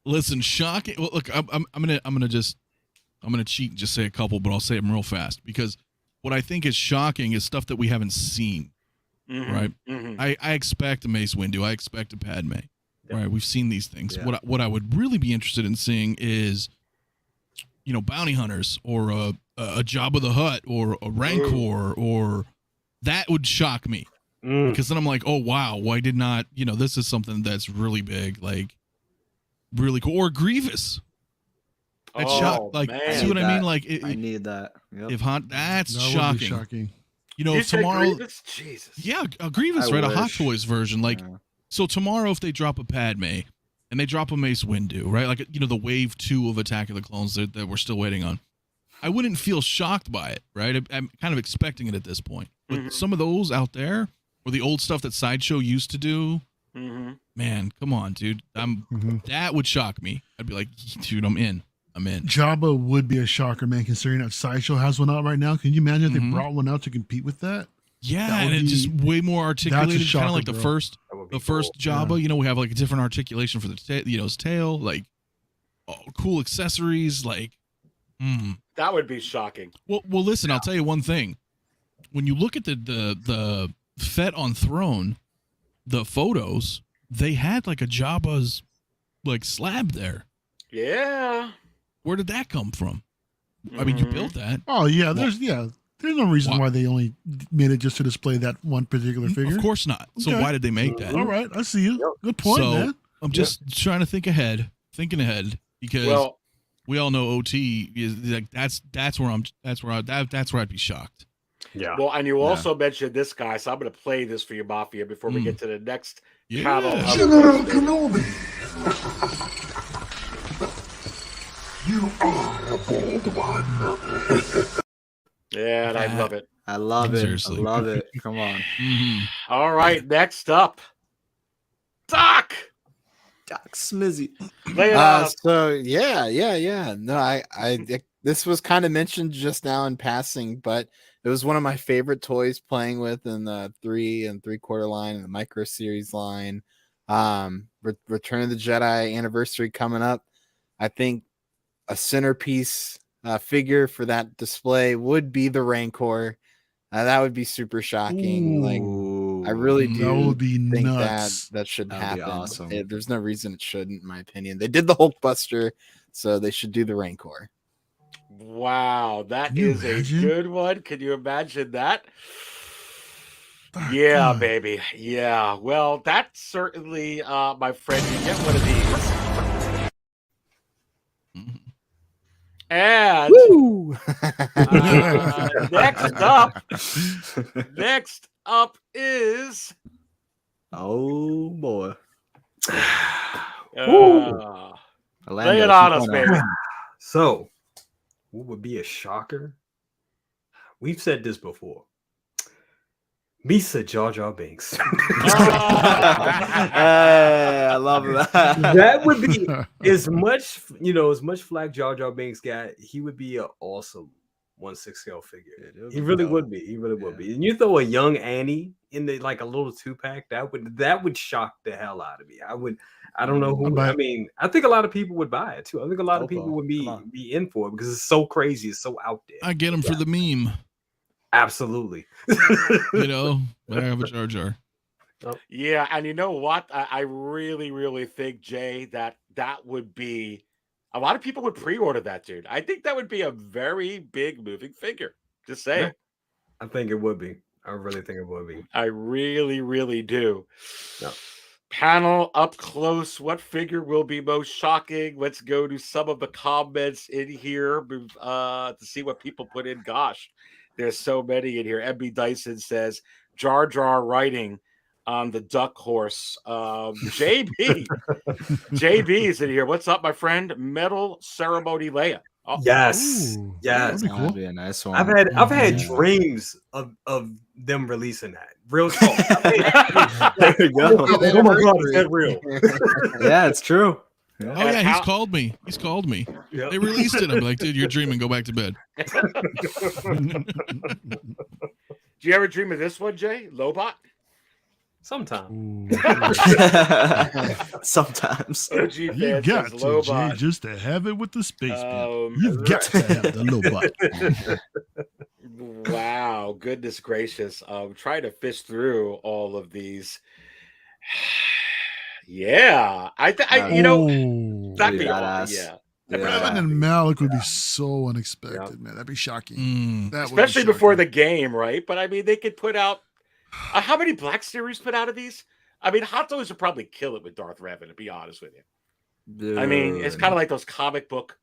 Speaker 6: Listen, shocking. Well, look, I'm gonna cheat and just say a couple, but I'll say them real fast because what I think is shocking is stuff that we haven't seen. Right? I expect a Mace Windu. I expect a Padme. Right? We've seen these things.
Speaker 3: Yeah.
Speaker 6: What I would really be interested in seeing is, bounty hunters or a Jabba the Hutt or a Rancor or that would shock me because then I'm like, oh wow, why did not this is something that's really big, like really cool, or Grievous. That shock, like
Speaker 5: man.
Speaker 6: see what I mean? Like
Speaker 3: I need that. Yep.
Speaker 6: if hot, that's
Speaker 10: That would be
Speaker 6: shocking.
Speaker 10: shocking.
Speaker 5: You said
Speaker 6: Tomorrow,
Speaker 5: Grievous? Jesus.
Speaker 6: yeah, a Grievous,
Speaker 3: I
Speaker 6: right? A Hot
Speaker 3: wish.
Speaker 6: Toys version, like.
Speaker 3: Yeah.
Speaker 6: So tomorrow, if they drop a Padme and they drop a Mace Windu, right? Like, the wave 2 of Attack of the Clones that we're still waiting on. I wouldn't feel shocked by it, right? I'm kind of expecting it at this point. But some of those out there, or the old stuff that Sideshow used to do, man, come on, dude. That would shock me. I'd be like, dude, I'm in.
Speaker 10: Jabba would be a shocker, man, considering that Sideshow has one out right now. Can you imagine if they brought one out to compete with that?
Speaker 6: Yeah,
Speaker 10: That
Speaker 6: and
Speaker 10: would
Speaker 6: it's just way more articulated, kind
Speaker 10: shocker,
Speaker 6: of like the
Speaker 10: bro.
Speaker 6: first Jabba.
Speaker 10: Yeah.
Speaker 6: We have like a different articulation for the his tail, like cool accessories, like.
Speaker 5: That would be shocking.
Speaker 6: Well, listen. I'll tell you one thing. When you look at the Fett on Throne, the photos, they had like a Jabba's like slab there.
Speaker 5: Yeah.
Speaker 6: Where did that come from? I mean, you built that.
Speaker 10: Oh yeah, there's no reason why they only made it just to display that one particular figure.
Speaker 6: Of course not. So
Speaker 10: Okay.
Speaker 6: why did they make that?
Speaker 10: All right, I see you. Good point,
Speaker 6: So
Speaker 10: man.
Speaker 6: I'm just trying to thinking ahead, because we all know OT is like that's where I'd be shocked.
Speaker 7: Yeah.
Speaker 5: Well, and you also mentioned this guy, so I'm going to play this for you, Mafia, before we get to the next panel.
Speaker 8: General Kenobi, you are a bold one.
Speaker 5: Yeah, and I love it.
Speaker 3: I love it.
Speaker 6: Seriously.
Speaker 3: I love it. Come on.
Speaker 5: All right, next up, Doc
Speaker 3: Smizzy.
Speaker 5: Lay it on us.
Speaker 2: So yeah. No, this was kind of mentioned just now in passing, but it was one of my favorite toys playing with in the 3 3/4 line and the Micro Series line. Return of the Jedi anniversary coming up. I think a centerpiece figure for that display would be the Rancor. That would be super shocking. Like I really do
Speaker 10: That would be
Speaker 2: think
Speaker 10: nuts.
Speaker 2: that should
Speaker 3: That'd be
Speaker 2: happen.
Speaker 3: awesome.
Speaker 2: There's no reason it shouldn't, in my opinion. They did the Hulkbuster, so they should do the Rancor.
Speaker 5: Wow, that
Speaker 10: Can you
Speaker 5: is
Speaker 10: imagine?
Speaker 5: a good one. Can you imagine that?
Speaker 10: Ah,
Speaker 5: Yeah,
Speaker 10: God.
Speaker 5: baby. Yeah. Well, that's certainly, my friend, you get one of these. And next up is
Speaker 3: Oh boy.
Speaker 5: lay it on us, baby.
Speaker 7: So, what would be a shocker? We've said this before. Misa Jar Jar Binks.
Speaker 3: Hey, I love that.
Speaker 7: That would be as much flack Jar Jar Binks got. He would be an awesome 1/6 scale figure. He really would be. He really would be. And you throw a young Annie in the like a little 2-pack, that would shock the hell out of me. I don't know who. I mean, I think a lot of people would buy it too. I think a lot of people would be in for it because it's so crazy. It's so out there.
Speaker 6: I get them for the meme.
Speaker 7: Absolutely.
Speaker 6: I have a Jar Jar.
Speaker 5: Yeah, and you know what? I really, really think, Jay, that would be a lot of people would pre-order that, dude. I think that would be a very big moving figure. Just saying.
Speaker 7: Yeah, I think it would be. I really think it would be.
Speaker 5: I really, really do.
Speaker 7: Yeah.
Speaker 5: Panel up close. What figure will be most shocking? Let's go to some of the comments in here to see what people put in. Gosh, there's so many in here. MB Dyson says Jar Jar riding on the duck horse. JB is in here. What's up, my friend? Metal Ceremony Leia. Oh.
Speaker 7: Yes.
Speaker 10: Ooh,
Speaker 7: Yes.
Speaker 10: that'd be cool.
Speaker 3: That'd be a nice one.
Speaker 7: I've had dreams of them releasing that. Real talk.
Speaker 3: There you go.
Speaker 7: Oh my god, is that real?
Speaker 3: Yeah, it's true.
Speaker 6: Oh yeah, he's called me. He's called me.
Speaker 7: Yep.
Speaker 6: They released it. I'm like, dude, you're dreaming. Go back to bed.
Speaker 5: Do you ever dream of this one, Jay? Lobot?
Speaker 7: Sometimes.
Speaker 3: Sometimes.
Speaker 5: OG
Speaker 10: You
Speaker 5: fan
Speaker 10: got
Speaker 5: says
Speaker 10: to,
Speaker 5: low
Speaker 10: Jay,
Speaker 5: bot.
Speaker 10: just to have it with the space pen. You've
Speaker 5: Right.
Speaker 10: got to have the low bot.
Speaker 5: Wow, goodness gracious. Trying to fish through all of these. Yeah. You know, that'd be
Speaker 3: badass.
Speaker 5: yeah.
Speaker 10: Revan and Malik would be so unexpected, man. That'd be shocking. That would be
Speaker 5: Especially before
Speaker 10: shocking.
Speaker 5: the game, right? But I mean, they could put out how many Black Series put out of these? I mean, Hot Toys would probably kill it with Darth Revan, to be honest with you.
Speaker 3: Dude.
Speaker 5: I mean, it's kind of like those comic book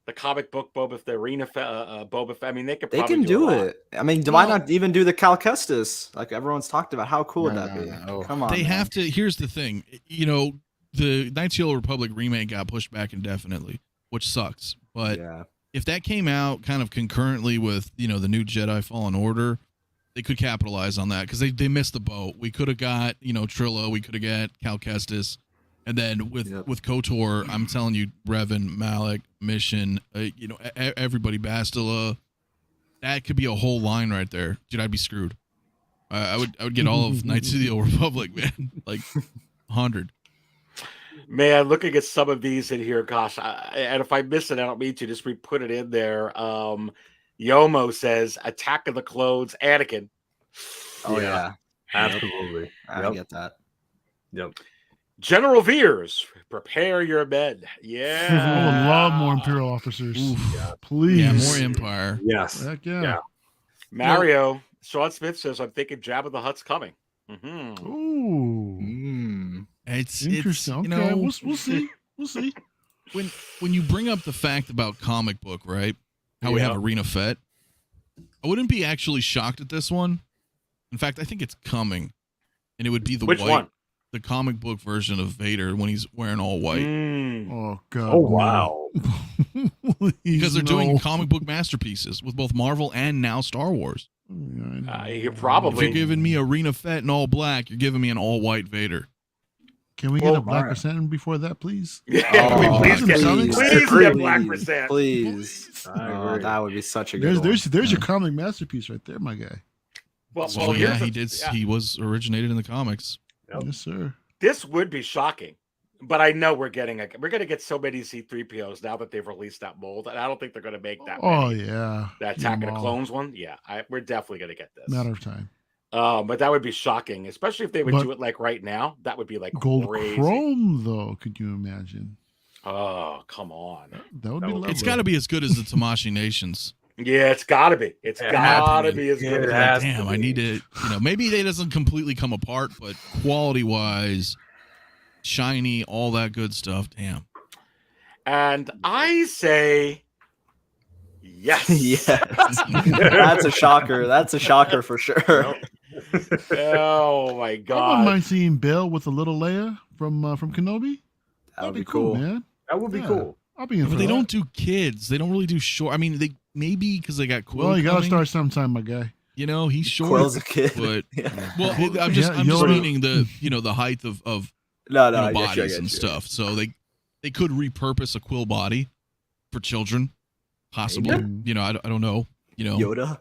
Speaker 5: Boba, the Arena Boba Fett. I mean, they could
Speaker 3: They
Speaker 5: probably
Speaker 3: can do
Speaker 5: a lot.
Speaker 3: it. I mean, why not even do the Cal Kestis? Like everyone's talked about. How cool would that be? Come on.
Speaker 6: They
Speaker 3: man.
Speaker 6: have to. Here's the thing. You know, the Knights of the Old Republic remake got pushed back indefinitely, which sucks. But if that came out kind of concurrently with, you know, the new Jedi Fallen Order, they could capitalize on that because they missed the boat. We could have got, you know, Trilla. We could have got Cal Kestis. And then with KOTOR, I'm telling you, Revan, Malik, Mission, you know, everybody, Bastila, that could be a whole line right there. Dude, I'd be screwed. I would get all of Knights of the Old Republic, man. Like 100.
Speaker 5: Man, looking at some of these in here, gosh, and if I miss it, I don't mean to. Just put it in there. Yomo says, "Attack of the Clones, Anakin."
Speaker 3: Oh yeah,
Speaker 7: absolutely.
Speaker 3: I get that.
Speaker 7: Yep.
Speaker 5: General Veers, prepare your men.
Speaker 10: I
Speaker 5: Yeah.
Speaker 10: would love more Imperial officers. Please.
Speaker 6: Yeah, more Empire.
Speaker 7: Yes.
Speaker 10: Heck yeah.
Speaker 5: Mario, Sean Smith says, "I'm thinking Jabba the Hutt's coming." Mm-hmm.
Speaker 10: Ooh.
Speaker 6: It's
Speaker 10: Interesting.
Speaker 6: you
Speaker 10: Okay,
Speaker 6: know,
Speaker 10: we'll see. We'll see.
Speaker 6: When you bring up the fact about comic book, right? How we have Arena Fett, I wouldn't be actually shocked at this one. In fact, I think it's coming, and it would be the
Speaker 5: Which
Speaker 6: white,
Speaker 5: one?
Speaker 6: the comic book version of Vader when he's wearing all white.
Speaker 10: Oh god.
Speaker 7: Oh wow.
Speaker 6: Because they're doing comic book masterpieces with both Marvel and now Star Wars.
Speaker 5: You're
Speaker 6: If
Speaker 5: probably
Speaker 6: you're giving me Arena Fett in all black, you're giving me an all white Vader.
Speaker 10: Can we get a black percent before that, please?
Speaker 5: Yeah, please get Black percent.
Speaker 3: Please. Oh, that would be such a good
Speaker 10: there's your comic masterpiece right there, my guy.
Speaker 5: Well,
Speaker 6: So yeah,
Speaker 5: here's
Speaker 6: he
Speaker 5: the-
Speaker 6: did. He was originated in the comics.
Speaker 10: Yes, sir.
Speaker 5: This would be shocking, but I know we're going to get so many C-3POs now that they've released that mold, and I don't think they're going to make that.
Speaker 10: Oh
Speaker 5: many.
Speaker 10: yeah.
Speaker 5: That Attack of the Clones one. Yeah, we're definitely going to get this.
Speaker 10: Matter of time.
Speaker 5: But that would be shocking, especially if they would
Speaker 10: But
Speaker 5: do it like right now. That would be like
Speaker 10: Gold
Speaker 5: crazy.
Speaker 10: Chrome, though, could you imagine?
Speaker 5: Oh, come on.
Speaker 10: That would be lovely.
Speaker 6: It's got to be as good as the Tamashii Nations.
Speaker 5: Yeah, it's got to be. It's got to be as good as that.
Speaker 6: Damn, I need to. You know, maybe it doesn't completely come apart, but quality wise, shiny, all that good stuff. Damn.
Speaker 5: And I say yes.
Speaker 3: Yes. That's a shocker. That's a shocker for sure.
Speaker 5: Oh my
Speaker 10: I wouldn't
Speaker 5: god.
Speaker 10: mind seeing Bill with a little Leia from Kenobi.
Speaker 3: That'd be cool,
Speaker 10: man.
Speaker 7: That would be cool.
Speaker 10: I'll be in for
Speaker 6: But they
Speaker 10: that.
Speaker 6: don't do kids. They don't really do short. I mean, they maybe because they got Quill.
Speaker 10: Well, you gotta
Speaker 6: coming.
Speaker 10: start sometime, my guy.
Speaker 6: You know, he's short.
Speaker 3: Quill's a kid.
Speaker 6: But
Speaker 3: Yeah.
Speaker 6: well, I'm just
Speaker 10: Yoda.
Speaker 6: meaning the height of
Speaker 3: No,
Speaker 6: you know,
Speaker 3: I get you, I
Speaker 6: bodies
Speaker 3: get
Speaker 6: and
Speaker 3: you.
Speaker 6: stuff. So they could repurpose a Quill body for children, possibly. You know, I don't know. You know,
Speaker 3: Yoda.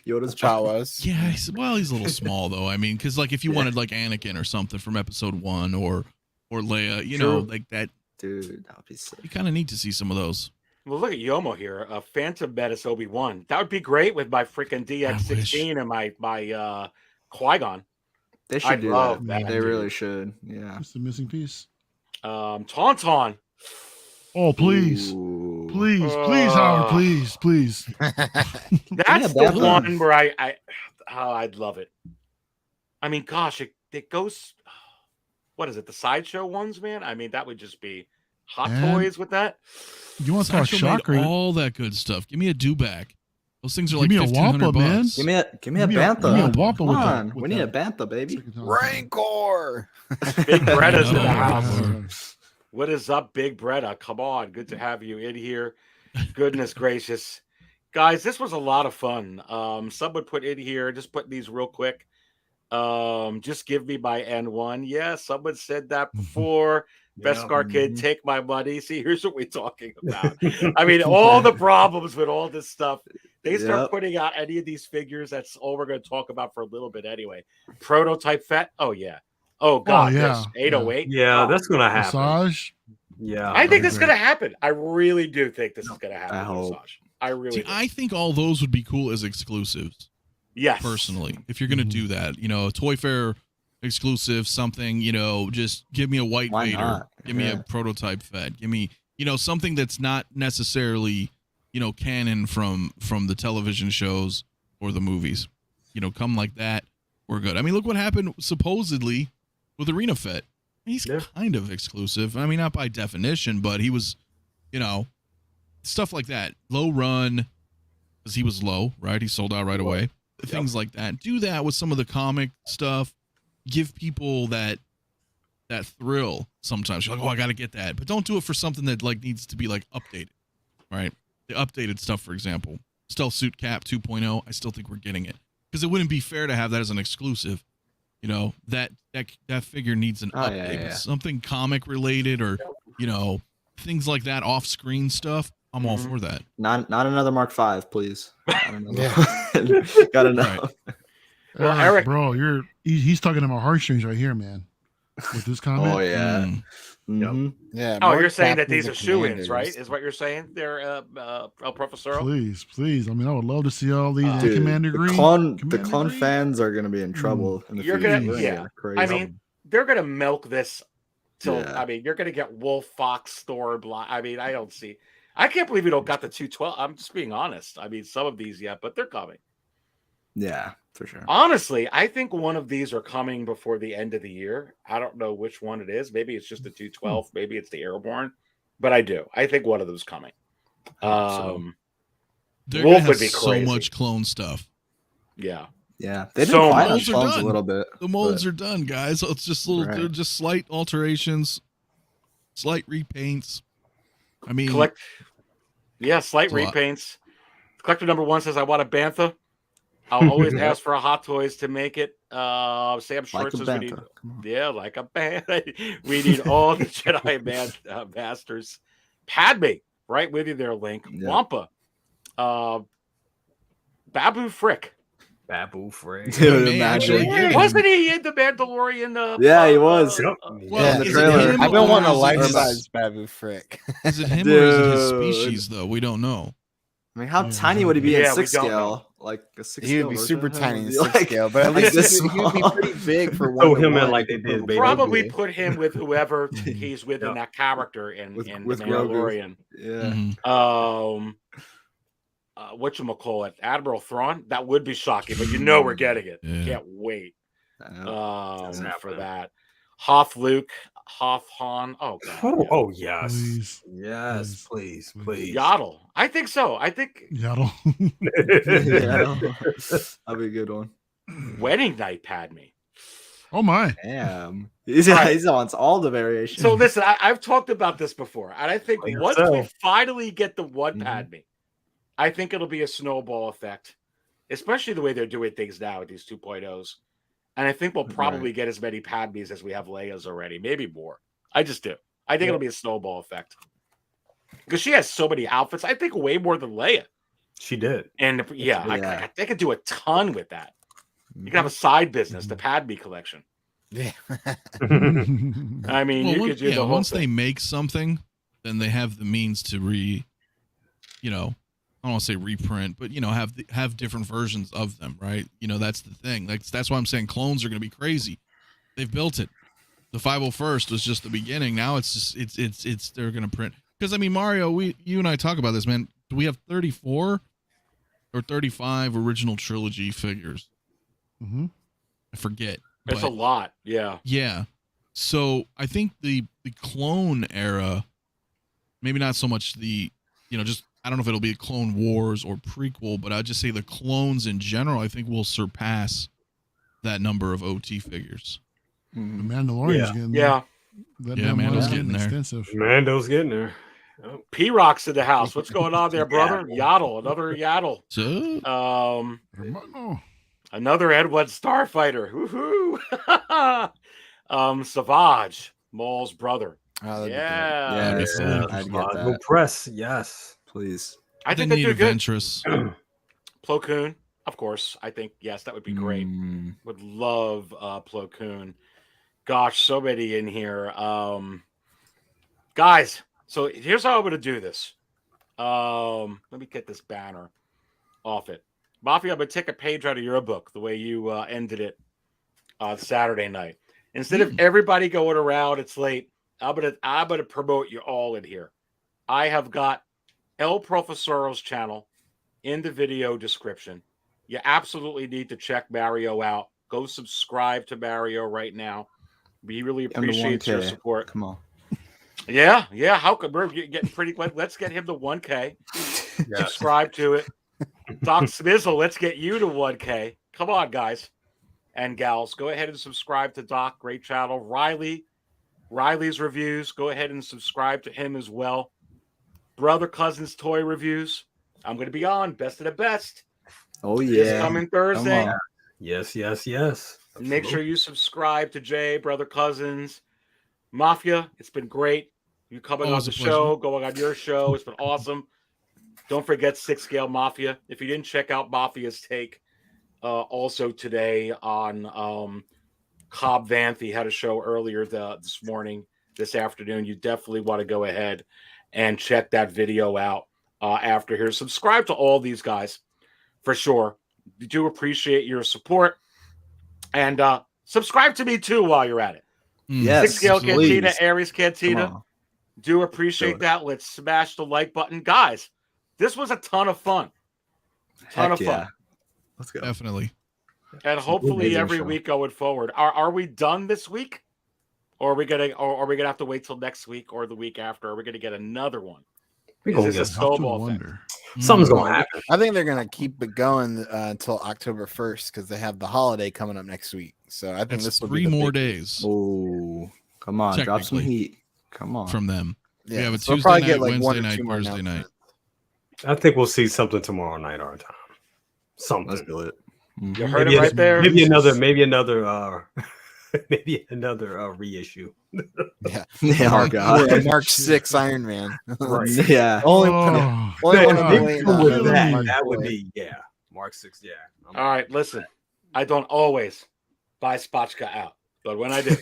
Speaker 3: Yoda's
Speaker 2: Chawas.
Speaker 6: Yeah, he's a little small though. I mean, because like if you wanted like Anakin or something from Episode 1 or Leia, you know, like that.
Speaker 3: Dude, that would be sick.
Speaker 6: You kind of need to see some of those.
Speaker 5: Well, look at Yomo here. Phantom Menace Obi-Wan. That would be great with my freaking DX16 and my Qui-Gon.
Speaker 3: They should
Speaker 5: I'd
Speaker 3: do
Speaker 5: love
Speaker 3: that.
Speaker 5: that,
Speaker 3: They
Speaker 5: dude.
Speaker 3: really should. Yeah.
Speaker 10: It's the missing piece.
Speaker 5: Tauntaun.
Speaker 10: Oh, please.
Speaker 3: Ooh.
Speaker 10: Please, Howard, please.
Speaker 5: That's the one where I'd love it. I mean, gosh, it goes. What is it? The sideshow ones, man. I mean, that would just be hot
Speaker 10: Man.
Speaker 5: toys with that.
Speaker 10: You want to talk
Speaker 6: Sideshow made
Speaker 10: shocker?
Speaker 6: all that good stuff. Give me a Dewback. Those things are
Speaker 10: Give
Speaker 6: like
Speaker 10: me a
Speaker 6: $1,500
Speaker 10: Wampa, man.
Speaker 6: bucks.
Speaker 3: Give me a
Speaker 10: Give me a
Speaker 3: bantha.
Speaker 10: Wampa
Speaker 3: Come
Speaker 10: with that-
Speaker 3: on.
Speaker 10: with
Speaker 3: We need a
Speaker 10: that.
Speaker 3: bantha, baby.
Speaker 2: Rancor.
Speaker 5: Big Breda's in the
Speaker 6: Oh,
Speaker 5: house.
Speaker 6: Lord.
Speaker 5: What is up, Big Breda? Come on. Good to have you in here. Goodness gracious. Guys, this was a lot of fun. Someone put in here, just putting these real quick. Just give me my N1. Yeah, someone said that before. Beskar kid,
Speaker 3: Mm-hmm.
Speaker 5: take my money. See, here's what we're talking about. I mean, all the problems with all this stuff. they start putting out any of these figures, that's all we're going to talk about for a little bit anyway. Prototype Fett. Oh yeah. Oh god.
Speaker 10: yeah.
Speaker 5: This 808.
Speaker 7: Yeah,
Speaker 5: Oh.
Speaker 7: that's gonna happen.
Speaker 10: Massage.
Speaker 7: Yeah,
Speaker 5: I think
Speaker 10: that'd
Speaker 5: that's
Speaker 10: be
Speaker 5: going to happen. I really do think this is going to happen.
Speaker 3: I hope.
Speaker 5: Massage. I really
Speaker 6: See,
Speaker 5: do.
Speaker 6: I think all those would be cool as exclusives.
Speaker 5: Yes.
Speaker 6: Personally, if you're gonna do that, you know, a Toy Fair exclusive, something, you know, just give me a White
Speaker 3: Why
Speaker 6: Vader,
Speaker 3: not?
Speaker 6: give me
Speaker 3: Yeah.
Speaker 6: a prototype Fed, give me, you know, something that's not necessarily, you know, canon from the television shows or the movies. You know, come like that, we're good. I mean, look what happened supposedly with Arena Fett. He's kind of exclusive. I mean, not by definition, but he was, you know, stuff like that. Low run, because he was low, right? He sold out right away. Things like that. Do that with some of the comic stuff. Give people that thrill sometimes. You're like, oh, I got to get that. But don't do it for something that like needs to be like updated, right? The updated stuff, for example. Stealth Suit Cap 2.0, I still think we're getting it. Because it wouldn't be fair to have that as an exclusive. You know, that figure needs an update. But something comic related or, you know, things like that, off-screen stuff, I'm all for that.
Speaker 3: Not another Mark V, please. Gotta know.
Speaker 10: Right.
Speaker 5: Well, Eric,
Speaker 10: bro, he's talking about heartstrings right here, man. With this comment.
Speaker 3: Oh yeah.
Speaker 2: Yeah.
Speaker 5: Oh,
Speaker 2: more
Speaker 5: you're saying that
Speaker 2: captains
Speaker 5: these are
Speaker 2: and
Speaker 5: shoe-ins, right?
Speaker 2: commanders.
Speaker 5: Is what you're saying there, Professoro?
Speaker 10: Please. I mean, I would love to see all these
Speaker 3: Dude,
Speaker 10: Commander
Speaker 3: the
Speaker 10: Green.
Speaker 3: clone
Speaker 10: Commander Green?
Speaker 3: fans are gonna be in trouble in the
Speaker 5: You're
Speaker 3: future.
Speaker 5: gonna, yeah.
Speaker 3: Crazy.
Speaker 5: I mean, they're gonna milk this till.
Speaker 3: Yeah.
Speaker 5: I mean, you're gonna get Wolf Fox Store. I mean, I don't see. I can't believe you don't got the 212. I'm just being honest. I mean, some of these yet, but they're coming.
Speaker 3: Yeah, for sure.
Speaker 5: Honestly, I think one of these are coming before the end of the year. I don't know which one it is. Maybe it's just the 212. Maybe it's the Airborne. But I do. I think one of them's coming.
Speaker 6: They're
Speaker 5: Wolf
Speaker 6: gonna
Speaker 5: would
Speaker 6: have
Speaker 5: be
Speaker 6: so
Speaker 5: crazy.
Speaker 6: much clone stuff.
Speaker 5: Yeah.
Speaker 3: Yeah, they've been
Speaker 5: So
Speaker 3: quiet on
Speaker 6: molds are
Speaker 3: clones
Speaker 6: done.
Speaker 3: a little bit.
Speaker 6: The molds
Speaker 3: but-
Speaker 6: are done, guys. So it's just little,
Speaker 3: Right.
Speaker 6: they're just slight alterations, slight repaints. I mean,
Speaker 5: Slight
Speaker 6: It's a lot.
Speaker 5: repaints. Collector number 1 says, I want a Bantha. I'll always ask for a Hot Toys to make it. Sam Schwartz
Speaker 3: Like a
Speaker 5: says we need,
Speaker 3: Bantha. Come on.
Speaker 5: yeah, like a Bantha. We need all the Jedi masters. Padme, right with you there, Link.
Speaker 3: Yeah.
Speaker 5: Wampa. Babu Frick.
Speaker 7: Babu Frick.
Speaker 3: Dude,
Speaker 6: may actually
Speaker 3: imagine.
Speaker 6: get him.
Speaker 5: Wasn't he in the Mandalorian?
Speaker 3: Yeah, he was.
Speaker 7: Yep.
Speaker 6: Well,
Speaker 3: Yeah, in the
Speaker 6: is it
Speaker 3: trailer.
Speaker 6: him
Speaker 2: I've been wanting a
Speaker 6: or is it his-
Speaker 2: life-size Babu Frick.
Speaker 6: Is it him or is it his
Speaker 3: Dude.
Speaker 6: species though? We don't know.
Speaker 3: I mean, how
Speaker 10: Yeah,
Speaker 3: tiny would he be
Speaker 5: yeah,
Speaker 3: in
Speaker 5: we
Speaker 3: 6
Speaker 5: don't
Speaker 3: scale?
Speaker 5: know.
Speaker 3: Like a 6
Speaker 2: He
Speaker 3: scale.
Speaker 2: would be
Speaker 3: version
Speaker 2: super
Speaker 3: of him
Speaker 2: tiny in
Speaker 3: would be
Speaker 2: 6
Speaker 3: like-
Speaker 2: scale, but at
Speaker 3: like
Speaker 2: least
Speaker 3: this
Speaker 2: he would be
Speaker 3: small.
Speaker 2: pretty big for
Speaker 7: Throw
Speaker 2: one.
Speaker 7: him in like they did Baby.
Speaker 5: Probably
Speaker 2: Grogu.
Speaker 5: put him with whoever he's with in that character in
Speaker 3: With
Speaker 5: the
Speaker 3: Grogu.
Speaker 5: Mandalorian.
Speaker 3: Yeah.
Speaker 6: Mhm.
Speaker 5: Whatchamacallit, Admiral Thrawn. That would be shocking, but you know we're getting it.
Speaker 6: Yeah.
Speaker 5: Can't wait
Speaker 3: I know.
Speaker 7: It's
Speaker 5: for
Speaker 7: happening.
Speaker 5: that. Hoth Luke, Hoth Han. Oh god.
Speaker 7: Oh,
Speaker 5: yeah.
Speaker 7: oh, yes.
Speaker 10: Please.
Speaker 7: Yes, please, please.
Speaker 5: Yaddle. I think so. I think
Speaker 10: Yaddle.
Speaker 3: Yeah. That'd be a good one.
Speaker 5: Wedding Night Padme.
Speaker 10: Oh my.
Speaker 3: Damn. He's on all the variations.
Speaker 5: So listen, I've talked about this before, and I think
Speaker 7: By
Speaker 5: once
Speaker 7: yourself.
Speaker 5: we finally get the one
Speaker 3: Mhm.
Speaker 5: Padme, I think it'll be a snowball effect, especially the way they're doing things now with these 2.0s. And I think we'll probably get as many Padmes as we have Leia's already, maybe more. I just do. I think it'll be a snowball effect because she has so many outfits. I think way more than Leia.
Speaker 7: She did.
Speaker 5: And yeah,
Speaker 3: Yeah.
Speaker 5: they could do a ton with that. You can have a side business, the Padme collection.
Speaker 2: Yeah.
Speaker 5: I mean,
Speaker 6: Well,
Speaker 5: you
Speaker 6: once,
Speaker 5: could do the whole
Speaker 6: once they
Speaker 5: thing.
Speaker 6: make something, then they have the means to you know, I don't want to say reprint, but you know, have different versions of them, right? You know, that's the thing. That's why I'm saying clones are going to be crazy. They've built it. The 501st was just the beginning. Now it's just it's they're going to print because I mean, Mario, you and I talk about this, man. Do we have 34 or 35 original trilogy figures?
Speaker 10: Mm-hmm.
Speaker 6: I forget.
Speaker 5: It's
Speaker 6: but-
Speaker 5: a lot. Yeah.
Speaker 6: Yeah. So I think the clone era, maybe not so much the, you know, just I don't know if it'll be a Clone Wars or prequel, but I'd just say the clones in general, I think will surpass that number of OT figures.
Speaker 10: The Mandalorian's getting
Speaker 5: Yeah.
Speaker 10: That
Speaker 6: Yeah,
Speaker 10: damn
Speaker 6: Mando's
Speaker 10: one's
Speaker 6: getting there.
Speaker 10: extensive.
Speaker 7: Mando's getting there. Oh.
Speaker 5: P-Rock's in the house. What's going on there, brother?
Speaker 7: Yeah.
Speaker 5: Yaddle, another Yaddle.
Speaker 6: So
Speaker 10: Hermano.
Speaker 5: Another Edward Starfighter. Woohoo! Savage, Maul's brother.
Speaker 2: Oh, that'd be
Speaker 5: Yeah.
Speaker 3: Yeah,
Speaker 6: that'd be
Speaker 3: yeah,
Speaker 6: cool.
Speaker 3: I'd get
Speaker 7: Logical
Speaker 3: that.
Speaker 7: press. Yes.
Speaker 3: Please.
Speaker 5: I
Speaker 6: they
Speaker 5: think they
Speaker 6: need
Speaker 5: do good.
Speaker 6: Ventress.
Speaker 5: Plo Koon, of course. I think, yes, that would be great. Would love Plo Koon. Gosh, so many in here. Guys, so here's how I'm going to do this. Let me get this banner off it. Mafia, I'm going to take a page out of your book, the way you ended it Saturday night. Instead of everybody going around, it's late. I'm gonna promote you all in here. I have got El Profesoro's channel in the video description. You absolutely need to check Mario out. Go subscribe to Mario right now. We really appreciate your support.
Speaker 3: Come on.
Speaker 5: Yeah. How come we're getting pretty? Let's get him to 1K. Subscribe to it. Doc Smizzle, let's get you to 1K. Come on, guys and gals. Go ahead and subscribe to Doc. Great channel. Riley's reviews. Go ahead and subscribe to him as well. Brother Cousins toy reviews. I'm going to be on Best of the Best.
Speaker 3: Oh, yeah.
Speaker 5: This coming Thursday.
Speaker 7: Yes.
Speaker 5: Make sure you subscribe to Jay, Brother Cousins. Mafia, it's been great. You coming on the show, going on your show. It's been awesome. Don't forget Six Scale Mafia. If you didn't check out Mafia's take also today on Cobb Vanth, he had a show earlier this afternoon. You definitely want to go ahead and check that video out after here. Subscribe to all these guys for sure. We do appreciate your support. And subscribe to me too while you're at it.
Speaker 3: Yes,
Speaker 5: Six Scale
Speaker 3: please.
Speaker 5: Cantina, Aries Cantina. Do appreciate that. Let's smash the like button. Guys, this was a ton of fun. Ton of fun.
Speaker 3: Let's go.
Speaker 6: Definitely.
Speaker 5: And hopefully every week going forward. Are we done this week? Or are we gonna have to wait till next week or the week after? Are we gonna get another one?
Speaker 7: We're gonna
Speaker 5: Is this
Speaker 7: get
Speaker 5: a snowball thing?
Speaker 7: Something's gonna happen.
Speaker 2: I think they're gonna keep it going until October 1st because they have the holiday coming up next week. So I think this will be
Speaker 6: 3 more days.
Speaker 3: Oh, come on, drop some heat. Come on.
Speaker 6: From them.
Speaker 2: Yeah,
Speaker 6: we have a
Speaker 2: so
Speaker 6: Tuesday
Speaker 2: probably
Speaker 6: night,
Speaker 2: get like
Speaker 6: Wednesday
Speaker 2: 1 or
Speaker 6: night,
Speaker 2: 2 more
Speaker 6: Thursday night.
Speaker 7: I think we'll see something tomorrow night our time. Something.
Speaker 3: Let's do it.
Speaker 5: You heard it right there.
Speaker 7: Maybe another reissue.
Speaker 2: Yeah.
Speaker 3: Oh God.
Speaker 2: March 6 Iron Man.
Speaker 7: Right.
Speaker 3: Yeah.
Speaker 2: Only
Speaker 6: Oh,
Speaker 2: one
Speaker 7: That would be March 6th. Yeah.
Speaker 5: All right, listen. I don't always buy Spotchka out, but when I do,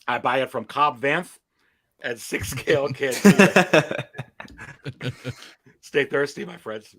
Speaker 5: I buy it from Cobb Vanth at Six Scale Cantina. Stay thirsty, my friends.